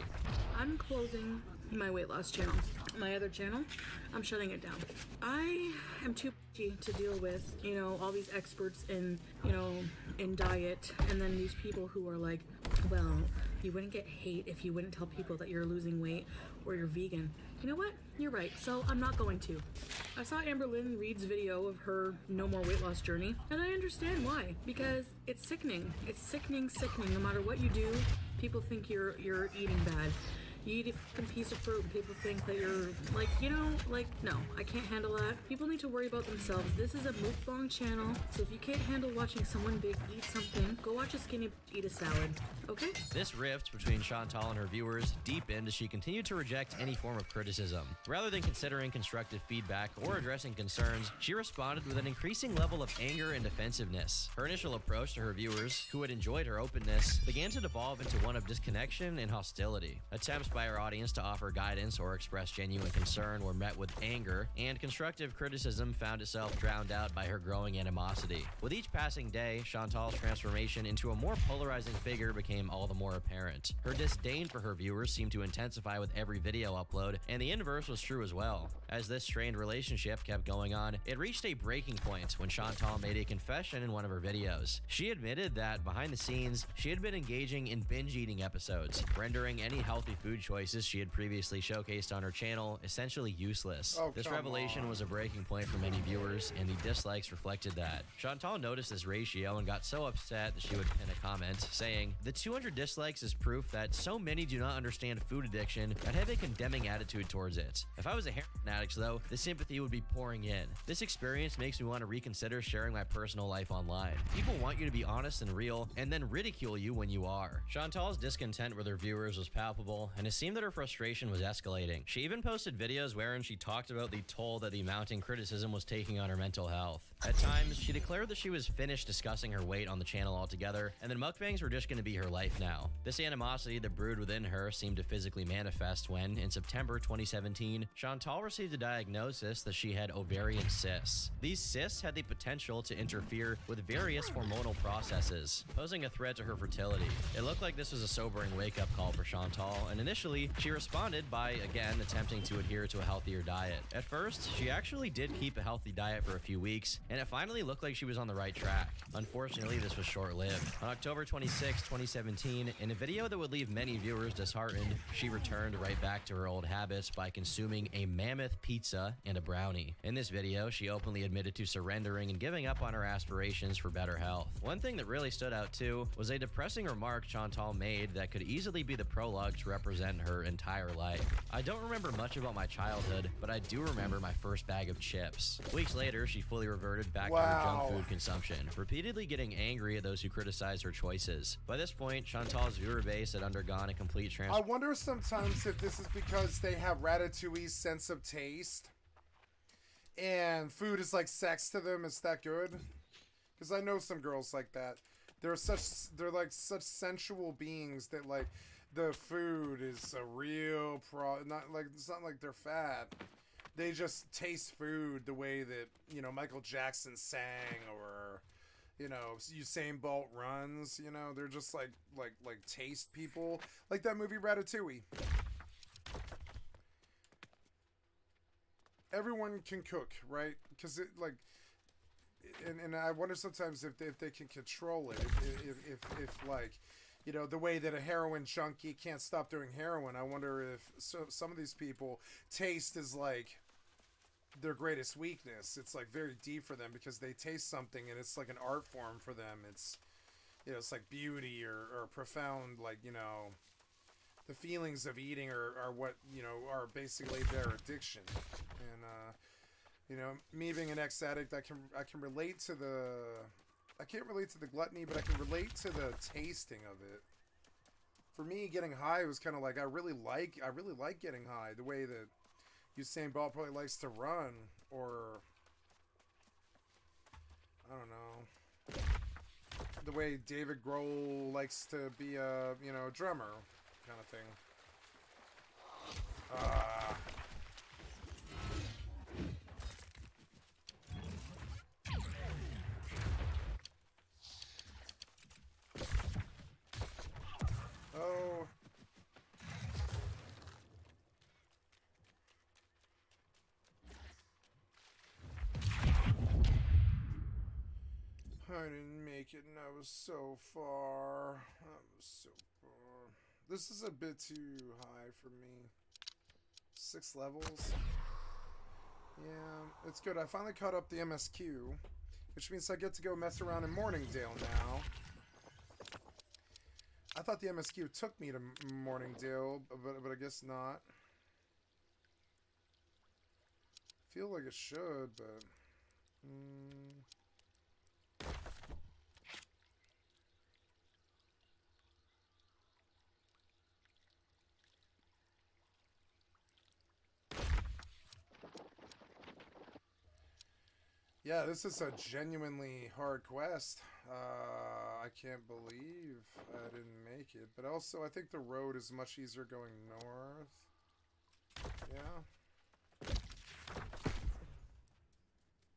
I'm closing my weight loss channel. My other channel, I'm shutting it down. I am too pushy to deal with, all these experts in, in diet, and then these people who are like, well, you wouldn't get hate if you wouldn't tell people that you're losing weight or you're vegan. You know what? You're right, so I'm not going to. I saw Amberlynn Reed's video of her no more weight loss journey, and I understand why. Because it's sickening. It's sickening. No matter what you do, people think you're eating bad. You eat a fucking piece of fruit and people think that you're no, I can't handle that. People need to worry about themselves. This is a mukbang channel, so if you can't handle watching someone big eat something, go watch a skinny eat a salad, okay? This rift between Chantal and her viewers deepened as she continued to reject any form of criticism. Rather than considering constructive feedback or addressing concerns, she responded with an increasing level of anger and defensiveness. Her initial approach to her viewers, who had enjoyed her openness, began to devolve into one of disconnection and hostility. Attempts by her audience to offer guidance or express genuine concern were met with anger, and constructive criticism found itself drowned out by her growing animosity. With each passing day, Chantal's transformation into a more polarizing figure became all the more apparent. Her disdain for her viewers seemed to intensify with every video upload, and the inverse was true as well. As this strained relationship kept going on, it reached a breaking point when Chantal made a confession in one of her videos. She admitted that behind the scenes, she had been engaging in binge eating episodes, rendering any healthy food choices she had previously showcased on her channel essentially useless. Oh, This come revelation on. was a breaking point for many viewers, and the dislikes reflected that. Chantal noticed this ratio and got so upset that she would pin a comment saying, "The 200 dislikes is proof that so many do not understand food addiction and have a condemning attitude towards it. If I was a heroin addict, though, the sympathy would be pouring in. This experience makes me want to reconsider sharing my personal life online. People want you to be honest and real, and then ridicule you when you are." Chantal's discontent with her viewers was palpable, and it seemed that her frustration was escalating. She even posted videos wherein she talked about the toll that the mounting criticism was taking on her mental health. At times, she declared that she was finished discussing her weight on the channel altogether, and that mukbangs were just going to be her life now. This animosity that brewed within her seemed to physically manifest when, in September 2017, Chantal received a diagnosis that she had ovarian cysts. These cysts had the potential to interfere with various hormonal processes, posing a threat to her fertility. It looked like this was a sobering wake-up call for Chantal, and initially, she responded by, again, attempting to adhere to a healthier diet. At first, she actually did keep a healthy diet for a few weeks, and it finally looked like she was on the right track. Unfortunately, this was short-lived. On October 26, 2017, in a video that would leave many viewers disheartened, she returned right back to her old habits by consuming a mammoth pizza and a brownie. In this video, she openly admitted to surrendering and giving up on her aspirations for better health. One thing that really stood out too was a depressing remark Chantal made that could easily be the prologue to represent her entire life. "I don't remember much about my childhood, but I do remember my first bag of chips." Weeks later, she fully reverted back to her junk food consumption, repeatedly getting angry at those who criticized her choices. By this point, Chantal's viewer base had undergone a complete I wonder sometimes if this is because they have Ratatouille's sense of taste and food is like sex to them. It's that good. Because I know some girls like that. They're like such sensual beings that like the food is a real not like it's not like they're fat. They just taste food the way that, you know, Michael Jackson sang, or, you know, Usain Bolt runs. You know, they're just like taste people, like that movie Ratatouille. Everyone can cook, right? Because it like, and I wonder sometimes if they can control it. If like, you know, the way that a heroin junkie can't stop doing heroin. I wonder if some of these people, taste is like their greatest weakness. It's like very deep for them because they taste something and it's like an art form for them. It's, you know, it's like beauty or profound, like, you know, the feelings of eating are what, you know, are basically their addiction. And you know, me being an ex-addict, I can relate to I can't relate to the gluttony, but I can relate to the tasting of it. For me, getting high was kind of like I really like getting high, the way that Usain Bolt probably likes to run, or I don't know, the way David Grohl likes to be a, you know, drummer kind of thing. Oh. I didn't make it and I was so far. I was so far. This is a bit too high for me. 6 levels. Yeah, it's good. I finally caught up the MSQ, which means I get to go mess around in Morningdale now. I thought the MSQ took me to Morningdale, but I guess not. Feel like it should, but... Yeah, this is a genuinely hard quest. I can't believe I didn't make it. But also, I think the road is much easier going north. Yeah.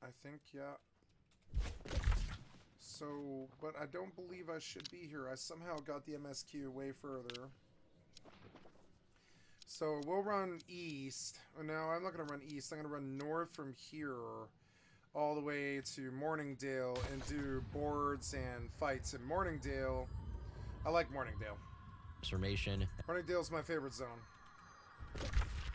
I think, yeah. So, but I don't believe I should be here. I somehow got the MSQ way further. So, we'll run east. Oh, no, I'm not going to run east. I'm going to run north from here all the way to Morningdale and do boards and fights in Morningdale. I like Morningdale. Transformation. Morningdale's my favorite zone.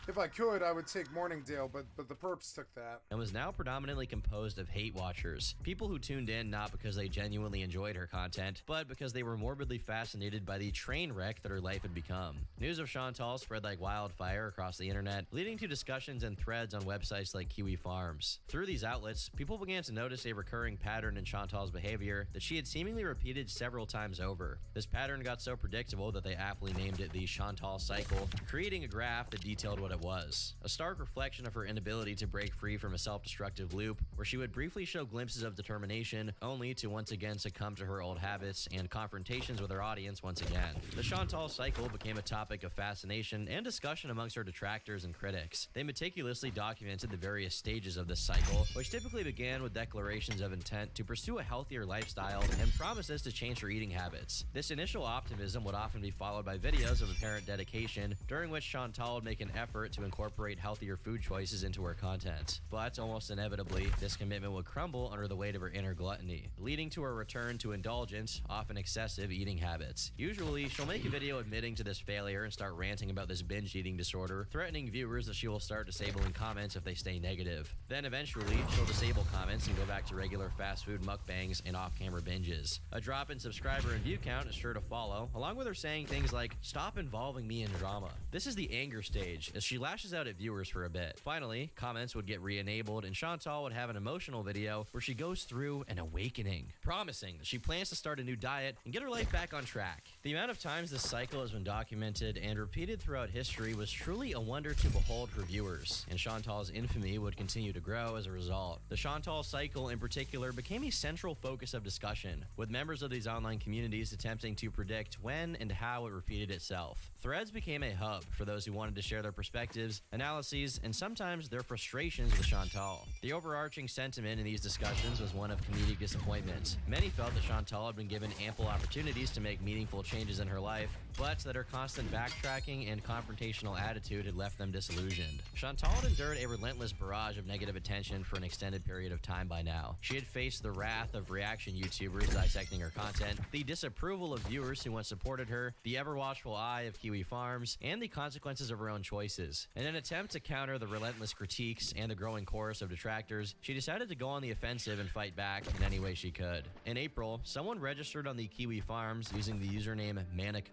If I could, I would take Morningdale, but the perps took that. And was now predominantly composed of hate watchers. People who tuned in not because they genuinely enjoyed her content, but because they were morbidly fascinated by the train wreck that her life had become. News of Chantal spread like wildfire across the internet, leading to discussions and threads on websites like Kiwi Farms. Through these outlets, people began to notice a recurring pattern in Chantal's behavior that she had seemingly repeated several times over. This pattern got so predictable that they aptly named it the Chantal Cycle, creating a graph that detailed what it was. A stark reflection of her inability to break free from a self-destructive loop, where she would briefly show glimpses of determination, only to once again succumb to her old habits and confrontations with her audience once again. The Chantal Cycle became a topic of fascination and discussion amongst her detractors and critics. They meticulously documented the various stages of this cycle, which typically began with declarations of intent to pursue a healthier lifestyle and promises to change her eating habits. This initial optimism would often be followed by videos of apparent dedication, during which Chantal would make an effort to incorporate healthier food choices into her content. But almost inevitably, this commitment would crumble under the weight of her inner gluttony, leading to her return to indulgent, often excessive eating habits. Usually, she'll make a video admitting to this failure and start ranting about this binge eating disorder, threatening viewers that she will start disabling comments if they stay negative. Then eventually, she'll disable comments and go back to regular fast food mukbangs and off-camera binges. A drop in subscriber and view count is sure to follow, along with her saying things like, "Stop involving me in drama." This is the anger stage, as she lashes out at viewers for a bit. Finally, comments would get re-enabled and Chantal would have an emotional video where she goes through an awakening, promising that she plans to start a new diet and get her life back on track. The amount of times this cycle has been documented and repeated throughout history was truly a wonder to behold for viewers, and Chantal's infamy would continue to grow as a result. The Chantal cycle in particular became a central focus of discussion, with members of these online communities attempting to predict when and how it repeated itself. Threads became a hub for those who wanted to share their perspectives, analyses, and sometimes their frustrations with Chantal. The overarching sentiment in these discussions was one of comedic disappointment. Many felt that Chantal had been given ample opportunities to make meaningful changes in her life, but that her constant backtracking and confrontational attitude had left them disillusioned. Chantal had endured a relentless barrage of negative attention for an extended period of time by now. She had faced the wrath of reaction YouTubers dissecting her content, the disapproval of viewers who once supported her, the ever-watchful eye of Kiwi Farms, and the consequences of her own choices. In an attempt to counter the relentless critiques and the growing chorus of detractors, she decided to go on the offensive and fight back in any way she could. In April, someone registered on the Kiwi Farms using the username Manic.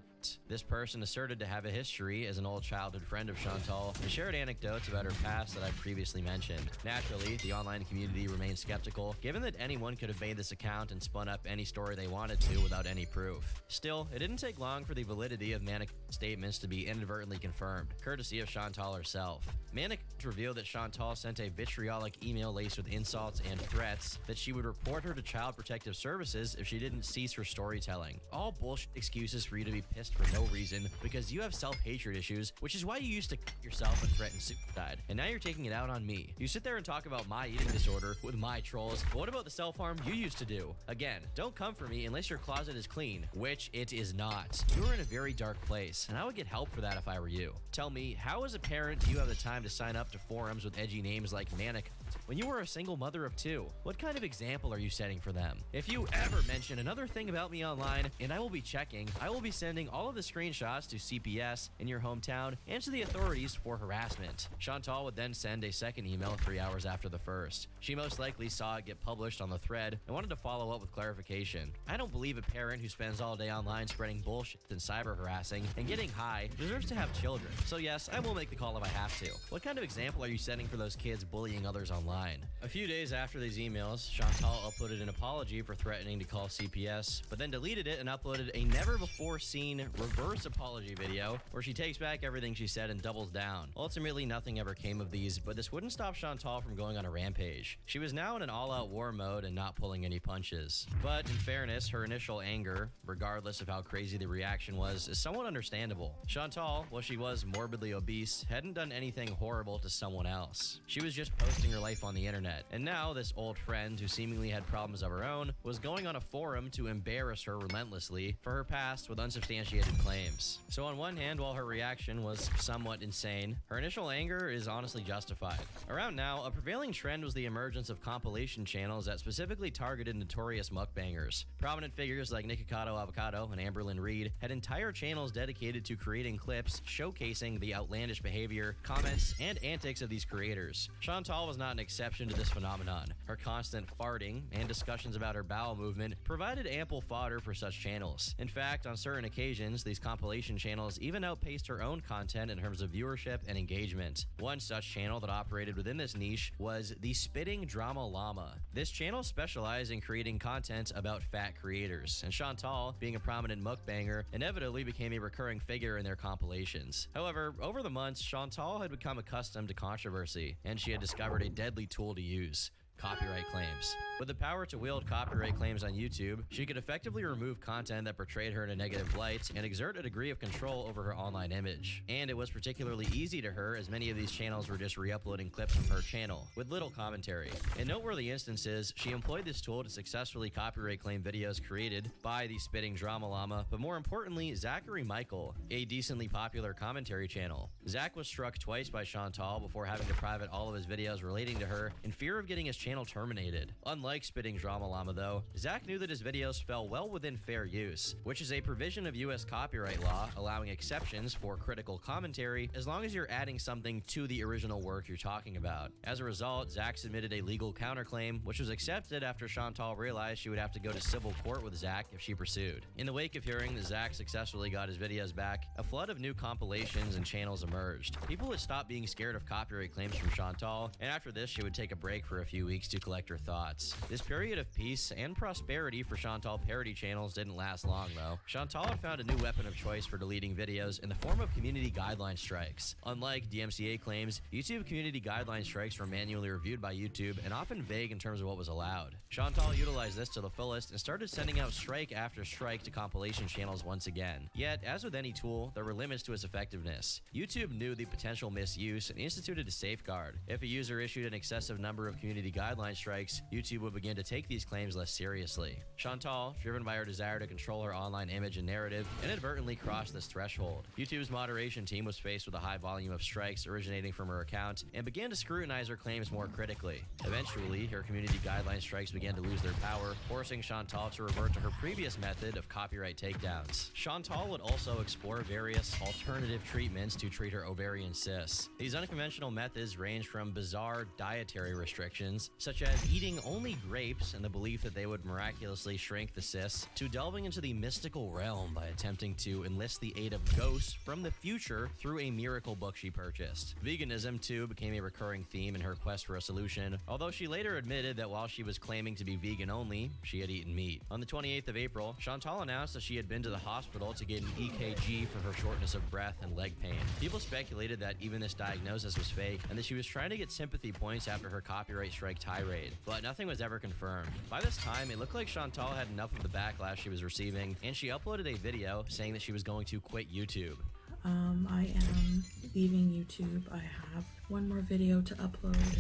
This person asserted to have a history as an old childhood friend of Chantal and shared anecdotes about her past that I've previously mentioned. Naturally, the online community remained skeptical, given that anyone could have made this account and spun up any story they wanted to without any proof. Still, it didn't take long for the validity of Manic statements to be inadvertently confirmed, courtesy of Chantal herself. Manic revealed that Chantal sent a vitriolic email laced with insults and threats that she would report her to Child Protective Services if she didn't cease her storytelling. All bullshit excuses for you to be pissed for no reason, because you have self-hatred issues, which is why you used to kill yourself and threaten suicide. And now you're taking it out on me. You sit there and talk about my eating disorder with my trolls, but what about the self-harm you used to do? Again, don't come for me unless your closet is clean, which it is not. You're in a very dark place, and I would get help for that if I were you. Tell me, how as a parent do you have the time to sign up to forums with edgy names like Manic when you were a single mother of two? What kind of example are you setting for them? If you ever mention another thing about me online, and I will be checking, I will be sending all of the screenshots to CPS in your hometown and to the authorities for harassment. Chantal would then send a second email 3 hours after the first. She most likely saw it get published on the thread and wanted to follow up with clarification. I don't believe a parent who spends all day online spreading bullshit and cyber harassing and getting high deserves to have children. So yes, I will make the call if I have to. What kind of example are you setting for those kids bullying others online? online. A few days after these emails, Chantal uploaded an apology for threatening to call CPS, but then deleted it and uploaded a never-before-seen reverse apology video where she takes back everything she said and doubles down. Ultimately, nothing ever came of these, but this wouldn't stop Chantal from going on a rampage. She was now in an all-out war mode and not pulling any punches. But in fairness, her initial anger, regardless of how crazy the reaction was, is somewhat understandable. Chantal, while she was morbidly obese, hadn't done anything horrible to someone else. She was just posting her life on the internet. And now this old friend, who seemingly had problems of her own, was going on a forum to embarrass her relentlessly for her past with unsubstantiated claims. So on one hand, while her reaction was somewhat insane, her initial anger is honestly justified. Around now, a prevailing trend was the emergence of compilation channels that specifically targeted notorious mukbangers. Prominent figures like Nikocado Avocado and Amberlyn Reed had entire channels dedicated to creating clips showcasing the outlandish behavior, comments, and antics of these creators. Chantal was not an exception to this phenomenon. Her constant farting and discussions about her bowel movement provided ample fodder for such channels. In fact, on certain occasions, these compilation channels even outpaced her own content in terms of viewership and engagement. One such channel that operated within this niche was the Spitting Drama Llama. This channel specialized in creating content about fat creators, and Chantal, being a prominent mukbanger, inevitably became a recurring figure in their compilations. However, over the months, Chantal had become accustomed to controversy, and she had discovered a deadly tool to use: copyright claims. With the power to wield copyright claims on YouTube, she could effectively remove content that portrayed her in a negative light and exert a degree of control over her online image. And it was particularly easy to her, as many of these channels were just re-uploading clips from her channel, with little commentary. In noteworthy instances, she employed this tool to successfully copyright claim videos created by the Spitting Drama Llama, but more importantly, Zachary Michael, a decently popular commentary channel. Zach was struck twice by Chantal before having to private all of his videos relating to her in fear of getting his channel terminated. Unlike Spitting Drama Llama though, Zach knew that his videos fell well within fair use, which is a provision of US copyright law allowing exceptions for critical commentary as long as you're adding something to the original work you're talking about. As a result, Zach submitted a legal counterclaim, which was accepted after Chantal realized she would have to go to civil court with Zach if she pursued. In the wake of hearing that Zach successfully got his videos back, a flood of new compilations and channels emerged. People had stopped being scared of copyright claims from Chantal, and after this she would take a break for a few weeks to collect her thoughts. This period of peace and prosperity for Chantal parody channels didn't last long though. Chantal had found a new weapon of choice for deleting videos in the form of community guideline strikes. Unlike DMCA claims, YouTube community guideline strikes were manually reviewed by YouTube and often vague in terms of what was allowed. Chantal utilized this to the fullest and started sending out strike after strike to compilation channels once again. Yet, as with any tool, there were limits to its effectiveness. YouTube knew the potential misuse and instituted a safeguard. If a user issued an excessive number of community guideline strikes, YouTube would begin to take these claims less seriously. Chantal, driven by her desire to control her online image and narrative, inadvertently crossed this threshold. YouTube's moderation team was faced with a high volume of strikes originating from her account and began to scrutinize her claims more critically. Eventually, her community guideline strikes began to lose their power, forcing Chantal to revert to her previous method of copyright takedowns. Chantal would also explore various alternative treatments to treat her ovarian cysts. These unconventional methods range from bizarre dietary restrictions, such as eating only grapes in the belief that they would miraculously shrink the cysts, to delving into the mystical realm by attempting to enlist the aid of ghosts from the future through a miracle book she purchased. Veganism, too, became a recurring theme in her quest for a solution, although she later admitted that while she was claiming to be vegan only, she had eaten meat. On the 28th of April, Chantal announced that she had been to the hospital to get an EKG for her shortness of breath and leg pain. People speculated that even this diagnosis was fake and that she was trying to get sympathy points after her copyright strike tirade, but nothing was ever confirmed. By this time, it looked like Chantal had enough of the backlash she was receiving, and she uploaded a video saying that she was going to quit YouTube. I am leaving YouTube. I have one more video to upload,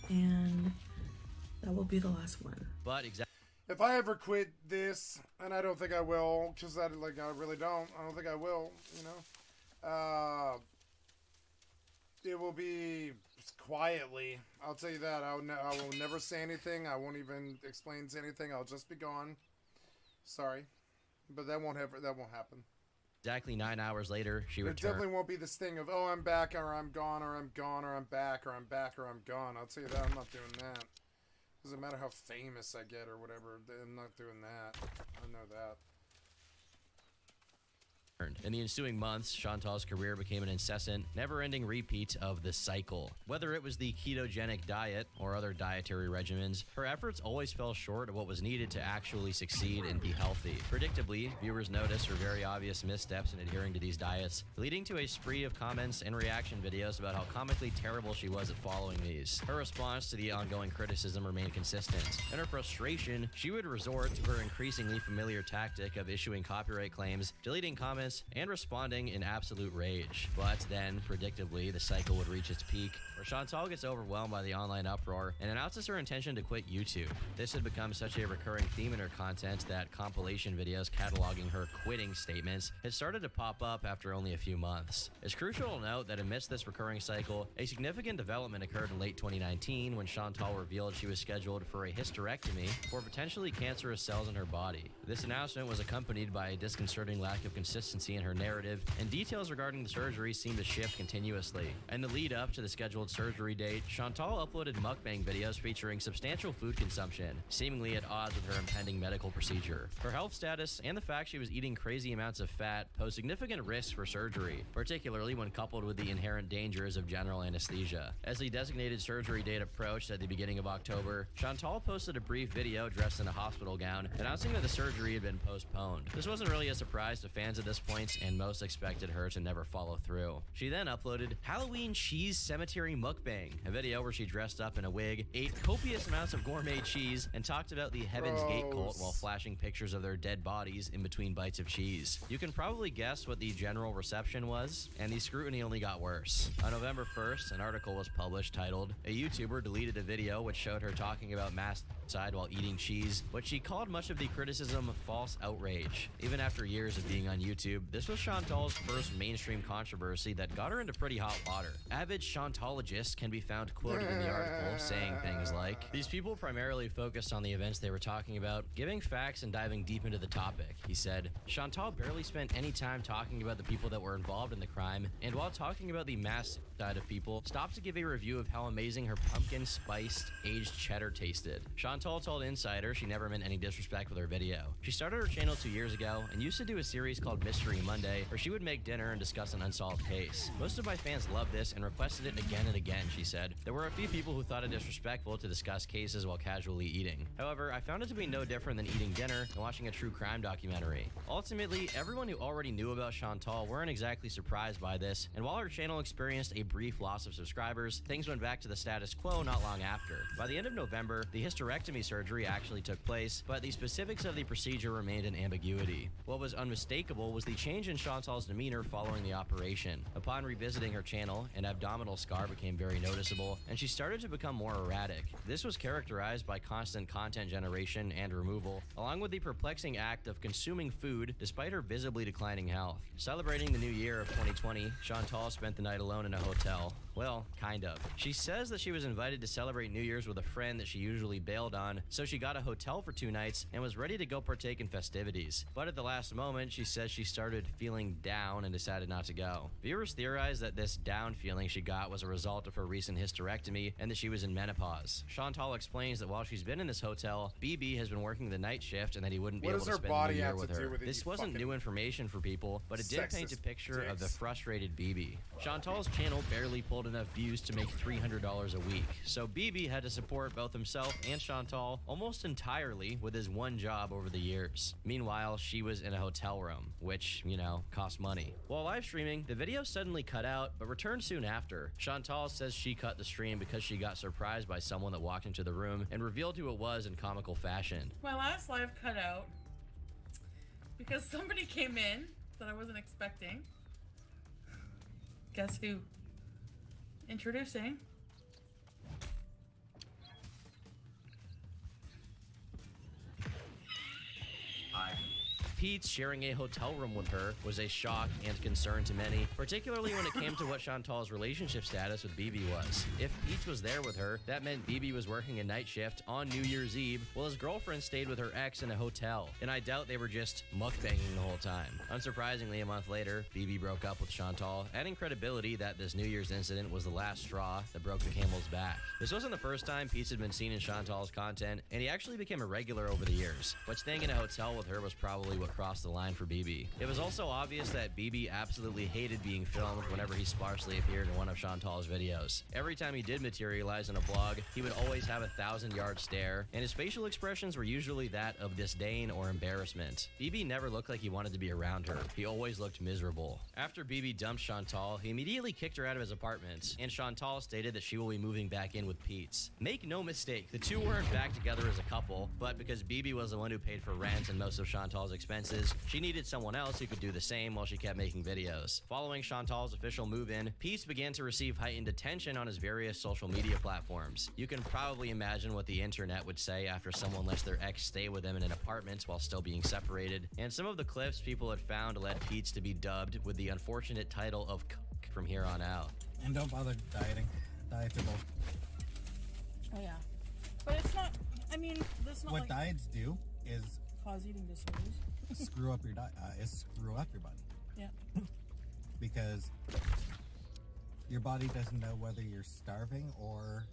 and that will be the last one. But if I ever quit this, and I don't think I will, because I really don't. I don't think I will, you know. It will be quietly. I'll tell you that. I will never say anything. I won't even explain anything. I'll just be gone. Sorry, but that won't happen. Exactly 9 hours later, she returned. It definitely won't be this thing of, oh, I'm back, or I'm gone, or I'm gone, or I'm back, or I'm back, or I'm gone. I'll tell you that. I'm not doing that. Doesn't matter how famous I get or whatever. I'm not doing that. I know that. In the ensuing months, Chantal's career became an incessant, never-ending repeat of the cycle. Whether it was the ketogenic diet or other dietary regimens, her efforts always fell short of what was needed to actually succeed and be healthy. Predictably, viewers noticed her very obvious missteps in adhering to these diets, leading to a spree of comments and reaction videos about how comically terrible she was at following these. Her response to the ongoing criticism remained consistent. In her frustration, she would resort to her increasingly familiar tactic of issuing copyright claims, deleting comments, and responding in absolute rage. But then, predictably, the cycle would reach its peak, where Chantal gets overwhelmed by the online uproar and announces her intention to quit YouTube. This had become such a recurring theme in her content that compilation videos cataloging her quitting statements had started to pop up after only a few months. It's crucial to note that amidst this recurring cycle, a significant development occurred in late 2019 when Chantal revealed she was scheduled for a hysterectomy for potentially cancerous cells in her body. This announcement was accompanied by a disconcerting lack of consistency in her narrative, and details regarding the surgery seemed to shift continuously. In the lead up to the scheduled surgery date, Chantal uploaded mukbang videos featuring substantial food consumption, seemingly at odds with her impending medical procedure. Her health status and the fact she was eating crazy amounts of fat posed significant risks for surgery, particularly when coupled with the inherent dangers of general anesthesia. As the designated surgery date approached at the beginning of October, Chantal posted a brief video dressed in a hospital gown, announcing that the surgery had been postponed. This wasn't really a surprise to fans at this point, and most expected her to never follow through. She then uploaded Halloween Cheese Cemetery Mukbang, a video where she dressed up in a wig, ate copious amounts of gourmet cheese, and talked about the Heaven's Gate cult while flashing pictures of their dead bodies in between bites of cheese. You can probably guess what the general reception was, and the scrutiny only got worse. On November 1st, an article was published titled, "A YouTuber deleted a video which showed her talking about mass suicide while eating cheese, but she called much of the criticism false outrage." Even after years of being on YouTube, this was Chantal's first mainstream controversy that got her into pretty hot water. Avid Chantologists can be found quoted in the article saying things like, "These people primarily focused on the events they were talking about, giving facts and diving deep into the topic." He said, "Chantal barely spent any time talking about the people that were involved in the crime, and while talking about the mass side of people, stopped to give a review of how amazing her pumpkin spiced aged cheddar tasted." Chantal told Insider she never meant any disrespect with her video. She started her channel 2 years ago and used to do a series called Mystery Monday, where she would make dinner and discuss an unsolved case. "Most of my fans loved this and requested it again and again," she said. "There were a few people who thought it disrespectful to discuss cases while casually eating. However, I found it to be no different than eating dinner and watching a true crime documentary." Ultimately, everyone who already knew about Chantal weren't exactly surprised by this, and while her channel experienced a brief loss of subscribers, things went back to the status quo not long after. By the end of November, the hysterectomy surgery actually took place, but the specifics of the procedure remained in ambiguity. What was unmistakable was the change in Chantal's demeanor following the operation. Upon revisiting her channel, an abdominal scar became very noticeable, and she started to become more erratic. This was characterized by constant content generation and removal, along with the perplexing act of consuming food despite her visibly declining health. Celebrating the new year of 2020, Chantal spent the night alone in a hotel. Well, kind of. She says that she was invited to celebrate New Year's with a friend that she usually bailed on, so she got a hotel for 2 nights and was ready to go partake in festivities. But at the last moment, she says she started feeling down and decided not to go. Viewers theorize that this down feeling she got was a result of her recent hysterectomy and that she was in menopause. Chantal explains that while she's been in this hotel, BB has been working the night shift and that he wouldn't be able to spend the new year with her. This wasn't new information for people, but it did paint a picture of the frustrated BB. Chantal's channel barely pulled enough views to make $300 a week, so BB had to support both himself and Chantal almost entirely with his one job over the years. Meanwhile, she was in a hotel room, which, you know, cost money. While live streaming, the video suddenly cut out, but returned soon after. Chantal says she cut the stream because she got surprised by someone that walked into the room and revealed who it was in comical fashion. My last live cut out because somebody came in that I wasn't expecting. Guess who? Introducing Pete sharing a hotel room with her was a shock and concern to many, particularly when it came to what Chantal's relationship status with BB was. If Peach was there with her, that meant BB was working a night shift on New Year's Eve, while his girlfriend stayed with her ex in a hotel. And I doubt they were just mukbanging the whole time. Unsurprisingly, a month later, BB broke up with Chantal, adding credibility that this New Year's incident was the last straw that broke the camel's back. This wasn't the first time Peach had been seen in Chantal's content, and he actually became a regular over the years. But staying in a hotel with her was probably what crossed the line for BB. It was also obvious that BB absolutely hated being filmed whenever he sparsely appeared in one of Chantal's videos. Every time he did materialize in a vlog, he would always have a 1,000-yard stare, and his facial expressions were usually that of disdain or embarrassment. BB never looked like he wanted to be around her. He always looked miserable. After BB dumped Chantal, he immediately kicked her out of his apartment, and Chantal stated that she will be moving back in with Pete's. Make no mistake, the two weren't back together as a couple, but because BB was the one who paid for rent and most of Chantal's expenses, she needed someone else who could do the same while she kept making videos. Following Chantal's official move-in, Pete's began to receive heightened attention on his various social media platforms. You can probably imagine what the internet would say after someone lets their ex stay with them in an apartment while still being separated, and some of the clips people had found led Pete's to be dubbed with the unfortunate title of Cuck from here on out. And don't bother dieting. Diets are both. Oh yeah, but it's not. I mean, that's not What like diets do is cause eating disorders. screw up your diet. Screw up your body Yeah. because your body doesn't know whether you're starving or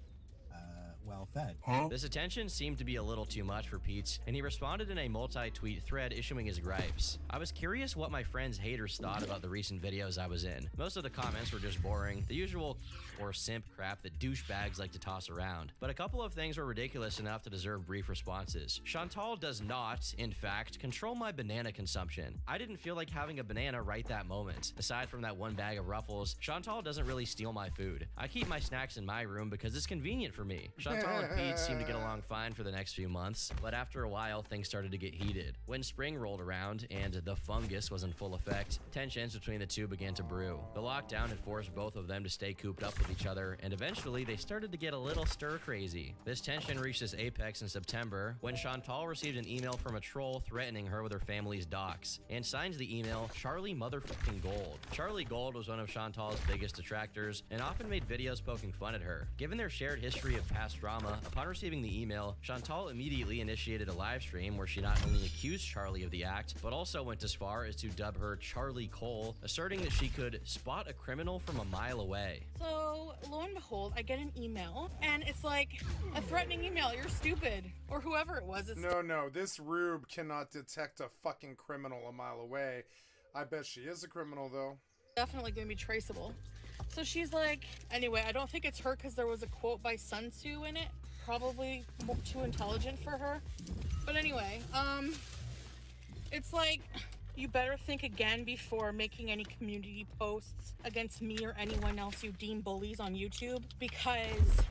well fed. This attention seemed to be a little too much for Pete's, and he responded in a multi-tweet thread issuing his gripes. I was curious what my friends' haters thought about the recent videos I was in. Most of the comments were just boring, the usual or simp crap that douchebags like to toss around. But a couple of things were ridiculous enough to deserve brief responses. Chantal does not, in fact, control my banana consumption. I didn't feel like having a banana right that moment. Aside from that one bag of Ruffles, Chantal doesn't really steal my food. I keep my snacks in my room because it's convenient for me. Chantal and Pete seemed to get along fine for the next few months, but after a while, things started to get heated. When spring rolled around and the fungus was in full effect, tensions between the two began to brew. The lockdown had forced both of them to stay cooped up with each other, and eventually they started to get a little stir-crazy. This tension reached its apex in September when Chantal received an email from a troll threatening her with her family's docs, and signs the email Charlie Motherfucking Gold. Charlie Gold was one of Chantal's biggest detractors and often made videos poking fun at her. Given their shared history of past drama, upon receiving the email, Chantal immediately initiated a live stream where she not only accused Charlie of the act, but also went as far as to dub her Charlie Cole, asserting that she could spot a criminal from a mile away. So, lo and behold, I get an email, and it's like a threatening email. You're stupid. Or whoever it was. It's No, this rube cannot detect a fucking criminal a mile away. I bet she is a criminal, though. definitely going to be traceable. So she's like, anyway, I don't think it's her because there was a quote by Sun Tzu in it. Probably too intelligent for her. But anyway, it's like, you better think again before making any community posts against me or anyone else you deem bullies on YouTube, because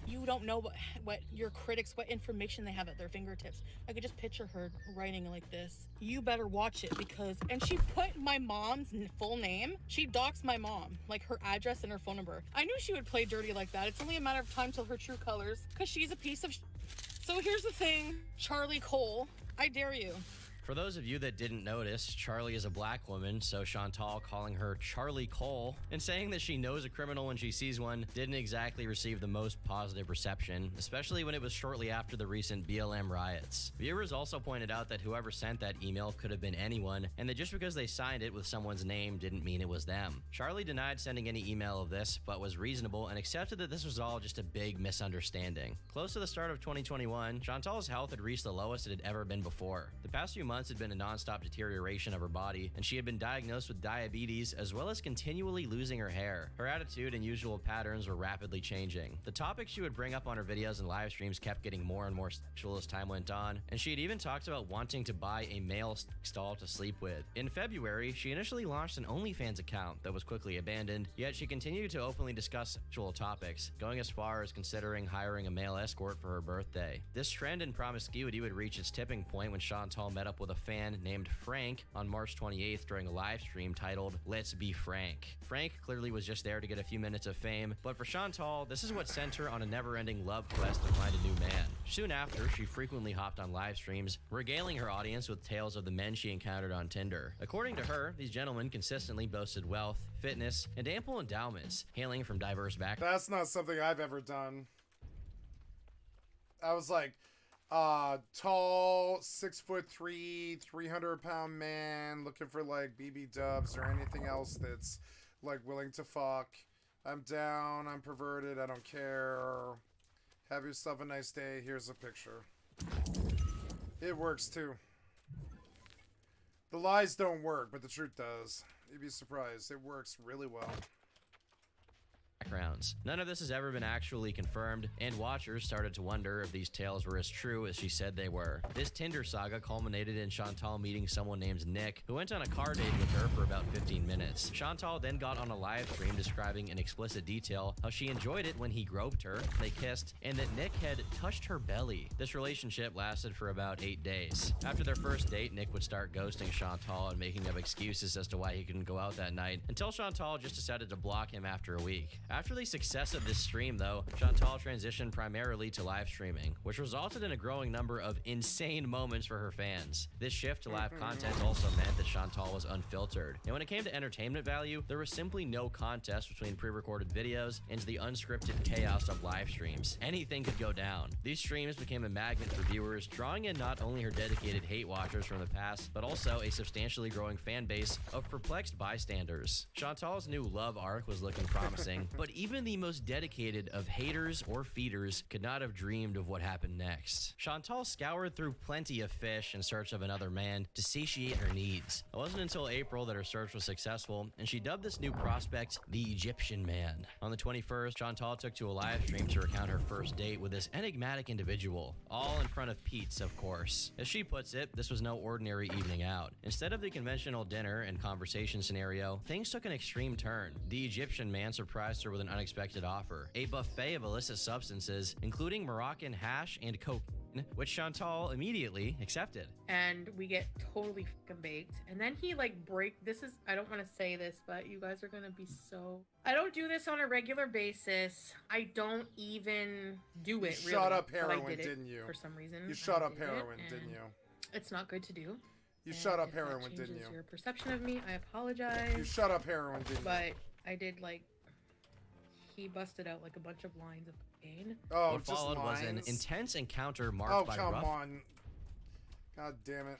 you don't know what your critics, what information they have at their fingertips. I could just picture her writing like this. You better watch it because, and she put my mom's full name. She doxed my mom, like her address and her phone number. I knew she would play dirty like that. It's only a matter of time till her true colors, because she's a piece of So here's the thing, Charlie Cole, I dare you. For those of you that didn't notice, Charlie is a black woman, so Chantal calling her Charlie Cole and saying that she knows a criminal when she sees one didn't exactly receive the most positive reception, especially when it was shortly after the recent BLM riots. Viewers also pointed out that whoever sent that email could have been anyone, and that just because they signed it with someone's name didn't mean it was them. Charlie denied sending any email of this, but was reasonable and accepted that this was all just a big misunderstanding. Close to the start of 2021, Chantal's health had reached the lowest it had ever been before. The past few months had been a non-stop deterioration of her body, and she had been diagnosed with diabetes as well as continually losing her hair. Her attitude and usual patterns were rapidly changing. The topics she would bring up on her videos and live streams kept getting more and more sexual as time went on, and she had even talked about wanting to buy a male sex doll to sleep with. In February, she initially launched an OnlyFans account that was quickly abandoned, yet she continued to openly discuss sexual topics, going as far as considering hiring a male escort for her birthday. This trend in promiscuity would reach its tipping point when Chantal met up with with a fan named Frank on March 28th during a live stream titled Let's Be Frank. Frank clearly was just there to get a few minutes of fame, but for Chantal, this is what sent her on a never-ending love quest to find a new man. Soon after, she frequently hopped on live streams, regaling her audience with tales of the men she encountered on Tinder. According to her, these gentlemen consistently boasted wealth, fitness, and ample endowments, hailing from diverse backgrounds. That's not something I've ever done. I was like, tall, 6'3", 300-pound man looking for like BB dubs or anything else that's like willing to fuck. I'm down. I'm perverted. I don't care. Have yourself a nice day. Here's a picture. It works too. The lies don't work, but the truth does. You'd be surprised. It works really well. None of this has ever been actually confirmed, and watchers started to wonder if these tales were as true as she said they were. This Tinder saga culminated in Chantal meeting someone named Nick, who went on a car date with her for about 15 minutes. Chantal then got on a live stream describing in explicit detail how she enjoyed it when he groped her, they kissed, and that Nick had touched her belly. This relationship lasted for about 8 days. After their first date, Nick would start ghosting Chantal and making up excuses as to why he couldn't go out that night, until Chantal just decided to block him after a week. After the success of this stream, though, Chantal transitioned primarily to live streaming, which resulted in a growing number of insane moments for her fans. This shift to live content also meant that Chantal was unfiltered, and when it came to entertainment value, there was simply no contest between pre-recorded videos and the unscripted chaos of live streams. Anything could go down. These streams became a magnet for viewers, drawing in not only her dedicated hate watchers from the past, but also a substantially growing fan base of perplexed bystanders. Chantal's new love arc was looking promising, but even the most dedicated of haters or feeders could not have dreamed of what happened next. Chantal scoured through plenty of fish in search of another man to satiate her needs. It wasn't until April that her search was successful, and she dubbed this new prospect the Egyptian Man. On the 21st, Chantal took to a live stream to recount her first date with this enigmatic individual, all in front of Pete's, of course. As she puts it, this was no ordinary evening out. Instead of the conventional dinner and conversation scenario, things took an extreme turn. The Egyptian Man surprised her with an unexpected offer, a buffet of illicit substances, including Moroccan hash and cocaine, which Chantal immediately accepted. And we get totally fucking baked. And then he I don't want to say this, but you guys are gonna be so... I don't do this on a regular basis. I don't even do it, really. Shot up But I heroin, did it didn't you? For some reason. You shot I up did it, heroin, and didn't you? It's not good to do. You And shot up if that heroin, didn't changes you? your perception of me, I apologize. You shot up heroin, didn't you? But I did, like... He busted out, like, a bunch of lines of cocaine. Oh, What just followed was an lines? intense encounter marked Oh, by come rough on. God damn it.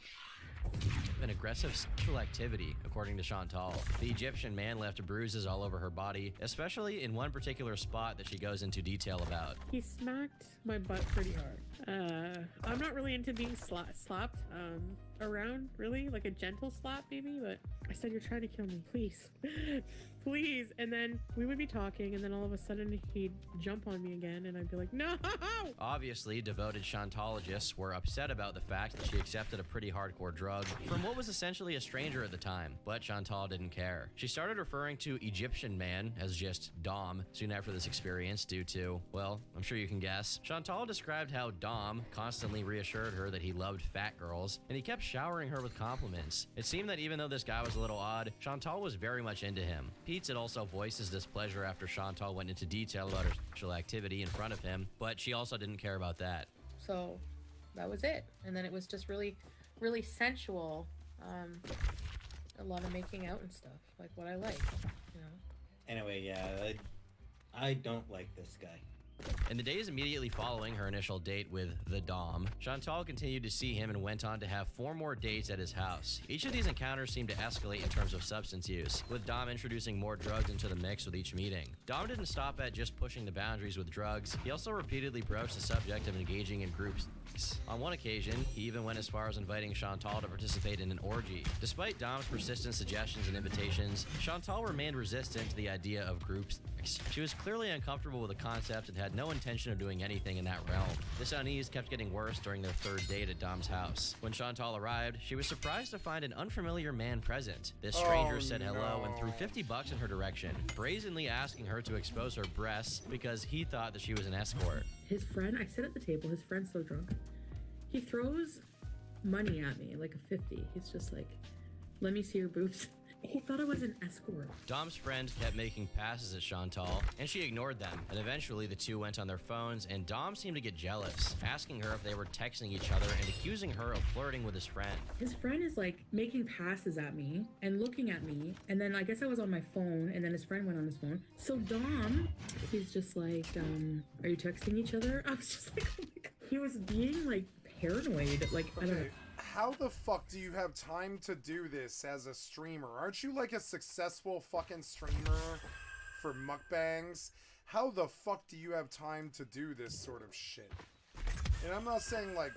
and aggressive sexual activity, according to Chantal. The Egyptian Man left bruises all over her body, especially in one particular spot that she goes into detail about. He smacked my butt pretty hard. I'm not really into being slapped around, really, like a gentle slap maybe, but I said, "You're trying to kill me, please." Please. And then we would be talking, and then all of a sudden he'd jump on me again, and I'd be like, "No!" Obviously, devoted Chantologists were upset about the fact that she accepted a pretty hardcore drug from what was essentially a stranger at the time, but Chantal didn't care. She started referring to Egyptian Man as just Dom soon after this experience due to, well, I'm sure you can guess. Chantal described how Dom constantly reassured her that he loved fat girls, and he kept showering her with compliments. It seemed that even though this guy was a little odd, Chantal was very much into him. Pete had also voiced his displeasure after Chantal went into detail about her sexual activity in front of him, but she also didn't care about that. So that was it. And then it was just really, really sensual. A lot of making out and stuff, like what I like, you know. Anyway, yeah, I don't like this guy. In the days immediately following her initial date with the Dom, Chantal continued to see him and went on to have 4 more dates at his house. Each of these encounters seemed to escalate in terms of substance use, with Dom introducing more drugs into the mix with each meeting. Dom didn't stop at just pushing the boundaries with drugs, he also repeatedly broached the subject of engaging in group sex. On one occasion, he even went as far as inviting Chantal to participate in an orgy. Despite Dom's persistent suggestions and invitations, Chantal remained resistant to the idea of group sex. She was clearly uncomfortable with the concept and had no intention of doing anything in that realm. This unease kept getting worse during their 3rd date at Dom's house. When Chantal arrived, she was surprised to find an unfamiliar man present. This stranger said hello and threw $50 in her direction, brazenly asking her to expose her breasts because he thought that she was an escort. His friend, I sit at the table, his friend's so drunk. He throws money at me, like a 50. He's just like, let me see your boobs. He thought I was an escort. Dom's friend kept making passes at Chantal, and she ignored them. And eventually, the two went on their phones, and Dom seemed to get jealous, asking her if they were texting each other and accusing her of flirting with his friend. His friend is like making passes at me and looking at me, and then I guess I was on my phone, and then his friend went on his phone. So Dom, he's just like, are you texting each other? I was just like, oh my God. He was being like paranoid, like, I don't know. How the fuck do you have time to do this as a streamer? Aren't you like a successful fucking streamer for mukbangs? How the fuck do you have time to do this sort of shit? And I'm not saying like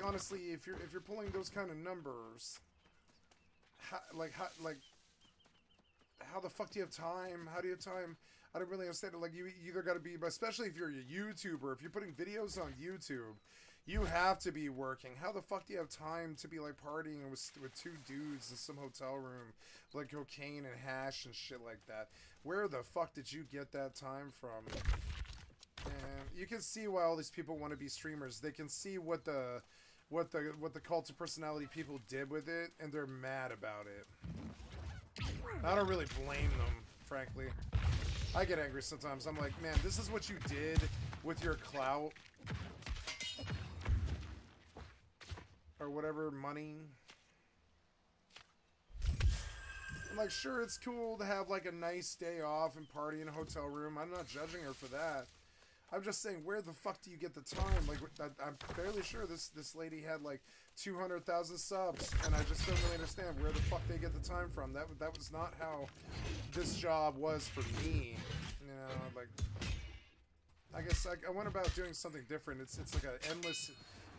honestly, if you're pulling those kind of numbers, how the fuck do you have time? How do you have time? I don't really understand it. Like, you either got to be, especially if you're a YouTuber, if you're putting videos on YouTube, you have to be working. How the fuck do you have time to be like partying with two dudes in some hotel room, like cocaine and hash and shit like that? Where the fuck did you get that time from? And you can see why all these people want to be streamers. They can see what the cult of personality people did with it, and they're mad about it. I don't really blame them, frankly. I get angry sometimes. I'm like, man, this is what you did with your clout. Or whatever, money. I'm like, sure, it's cool to have like a nice day off and party in a hotel room. I'm not judging her for that. I'm just saying, where the fuck do you get the time? Like, I'm fairly sure this lady had like 200,000 subs, and I just don't really understand where the fuck they get the time from. That was not how this job was for me. You know, like, I guess I went about doing something different. It's like an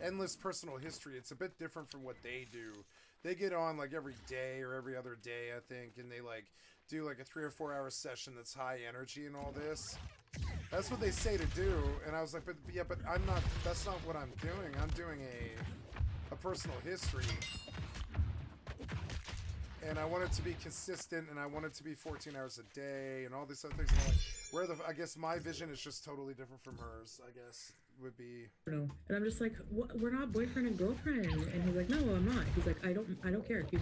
endless personal history. It's a bit different from what they do. They get on like every day or every other day, I think, and they like do like a 3 or 4 hour session that's high energy and all this. That's what they say to do, and I was like, but I'm not. That's not what I'm doing. I'm doing a personal history, and I want it to be consistent, and I want it to be 14 hours a day, and all these other things. And like, I guess my vision is just totally different from hers. I guess would be. No, and I'm just like, we're not boyfriend and girlfriend, and he's like, no, I'm not. He's like, I don't care. If you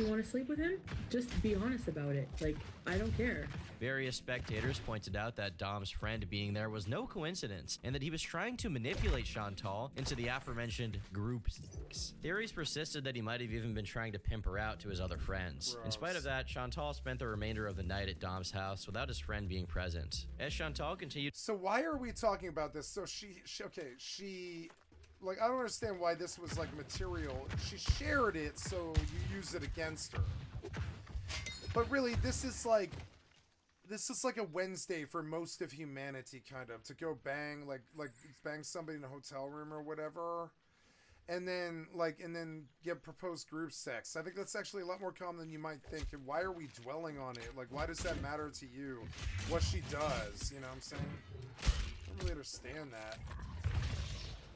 want to sleep with him, just be honest about it. Like, I don't care. Various spectators pointed out that Dom's friend being there was no coincidence, and that he was trying to manipulate Chantal into the aforementioned group sex. Theories persisted that he might have even been trying to pimp her out to his other friends. Gross. In spite of that, Chantal spent the remainder of the night at Dom's house without his friend being present. As Chantal continued... So why are we talking about this? So she like, I don't understand why this was like material. She shared it, so you use it against her. But really, this is like a Wednesday for most of humanity, kind of, to go bang somebody in a hotel room or whatever, and then get proposed group sex. I think that's actually a lot more common than you might think. And why are we dwelling on it? Like, why does that matter to you? What she does, you know what I'm saying? I don't really understand that.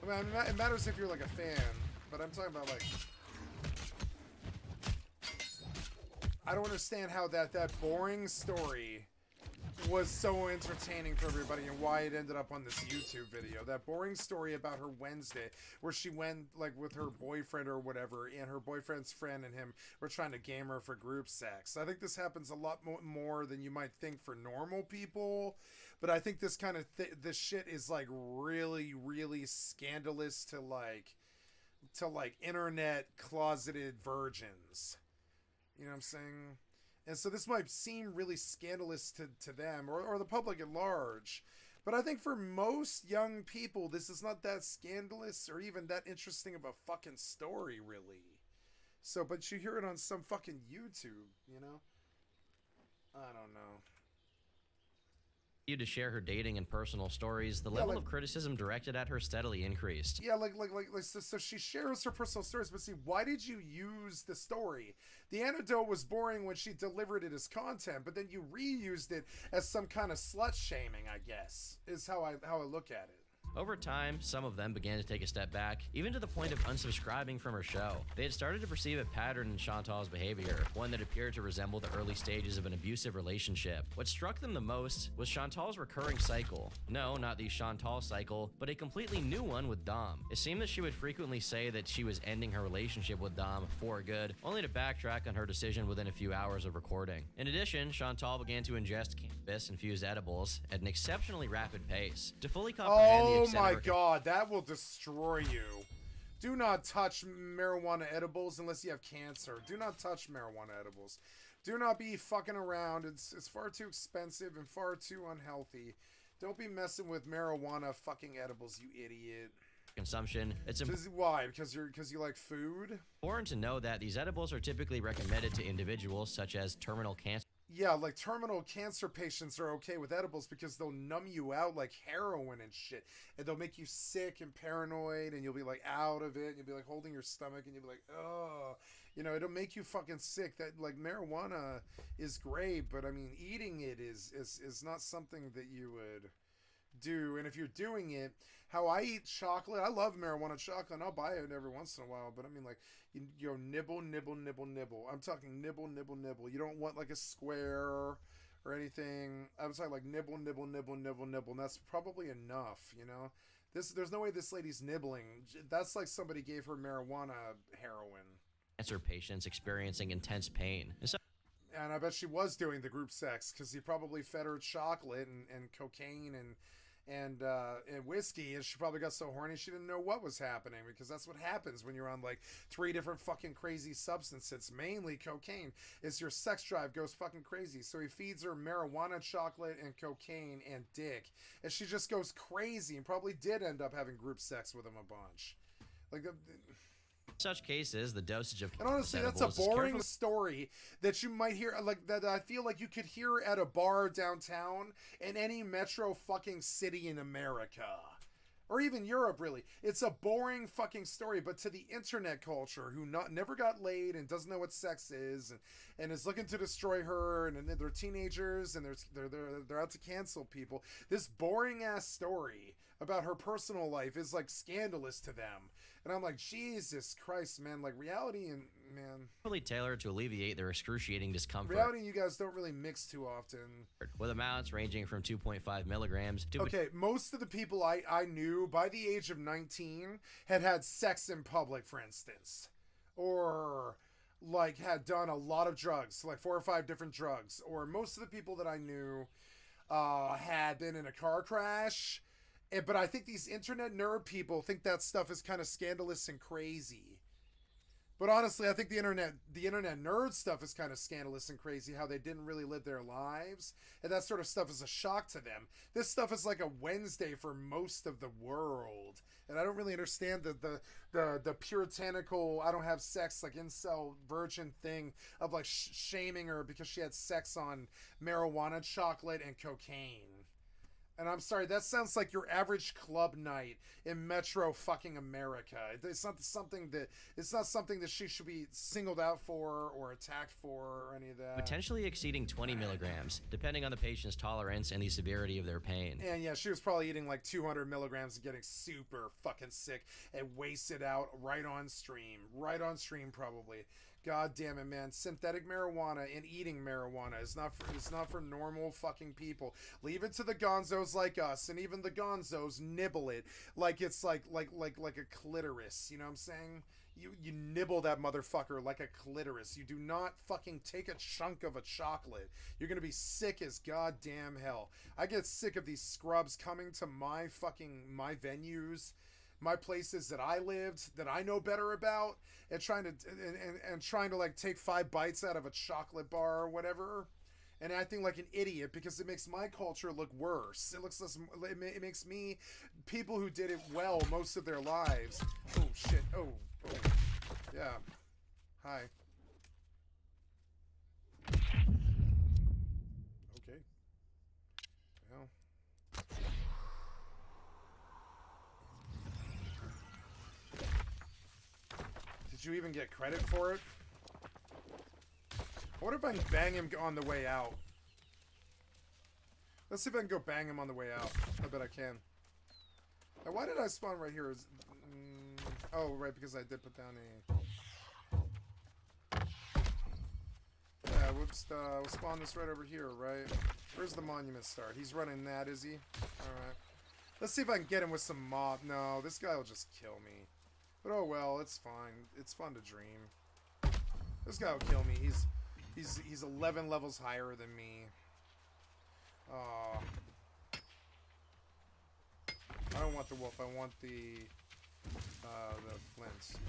I mean, it matters if you're like a fan, but I'm talking about like, I don't understand how that boring story was so entertaining for everybody, and why it ended up on this YouTube video. That boring story about her Wednesday, where she went like with her boyfriend or whatever, and her boyfriend's friend and him were trying to game her for group sex. I think this happens a lot more than you might think for normal people, but I think this kind of this shit is like really, really scandalous to like internet closeted virgins. You know what I'm saying? And so this might seem really scandalous to them or the public at large. But I think for most young people, this is not that scandalous or even that interesting of a fucking story, really. So, but you hear it on some fucking YouTube, you know? I don't know. To share her dating and personal stories, the level of criticism directed at her steadily increased. Yeah, so she shares her personal stories, but see, why did you use the story? The anecdote was boring when she delivered it as content, but then you reused it as some kind of slut shaming, I guess, is how I look at it. Over time, some of them began to take a step back, even to the point of unsubscribing from her show. They had started to perceive a pattern in Chantal's behavior, one that appeared to resemble the early stages of an abusive relationship. What struck them the most was Chantal's recurring cycle. No, not the Chantal cycle, but a completely new one with Dom. It seemed that she would frequently say that she was ending her relationship with Dom for good, only to backtrack on her decision within a few hours of recording. In addition, Chantal began to ingest cannabis-infused edibles at an exceptionally rapid pace. To fully comprehend the extent my of her god, that will destroy you. Do not touch marijuana edibles unless you have cancer. Do not touch marijuana edibles. Do not be fucking around. It's far too expensive and far too unhealthy. Don't be messing with marijuana fucking edibles, you idiot. consumption, it's why? Because you like food? important to know that these edibles are typically recommended to individuals such as terminal cancer. Yeah, like terminal cancer patients are okay with edibles because they'll numb you out like heroin and shit. And they'll make you sick and paranoid and you'll be like out of it. And you'll be like holding your stomach and you'll be like, oh, you know, it'll make you fucking sick. That like marijuana is great, but I mean, eating it is not something that you would do. And if you're doing it, how I eat chocolate, I love marijuana chocolate and I'll buy it every once in a while, but I mean like you know, nibble, nibble, nibble, nibble. I'm talking nibble, nibble, nibble. You don't want like a square or anything. I'm talking like nibble, nibble, nibble, nibble, nibble, and that's probably enough, you know. There's no way this lady's nibbling. That's like somebody gave her marijuana heroin. Cancer patients experiencing intense pain. And I bet she was doing the group sex because he probably fed her chocolate and cocaine and whiskey, and she probably got so horny she didn't know what was happening, because that's what happens when you're on like 3 different fucking crazy substances, mainly cocaine, is your sex drive goes fucking crazy. So he feeds her marijuana, chocolate, and cocaine and dick, and she just goes crazy and probably did end up having group sex with him a bunch. Like in such cases, the dosage of and honestly, that's a boring story that you might hear, like that I feel like you could hear at a bar downtown in any metro fucking city in America. Or even Europe, really. It's a boring fucking story, but to the internet culture who never got laid and doesn't know what sex is and is looking to destroy her, and they're teenagers and they're out to cancel people, this boring ass story about her personal life is like scandalous to them. And I'm like, Jesus Christ, man, like reality and man, really tailored to alleviate their excruciating discomfort. Reality and you guys don't really mix too often. With amounts ranging from 2.5 milligrams to... Okay, most of the people I knew by the age of 19 had sex in public, for instance. Or like had done a lot of drugs, like 4 or 5 different drugs. Or most of the people that I knew had been in a car crash. But I think these internet nerd people think that stuff is kind of scandalous and crazy. But honestly, I think the internet nerd stuff is kind of scandalous and crazy, how they didn't really live their lives. And that sort of stuff is a shock to them. This stuff is like a Wednesday for most of the world. And I don't really understand the puritanical, I don't have sex, like incel virgin thing of like shaming her because she had sex on marijuana, chocolate, and cocaine. And I'm sorry, that sounds like your average club night in metro fucking America. It's not something that she should be singled out for or attacked for or any of that. Potentially exceeding 20 milligrams, depending on the patient's tolerance and the severity of their pain. And yeah, she was probably eating like 200 milligrams and getting super fucking sick and wasted out right on stream probably. God damn it, man. Synthetic marijuana and eating marijuana is not for normal fucking people. Leave it to the gonzos like us, and even the gonzos nibble it like it's like a clitoris. You know what I'm saying? You nibble that motherfucker like a clitoris. You do not fucking take a chunk of a chocolate. You're gonna be sick as goddamn hell. I get sick of these scrubs coming to my venues, my places that I lived, that I know better about, and trying to like take 5 bites out of a chocolate bar or whatever, and acting like an idiot because it makes my culture look worse. It makes me, people who did it well most of their lives. Oh shit. Oh. Yeah. Hi. Okay. Well. Did you even get credit for it? I wonder if I can bang him on the way out. Let's see if I can go bang him on the way out. I bet I can. Now, why did I spawn right here? Oh, right, because I did put down a... Yeah, whoops, we'll spawn this right over here, right? Where's the monument start? He's running that, is he? Alright. Let's see if I can get him with some mob. No, this guy will just kill me. But oh well, it's fine. It's fun to dream. This guy will kill me. He's 11 levels higher than me. I don't want the wolf. I want the flint.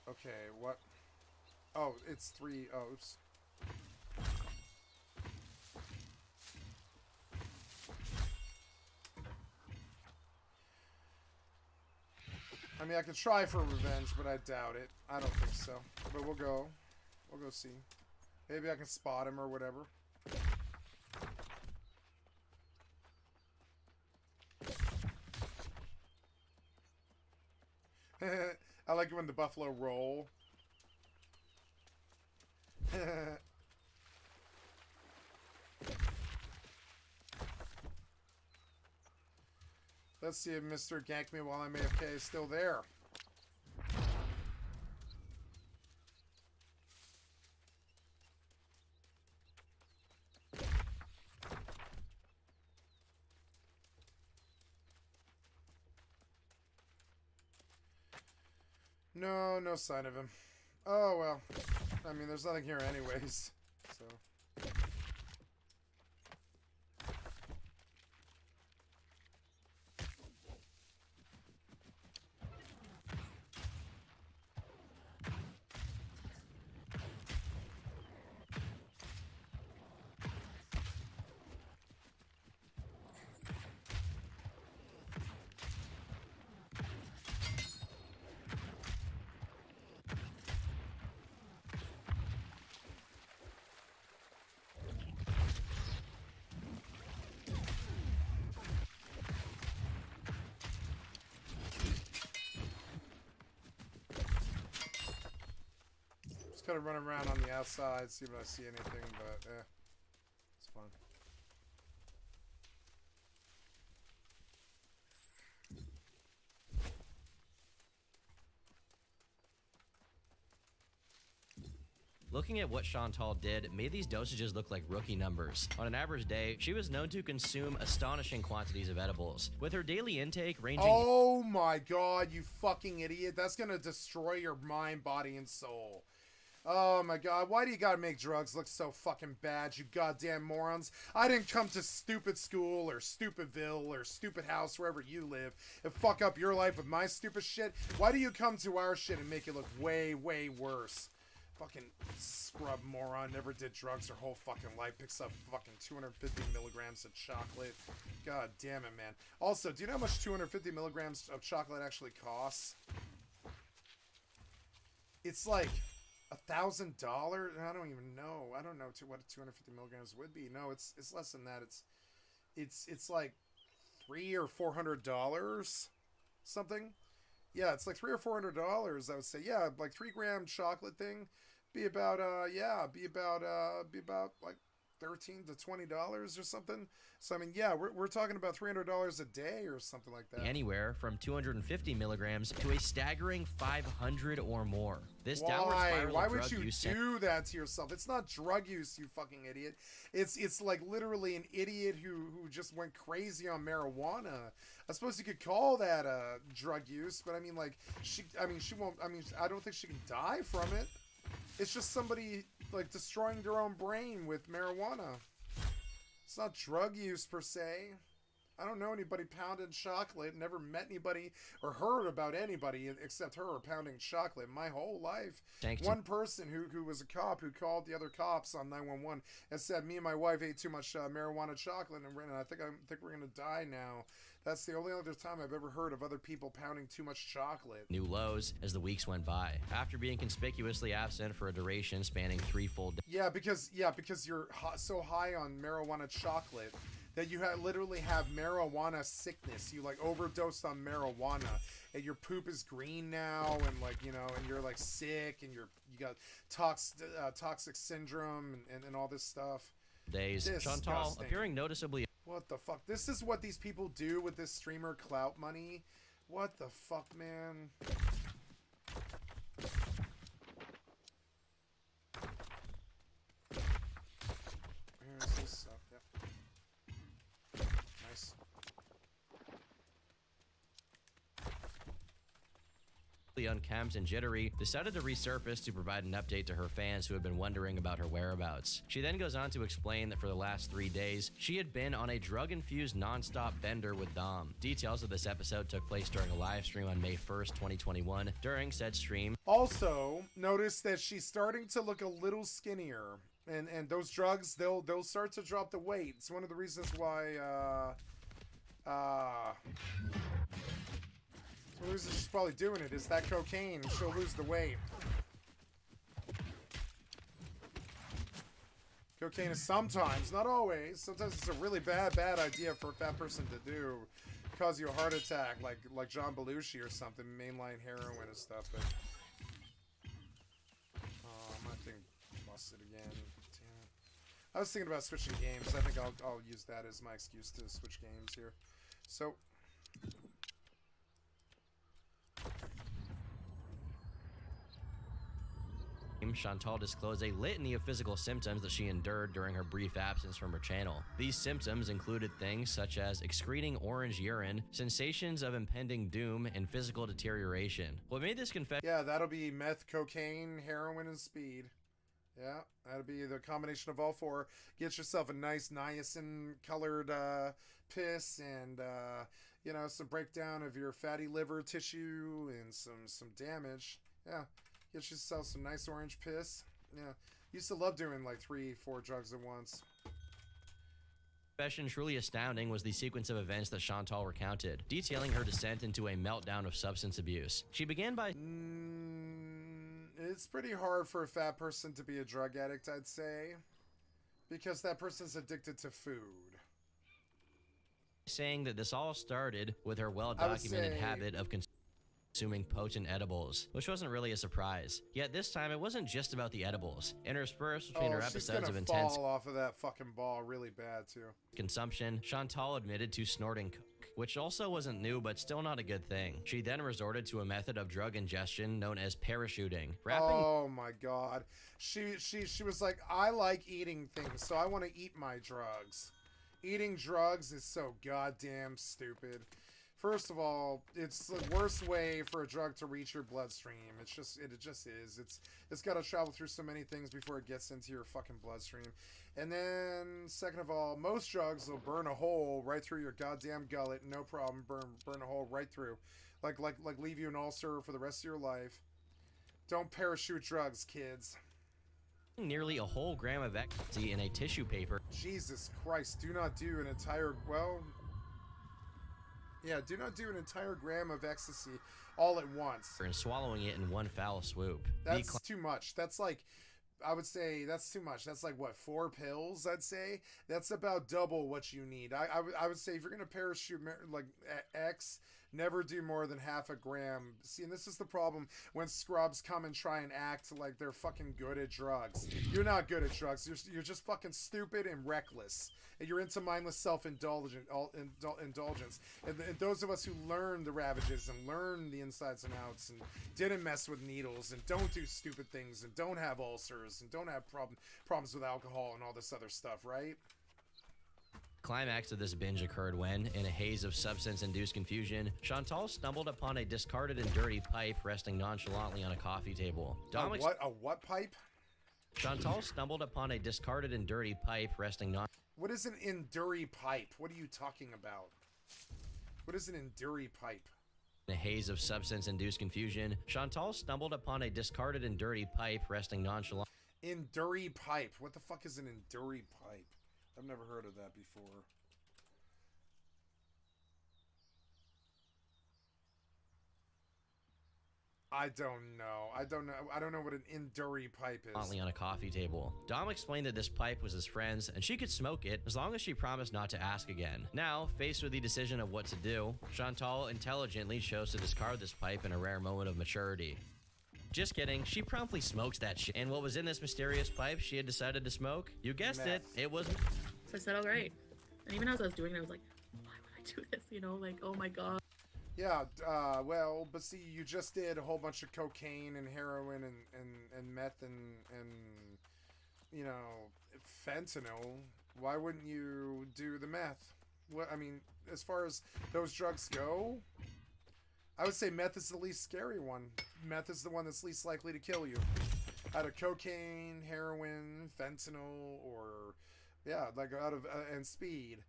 Okay, what? Oh, it's 3. Oh, oops. I mean, I could try for revenge, but I doubt it. I don't think so. But we'll go. We'll go see. Maybe I can spot him or whatever. I like it when the buffalo roll. Let's see if Mr. Gank Me While I'm AFK is still there. No, no sign of him. Oh, well. I mean, there's nothing here anyways, so... Kind of run around on the outside, see if I see anything, but it's fun. Looking at what Chantal did made these dosages look like rookie numbers. On an average day, she was known to consume astonishing quantities of edibles, with her daily intake ranging... Oh my god, you fucking idiot. That's gonna destroy your mind, body, and soul. Oh my god, why do you gotta make drugs look so fucking bad, you goddamn morons? I didn't come to stupid school, or stupidville, or stupid house, wherever you live, and fuck up your life with my stupid shit. Why do you come to our shit and make it look way, way worse? Fucking scrub moron, never did drugs her whole fucking life, picks up fucking 250 milligrams of chocolate. God damn it, man. Also, do you know how much 250 milligrams of chocolate actually costs? It's like... $1,000? I don't even know. I don't know what 250 milligrams would be. No, it's less than that. It's like $300 or $400 something. Yeah, it's like $300 or $400. I would say, yeah, like 3-gram chocolate thing be about like $13 to $20 or something. So I mean, yeah, we're talking about $300 a day or something like that. Anywhere from 250 milligrams to a staggering 500 or more. This downward spiral Why of would drug you use do that to yourself? It's not drug use, you fucking idiot. It's like literally an idiot who just went crazy on marijuana. I suppose you could call that drug use, but I mean, like, she won't. I mean, I don't think she can die from it. It's just somebody like destroying their own brain with marijuana. It's not drug use per se. I don't know anybody pounding chocolate. Never met anybody or heard about anybody except her pounding chocolate my whole life. One person who was a cop who called the other cops on 911 and said, me and my wife ate too much marijuana chocolate and I think we're going to die now. That's the only other time I've ever heard of other people pounding too much chocolate. New lows as the weeks went by. After being conspicuously absent for a duration spanning 3 full days. Yeah, because you're so high on marijuana chocolate that you literally have marijuana sickness. You like overdosed on marijuana, and your poop is green now, and like and you're like sick, and you got toxic syndrome and all this stuff. Days. Chantal appearing noticeably. What the fuck? This is what these people do with this streamer clout money. What the fuck, man? Where's this stuff? Yep. Nice. Unkempt and jittery, decided to resurface to provide an update to her fans who had been wondering about her whereabouts. She then goes on to explain that for the last 3 days, she had been on a drug-infused non-stop bender with Dom. Details of this episode took place during a live stream on May 1st, 2021. During said stream, also notice that she's starting to look a little skinnier, and those drugs they'll start to drop the weight. It's one of the reasons why so the reason she's probably doing it is that cocaine. She'll lose the weight. Cocaine is sometimes, not always. Sometimes it's a really bad idea for a fat person to do. Cause you a heart attack, like John Belushi or something, mainline heroin and stuff. But my thing busted again. Damn it. I was thinking about switching games. I think I'll use that as my excuse to switch games here. So. Chantal disclosed a litany of physical symptoms that she endured during her brief absence from her channel. These symptoms included things such as excreting orange urine, sensations of impending doom, and physical deterioration. What made this confession? Yeah, that'll be meth, cocaine, heroin, and speed. Yeah, that'll be the combination of all four. Get yourself a nice niacin-colored piss and, some breakdown of your fatty liver tissue and some damage. Yeah. Get yourself some nice orange piss. Yeah. Used to love doing like 3-4 drugs at once. Confession truly astounding was the sequence of events that Chantal recounted, detailing her descent into a meltdown of substance abuse. She began by... It's pretty hard for a fat person to be a drug addict, I'd say. Because that person's addicted to food. Saying that this all started with her well-documented habit of consuming potent edibles, which wasn't really a surprise. Yet this time, it wasn't just about the edibles. Interspersed between her episodes of intense fall off of that fucking ball really bad too. Consumption, Chantal admitted to snorting coke, which also wasn't new but still not a good thing. She then resorted to a method of drug ingestion known as parachuting. Oh my god. She was like, I like eating things, so I want to eat my drugs. Eating drugs is so goddamn stupid. First of all, it's the worst way for a drug to reach your bloodstream. It just is. It's got to travel through so many things before it gets into your fucking bloodstream. And then, second of all, most drugs will burn a hole right through your goddamn gullet, no problem. Burn a hole right through, like leave you an ulcer for the rest of your life. Don't parachute drugs, kids. Nearly a whole gram of ecstasy in a tissue paper. Jesus Christ! Do not do an entire do not do an entire gram of ecstasy all at once. And swallowing it in one foul swoop. That's too much. That's like, I would say that's too much. That's like, what, 4 pills, I'd say? That's about double what you need. I would say if you're going to parachute, like, X, never do more than half a gram. See, and this is the problem when scrubs come and try and act like they're fucking good at drugs. You're not good at drugs. You're just fucking stupid and reckless. And you're into mindless self-indulgence. And those of us who learn the ravages and learn the insides and outs and didn't mess with needles and don't do stupid things and don't have ulcers and don't have problems with alcohol and all this other stuff, right? Climax of this binge occurred when, in a haze of substance-induced confusion, Chantal stumbled upon a discarded and dirty pipe resting nonchalantly on a coffee table. A what pipe? Chantal stumbled upon a discarded and dirty pipe resting What is an dirty pipe? What are you talking about? What is an Enduri pipe? In a haze of substance-induced confusion, Chantal stumbled upon a discarded and dirty pipe resting nonchalant. Enduri pipe. What the fuck is an Enduri pipe? I've never heard of that before. I don't know. I don't know what an Enduri pipe is. On a coffee table. Dom explained that this pipe was his friend's and she could smoke it as long as she promised not to ask again. Now, faced with the decision of what to do, Chantal intelligently chose to discard this pipe in a rare moment of maturity. Just kidding, she promptly smokes that shit. And what was in this mysterious pipe she had decided to smoke? You guessed it, it was... So I said, all right. And even as I was doing it, I was like, why would I do this? You know, like, oh my god. Yeah, well, but see, you just did a whole bunch of cocaine and heroin and meth and you know, fentanyl. Why wouldn't you do the meth? Well, I mean, as far as those drugs go, I would say meth is the least scary one. Meth is the one that's least likely to kill you. Out of cocaine, heroin, fentanyl, or, yeah, like out of, and speed,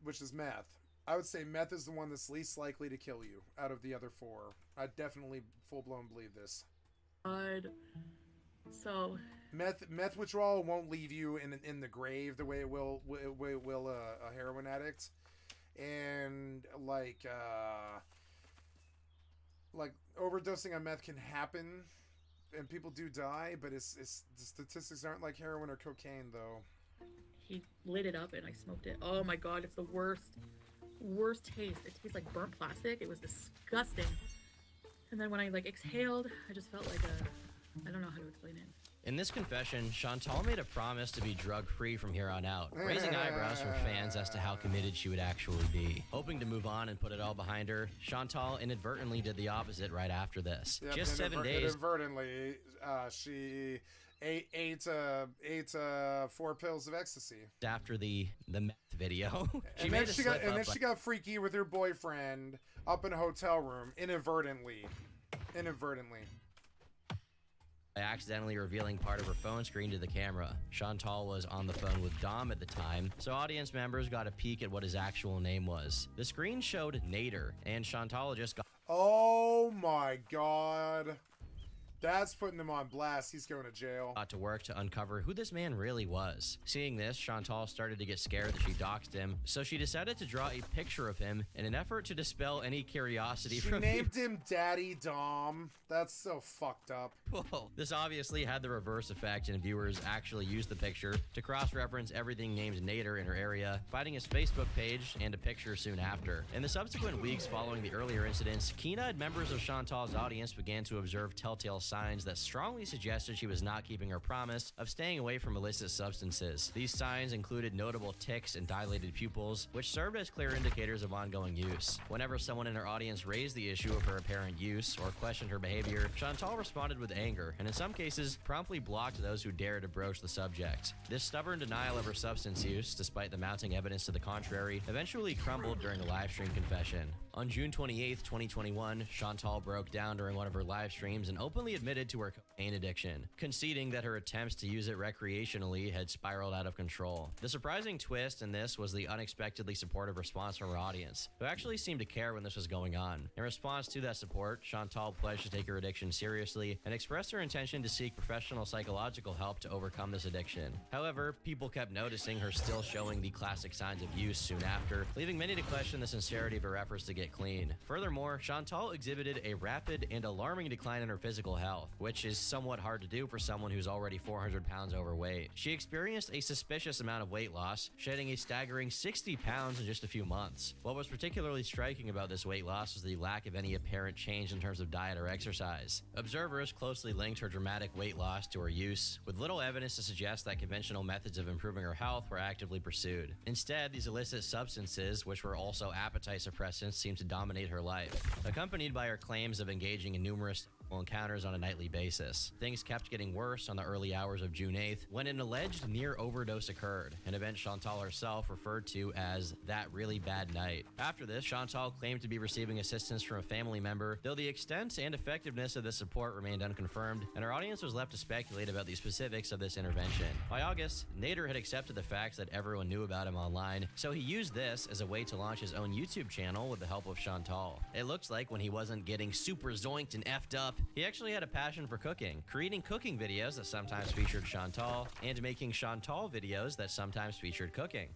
which is meth. I would say meth is the one that's least likely to kill you out of the other four. I definitely full-blown believe this. So meth withdrawal won't leave you in the grave the way it will a heroin addict, and like overdosing on meth can happen, and people do die, but it's the statistics aren't like heroin or cocaine though. He lit it up and I smoked it. Oh my god, it's the worst taste. It tastes like burnt plastic. It was disgusting. And then when I like exhaled, I just felt like I don't know how to explain it. In this confession, Chantal made a promise to be drug-free from here on out, raising eyebrows from fans as to how committed she would actually be. Hoping to move on and put it all behind her, Chantal inadvertently did the opposite right after this. Yep, Just 7 days. Inadvertently, she ate 4 pills of ecstasy After the meth video, she got freaky with her boyfriend up in a hotel room inadvertently. By accidentally revealing part of her phone screen to the camera. Chantal was on the phone with Dom at the time, so audience members got a peek at what his actual name was. The screen showed Nader, and Chantal just got... Oh my god. That's putting him on blast. He's going to jail. Got to work to uncover who this man really was. Seeing this, Chantal started to get scared that she doxed him, so she decided to draw a picture of him in an effort to dispel any curiosity she from named him Daddy Dom. That's so fucked up. Whoa. This obviously had the reverse effect, and viewers actually used the picture to cross-reference everything named Nader in her area, finding his Facebook page and a picture soon after. In the subsequent weeks following the earlier incidents, keen-eyed members of Chantal's audience began to observe telltale signs that strongly suggested she was not keeping her promise of staying away from illicit substances. These signs included notable tics and dilated pupils, which served as clear indicators of ongoing use. Whenever someone in her audience raised the issue of her apparent use or questioned her behavior, Chantal responded with anger, and in some cases, promptly blocked those who dared to broach the subject. This stubborn denial of her substance use, despite the mounting evidence to the contrary, eventually crumbled during a live stream confession. On June 28, 2021, Chantal broke down during one of her live streams and openly admitted to her cocaine addiction, conceding that her attempts to use it recreationally had spiraled out of control. The surprising twist in this was the unexpectedly supportive response from her audience, who actually seemed to care when this was going on. In response to that support, Chantal pledged to take her addiction seriously and expressed her intention to seek professional psychological help to overcome this addiction. However, people kept noticing her still showing the classic signs of use soon after, leaving many to question the sincerity of her efforts to get clean. Furthermore, Chantal exhibited a rapid and alarming decline in her physical health, which is somewhat hard to do for someone who's already 400 pounds overweight. She experienced a suspicious amount of weight loss, shedding a staggering 60 pounds in just a few months. What was particularly striking about this weight loss was the lack of any apparent change in terms of diet or exercise. Observers closely linked her dramatic weight loss to her use, with little evidence to suggest that conventional methods of improving her health were actively pursued. Instead, these illicit substances, which were also appetite suppressants, seemed to dominate her life. Accompanied by her claims of engaging in numerous encounters on a nightly basis. Things kept getting worse on the early hours of June 8th when an alleged near overdose occurred, an event Chantal herself referred to as that really bad night. After this, Chantal claimed to be receiving assistance from a family member, though the extent and effectiveness of the support remained unconfirmed, and our audience was left to speculate about the specifics of this intervention. By August, Nader had accepted the fact that everyone knew about him online, so he used this as a way to launch his own YouTube channel with the help of Chantal. It looks like when he wasn't getting super zoinked and effed up, he actually had a passion for cooking, creating cooking videos that sometimes featured Chantal, and making Chantal videos that sometimes featured cooking.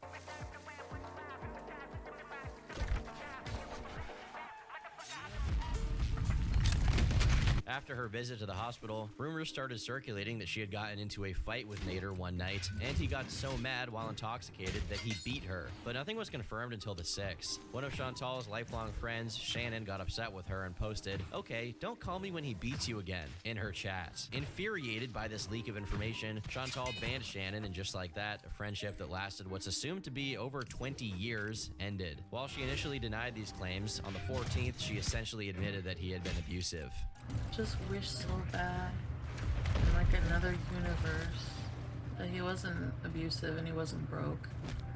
After her visit to the hospital, rumors started circulating that she had gotten into a fight with Nader one night, and he got so mad while intoxicated that he beat her. But nothing was confirmed until the 6th. One of Chantal's lifelong friends, Shannon, got upset with her and posted, "Okay, don't call me when he beats you again," in her chat. Infuriated by this leak of information, Chantal banned Shannon, and just like that, a friendship that lasted what's assumed to be over 20 years ended. While she initially denied these claims, on the 14th, she essentially admitted that he had been abusive. Just wish so bad in like another universe that he wasn't abusive and he wasn't broke.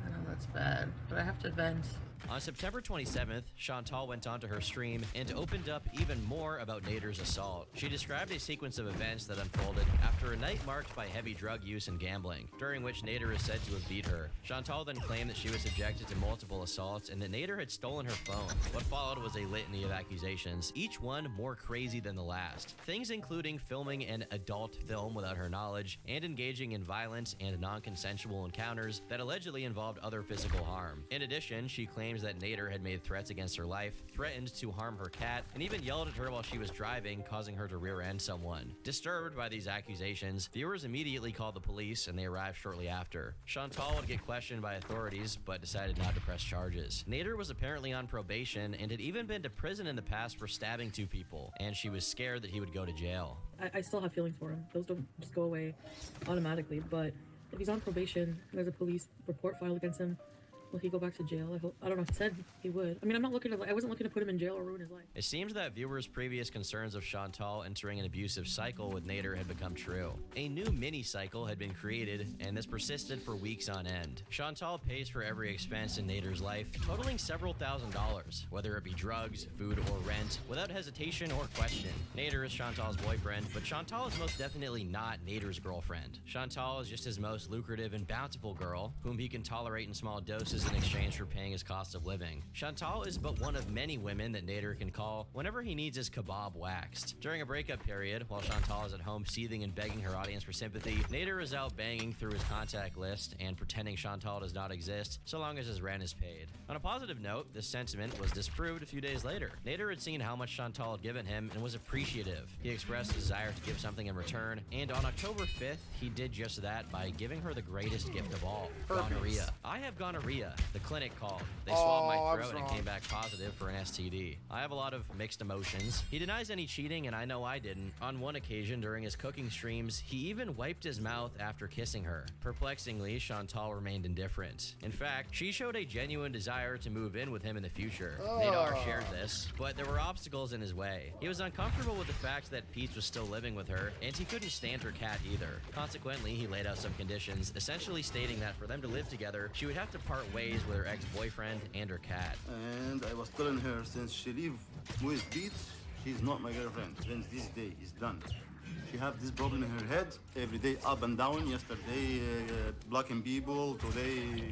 I know that's bad, but I have to vent. On September 27th, Chantal went onto her stream and opened up even more about Nader's assault. She described a sequence of events that unfolded after a night marked by heavy drug use and gambling, during which Nader is said to have beat her. Chantal then claimed that she was subjected to multiple assaults and that Nader had stolen her phone. What followed was a litany of accusations, each one more crazy than the last. Things including filming an adult film without her knowledge and engaging in violent and non-consensual encounters that allegedly involved other physical harm. In addition, she claims that Nader had made threats against her life, threatened to harm her cat, and even yelled at her while she was driving, causing her to rear-end someone. Disturbed by these accusations, viewers immediately called the police, and they arrived shortly after. Chantal would get questioned by authorities, but decided not to press charges. Nader was apparently on probation and had even been to prison in the past for stabbing 2 people, and she was scared that he would go to jail. I still have feelings for him. Those don't just go away automatically, but if he's on probation, there's a police report filed against him, will he go back to jail? I don't know. He said he would. I mean, I wasn't looking to put him in jail or ruin his life. It seems that viewers' previous concerns of Chantal entering an abusive cycle with Nader had become true. A new mini-cycle had been created, and this persisted for weeks on end. Chantal pays for every expense in Nader's life, totaling several $1,000s, whether it be drugs, food, or rent, without hesitation or question. Nader is Chantal's boyfriend, but Chantal is most definitely not Nader's girlfriend. Chantal is just his most lucrative and bountiful girl, whom he can tolerate in small doses in exchange for paying his cost of living. Chantal is but one of many women that Nader can call whenever he needs his kebab waxed. During a breakup period, while Chantal is at home seething and begging her audience for sympathy, Nader is out banging through his contact list and pretending Chantal does not exist so long as his rent is paid. On a positive note, this sentiment was disproved a few days later. Nader had seen how much Chantal had given him and was appreciative. He expressed a desire to give something in return, and on October 5th, he did just that by giving her the greatest gift of all, gonorrhea. I have gonorrhea. The clinic called. They swabbed my throat and it came back positive for an STD. I have a lot of mixed emotions. He denies any cheating, and I know I didn't. On one occasion during his cooking streams, he even wiped his mouth after kissing her. Perplexingly, Chantal remained indifferent. In fact, she showed a genuine desire to move in with him in the future. Nader shared this, but there were obstacles in his way. He was uncomfortable with the fact that Peach was still living with her, and he couldn't stand her cat either. Consequently, he laid out some conditions, essentially stating that for them to live together, she would have to part ways with her ex-boyfriend and her cat. And I was telling her since she leave with Pete, she's not my girlfriend. Since this day is done. She have this problem in her head every day, up and down. Yesterday blocking people, today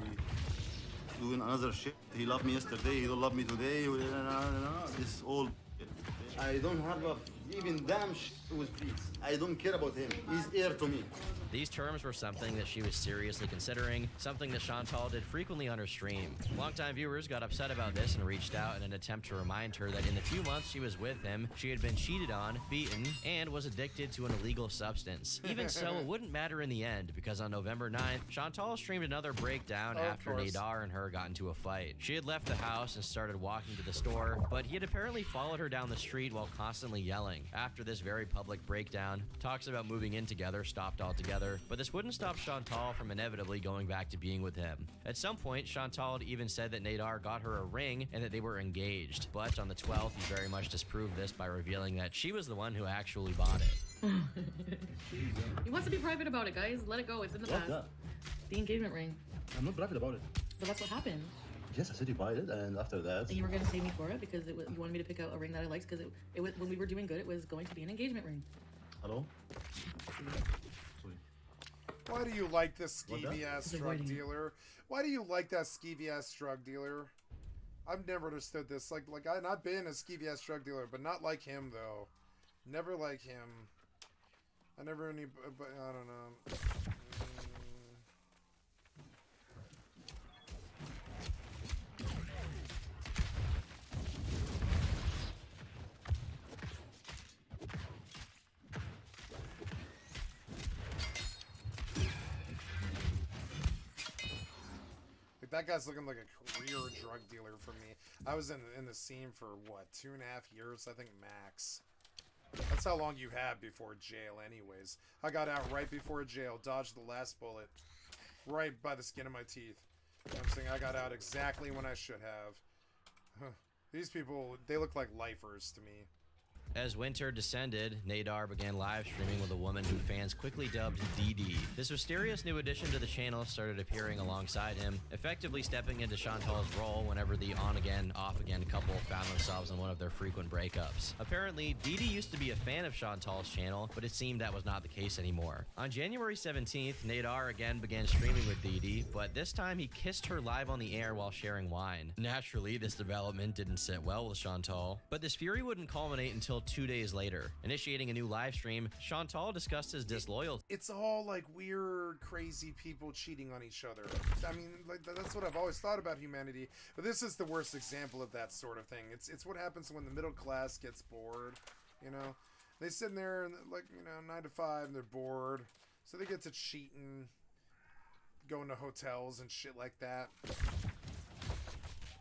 doing another shit. He loved me yesterday, he don't love me today. This is all. I don't have even damn shit with Pete. I don't care about him. He's heir to me. These terms were something that she was seriously considering, something that Chantal did frequently on her stream. Longtime viewers got upset about this and reached out in an attempt to remind her that in the few months she was with him, she had been cheated on, beaten, and was addicted to an illegal substance. Even so, it wouldn't matter in the end, because on November 9th, Chantal streamed another breakdown after Nader and her got into a fight. She had left the house and started walking to the store, but he had apparently followed her down the street while constantly yelling. feeling. After this very public breakdown, talks about moving in together stopped altogether, but this wouldn't stop Chantal from inevitably going back to being with him. At some point, Chantal had even said that Nadar got her a ring and that they were engaged, but on the 12th, he very much disproved this by revealing that she was the one who actually bought it. He wants to be private about it, guys. Let it go. It's in the What's past. that? The engagement ring. I'm not private about it. But that's what happened. Yes, I said you buy it, and after that... And you were going to pay me for it because you wanted me to pick out a ring that I liked because it was, when we were doing good, it was going to be an engagement ring. Hello? Why do you like this What's that? skeevy-ass drug dealer? Why do you like that skeevy-ass drug dealer? I've never understood this. I've been a skeevy-ass drug dealer, but not like him, though. Never like him. I never any... I don't know. That guy's looking like a career drug dealer for me. I was in the scene for, what, 2.5 years, I think, max. That's how long you have before jail anyways. I got out right before jail, dodged the last bullet. Right by the skin of my teeth. You know what I'm saying? I got out exactly when I should have. Huh. These people, they look like lifers to me. As winter descended, Nadar began live streaming with a woman who fans quickly dubbed DD. This mysterious new addition to the channel started appearing alongside him, effectively stepping into Chantal's role whenever the on-again, off-again couple found themselves in one of their frequent breakups. Apparently, DD used to be a fan of Chantal's channel, but it seemed that was not the case anymore. On January 17th, Nadar again began streaming with DD, but this time he kissed her live on the air while sharing wine. Naturally, this development didn't sit well with Chantal, but this fury wouldn't culminate until 2 days later. Initiating a new live stream, Chantal discussed his disloyalty. It's all like weird, crazy people cheating on each other. I mean, like that's what I've always thought about humanity. But this is the worst example of that sort of thing. It's what happens when the middle class gets bored. You know, they sit in there and 9 to 5, and they're bored, so they get to cheating, going to hotels and shit like that.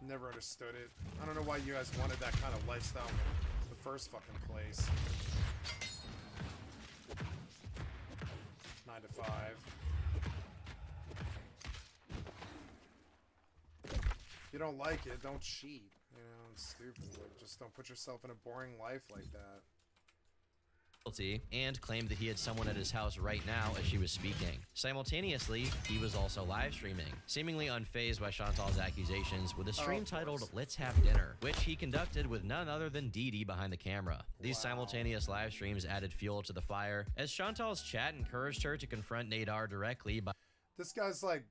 Never understood it. I don't know why you guys wanted that kind of lifestyle in the first fucking place. 9 to 5. If you don't like it, don't cheat. You know, it's stupid. Like, just don't put yourself in a boring life like that. And claimed that he had someone at his house right now as she was speaking. Simultaneously, he was also live streaming, seemingly unfazed by Chantal's accusations, with a stream titled Let's Have Dinner, which he conducted with none other than Dee behind the camera. These simultaneous live streams added fuel to the fire, as Chantal's chat encouraged her to confront Nadar directly by this guy's like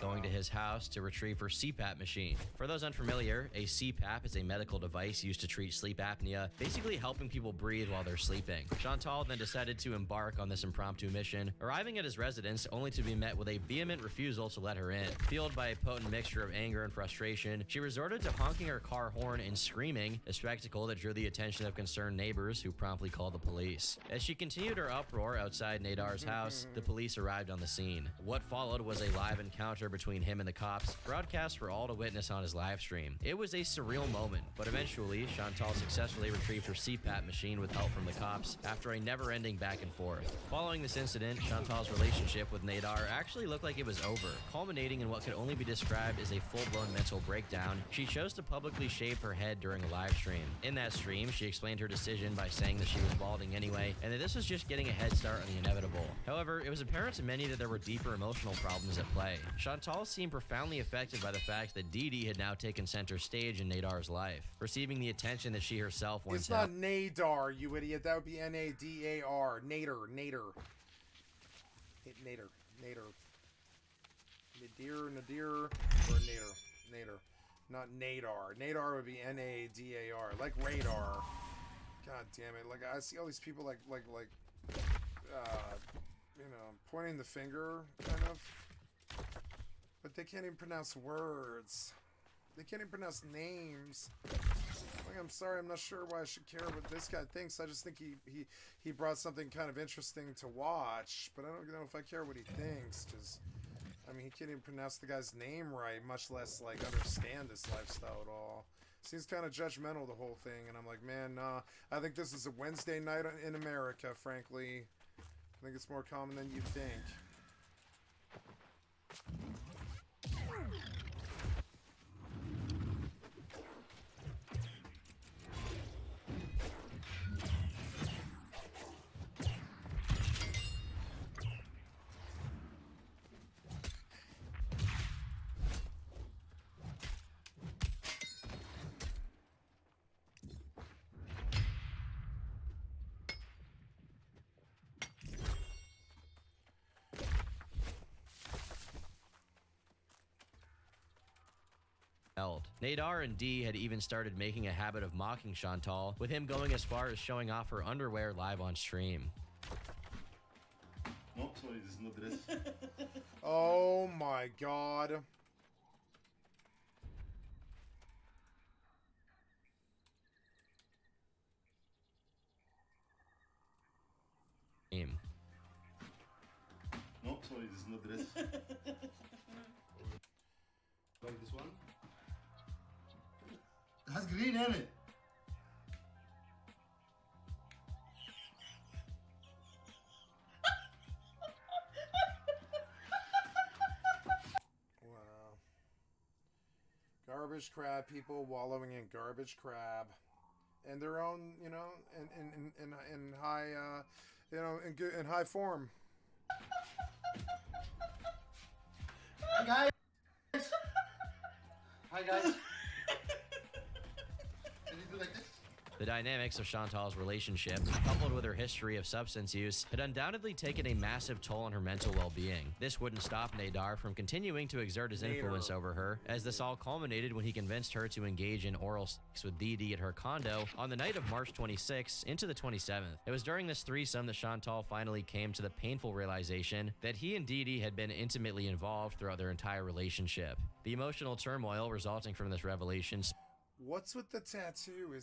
going to his house to retrieve her CPAP machine. For those unfamiliar, a CPAP is a medical device used to treat sleep apnea, basically helping people breathe while they're sleeping. Chantal then decided to embark on this impromptu mission, arriving at his residence only to be met with a vehement refusal to let her in. Fueled by a potent mixture of anger and frustration, she resorted to honking her car horn and screaming, a spectacle that drew the attention of concerned neighbors who promptly called the police. As she continued her uproar outside Nadar's house, the police arrived on the scene. What followed was a live encounter between him and the cops, broadcast for all to witness on his live stream. It was a surreal moment, but eventually, Chantal successfully retrieved her CPAP machine with help from the cops after a never-ending back and forth. Following this incident, Chantal's relationship with Nadar actually looked like it was over, culminating in what could only be described as a full-blown mental breakdown. She chose to publicly shave her head during a live stream. In that stream, she explained her decision by saying that she was balding anyway, and that this was just getting a head start on the inevitable. However, it was apparent to many that there were deeper emotional problems at play. Chantal seemed profoundly affected by the fact that Dee had now taken center stage in Nadar's life, receiving the attention that she herself once held. It's not Nadar, you idiot. That would be Nadar. Nader. Nader. Nadir, or Nader. Nader. Not Nadar. Nadar would be Nadar. Like radar. God damn it. Like, I see all these people pointing the finger, kind of. But they can't even pronounce words. They can't even pronounce names. Like, I'm sorry, I'm not sure why I should care what this guy thinks. I just think he brought something kind of interesting to watch. But I don't know if I care what he thinks, because, I mean, he can't even pronounce the guy's name right, much less, like, understand this lifestyle at all. Seems kind of judgmental, the whole thing, and I'm like, man, nah. I think this is a Wednesday night in America, frankly. I think it's more common than you think. Nadar and Dee had even started making a habit of mocking Chantal, with him going as far as showing off her underwear live on stream. No, sorry, this is not dress. Oh my god. No, sorry, this is not dress. Like this one? It has green in it. Wow. Garbage crab people wallowing in garbage crab. And their own, you know, in high, you know, in high form. Hi guys. Hi guys. Can you do like this? The dynamics of Chantal's relationship, coupled with her history of substance use, had undoubtedly taken a massive toll on her mental well-being. This wouldn't stop Nadar from continuing to exert his influence over her, as this all culminated when he convinced her to engage in oral sex with Dee Dee at her condo on the night of March 26th into the 27th. It was during this threesome that Chantal finally came to the painful realization that he and Dee Dee had been intimately involved throughout their entire relationship. The emotional turmoil resulting from this revelation. What's with the tattoo?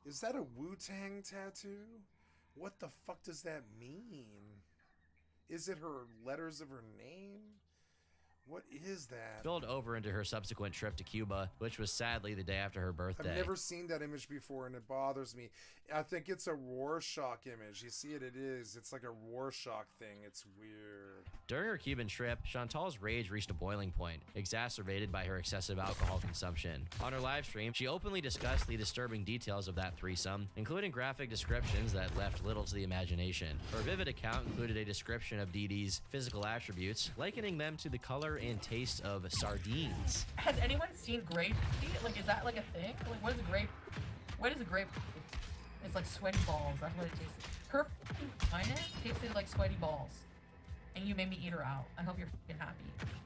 Is that a Wu-Tang tattoo? What the fuck does that mean? Is it her letters of her name? What is that? Spilled over into her subsequent trip to Cuba, which was sadly the day after her birthday. I've never seen that image before, and it bothers me. I think it's a Rorschach image. You see it, it is. It's like a Rorschach thing. It's weird. During her Cuban trip, Chantal's rage reached a boiling point, exacerbated by her excessive alcohol consumption. On her live stream, she openly discussed the disturbing details of that threesome, including graphic descriptions that left little to the imagination. Her vivid account included a description of Dee Dee's physical attributes, likening them to the color and taste of sardines. Has anyone seen grape? Like, is that like a thing? Like, what is a grape? What is a grape? It's like sweaty balls. That's what it tasted. Her vagina tasted like sweaty balls. And you made me eat her out. I hope you're fucking happy.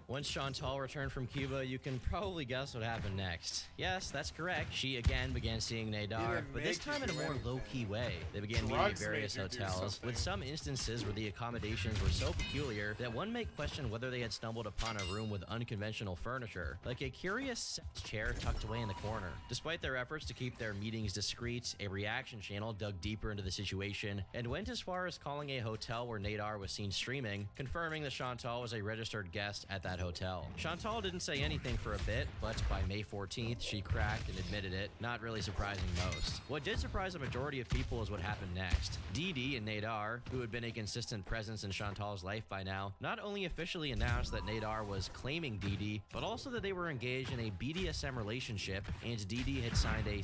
Once Chantal returned from Cuba, you can probably guess what happened next. Yes, that's correct. She again began seeing Nadar, but this time in a more low-key way. They began meeting at various hotels, with some instances where the accommodations were so peculiar that one may question whether they had stumbled upon a room with unconventional furniture, like a curious sex chair tucked away in the corner. Despite their efforts to keep their meetings discreet, a reaction channel dug deeper into the situation and went as far as calling a hotel where Nadar was seen streaming, confirming that Chantal was a registered guest at that hotel. Chantal didn't say anything for a bit, but by May 14th, she cracked and admitted it, not really surprising most. What did surprise a majority of people is what happened next. Dee Dee and Nadar, who had been a consistent presence in Chantal's life by now, not only officially announced that Nadar was claiming Dee Dee, but also that they were engaged in a BDSM relationship, and Dee Dee had signed a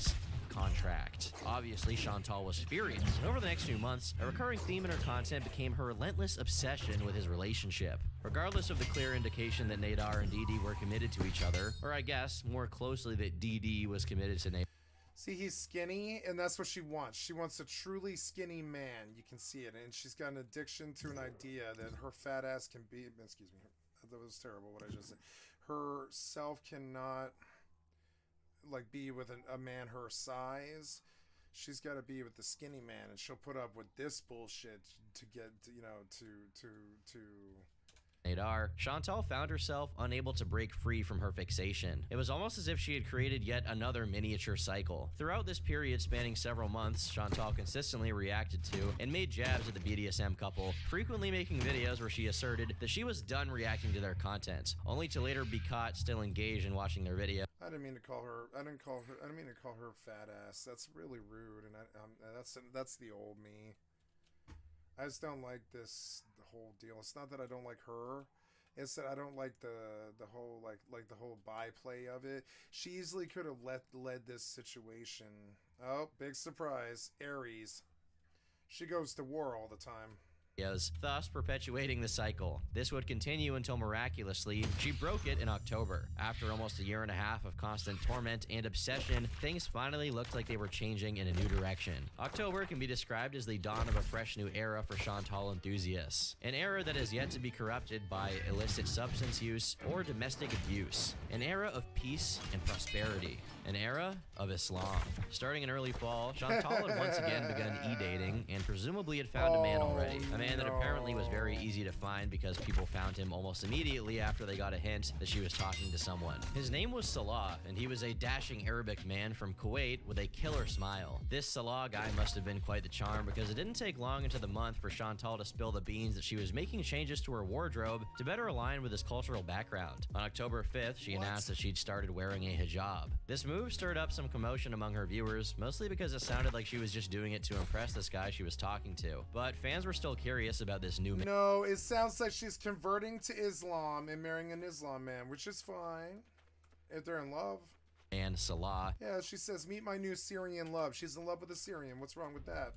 contract. Obviously, Chantal was furious, and over the next few months, a recurring theme in her content became her relentless obsession with his relationship. Regardless of the clear indication that Nadar and Dee Dee were committed to each other, or I guess, more closely that Dee Dee was committed to Nadar. See, he's skinny, and that's what she wants. She wants a truly skinny man. You can see it, and she's got an addiction to an idea that her fat ass can be... Excuse me. That was terrible, what I just said. Herself cannot... like be with a man her size. She's got to be with the skinny man, and she'll put up with this bullshit to get, you know, to Nadar, Chantal found herself unable to break free from her fixation. It was almost as if she had created yet another miniature cycle. Throughout this period spanning several months, Chantal consistently reacted to and made jabs at the BDSM couple, frequently making videos where she asserted that she was done reacting to their content, only to later be caught still engaged in watching their video. I didn't mean to call her. I didn't mean to call her fat ass. That's really rude, and that's the old me. I just don't like the whole deal. It's not that I don't like her. It's that I don't like the whole the whole byplay of it. She easily could have led this situation. Oh, big surprise, Aries. She goes to war all the time. Thus perpetuating the cycle. This would continue until miraculously, she broke it in October. After almost a year and a half of constant torment and obsession, things finally looked like they were changing in a new direction. October can be described as the dawn of a fresh new era for Chantal enthusiasts. An era that is yet to be corrupted by illicit substance use or domestic abuse. An era of peace and prosperity. An era of Islam. Starting in early fall, Chantal had once again begun e-dating and presumably had found a man already. A man that apparently was very easy to find because people found him almost immediately after they got a hint that she was talking to someone. His name was Salah, and he was a dashing Arabic man from Kuwait with a killer smile. This Salah guy must have been quite the charm because it didn't take long into the month for Chantal to spill the beans that she was making changes to her wardrobe to better align with his cultural background. On October 5th, she announced that she'd started wearing a hijab. This move stirred up some commotion among her viewers, mostly because it sounded like she was just doing it to impress this guy she was talking to. But fans were still curious about this new... No, it sounds like she's converting to Islam and marrying an Islam man, which is fine if they're in love. And Salah. Yeah, she says, meet my new Syrian love. She's in love with a Syrian. What's wrong with that?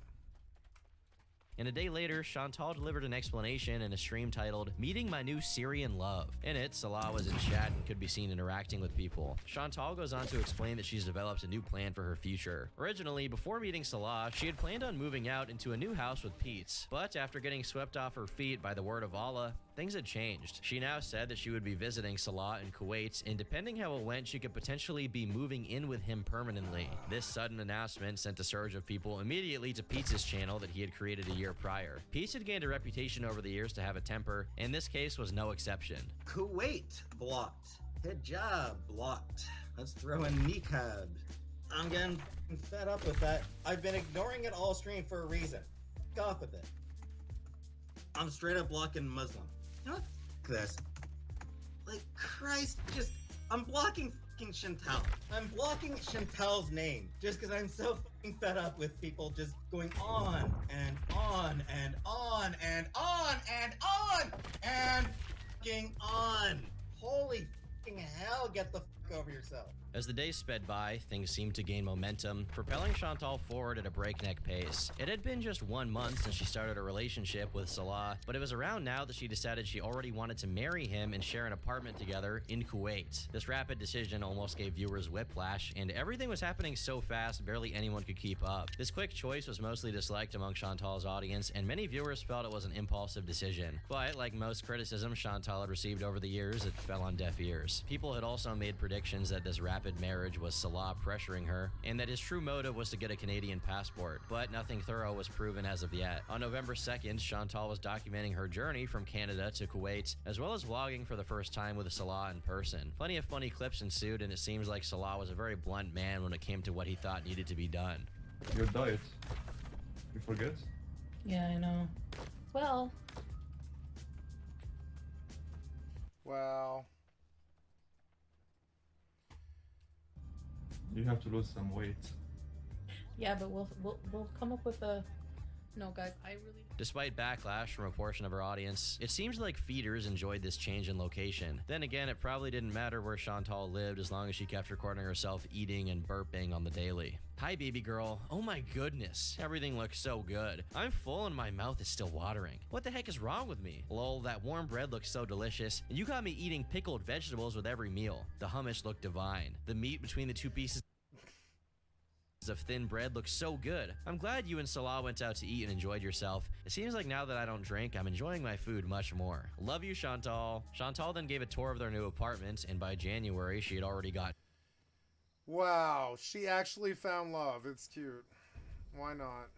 And a day later, Chantal delivered an explanation in a stream titled, Meeting My New Syrian Love. In it, Salah was in chat and could be seen interacting with people. Chantal goes on to explain that she's developed a new plan for her future. Originally, before meeting Salah, she had planned on moving out into a new house with Pete's. But after getting swept off her feet by the word of Allah, things had changed. She now said that she would be visiting Salah in Kuwait, and depending how it went, she could potentially be moving in with him permanently. This sudden announcement sent a surge of people immediately to Pete's channel that he had created a year prior. Pete had gained a reputation over the years to have a temper, and this case was no exception. Kuwait blocked. Hijab blocked. Let's throw in niqab. I'm getting fed up with that. I've been ignoring it all stream for a reason. F off with it. I'm straight up blocking Muslim. You know what? F this. Like, Christ, I'm blocking fucking Chantal. I'm blocking Chantal's name just because I'm so fucking fed up with people just going on and on and on and on and on and fucking on. Holy fucking hell, get the fuck over yourself. As the days sped by, things seemed to gain momentum, propelling Chantal forward at a breakneck pace. It had been just 1 month since she started a relationship with Salah, but it was around now that she decided she already wanted to marry him and share an apartment together in Kuwait. This rapid decision almost gave viewers whiplash, and everything was happening so fast barely anyone could keep up. This quick choice was mostly disliked among Chantal's audience, and many viewers felt it was an impulsive decision. But like most criticism Chantal had received over the years, it fell on deaf ears. People had also made predictions that this rapid marriage was Salah pressuring her, and that his true motive was to get a Canadian passport, but nothing thorough was proven as of yet. On November 2nd, Chantal was documenting her journey from Canada to Kuwait, as well as vlogging for the first time with Salah in person. Plenty of funny clips ensued, and it seems like Salah was a very blunt man when it came to what he thought needed to be done. Your diet. You forget? Yeah, I know. Well. Wow. You have to lose some weight. Yeah, but we'll come up with a... No, guys, I really... Despite backlash from a portion of her audience, it seems like feeders enjoyed this change in location. Then again, it probably didn't matter where Chantal lived as long as she kept recording herself eating and burping on the daily. Hi, baby girl. Oh my goodness. Everything looks so good. I'm full and my mouth is still watering. What the heck is wrong with me? Lol, that warm bread looks so delicious, and you got me eating pickled vegetables with every meal. The hummus looked divine. The meat between the two pieces of thin bread looks so good. I'm glad you and Salah went out to eat and enjoyed yourself. It seems like now that I don't drink, I'm enjoying my food much more. Love you, Chantal. Chantal then gave a tour of their new apartment, and by January, she had already got... Wow, she actually found love. It's cute. Why not?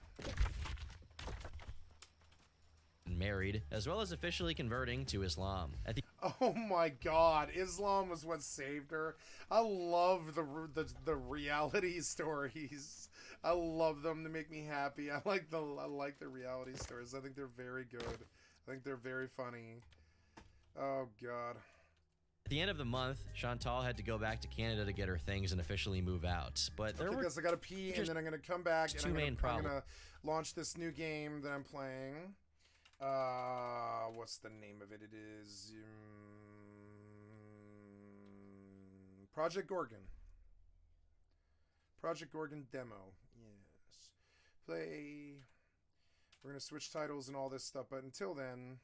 gotten married, as well as officially converting to Islam. At the Oh my God, Islam was what saved her. I love the reality stories. I love them. They make me happy. I like the reality stories. I think they're very good. I think they're very funny. Oh God. At the end of the month, Chantal had to go back to Canada to get her things and officially move out. But there Okay, were guys, I gotta pee, and then I'm gonna come back, and two I'm main gonna problems. launch this new game that I'm playing. What's the name of it? It is Project Gorgon. Project Gorgon demo. Yes. Play. We're gonna switch titles and all this stuff, but until then.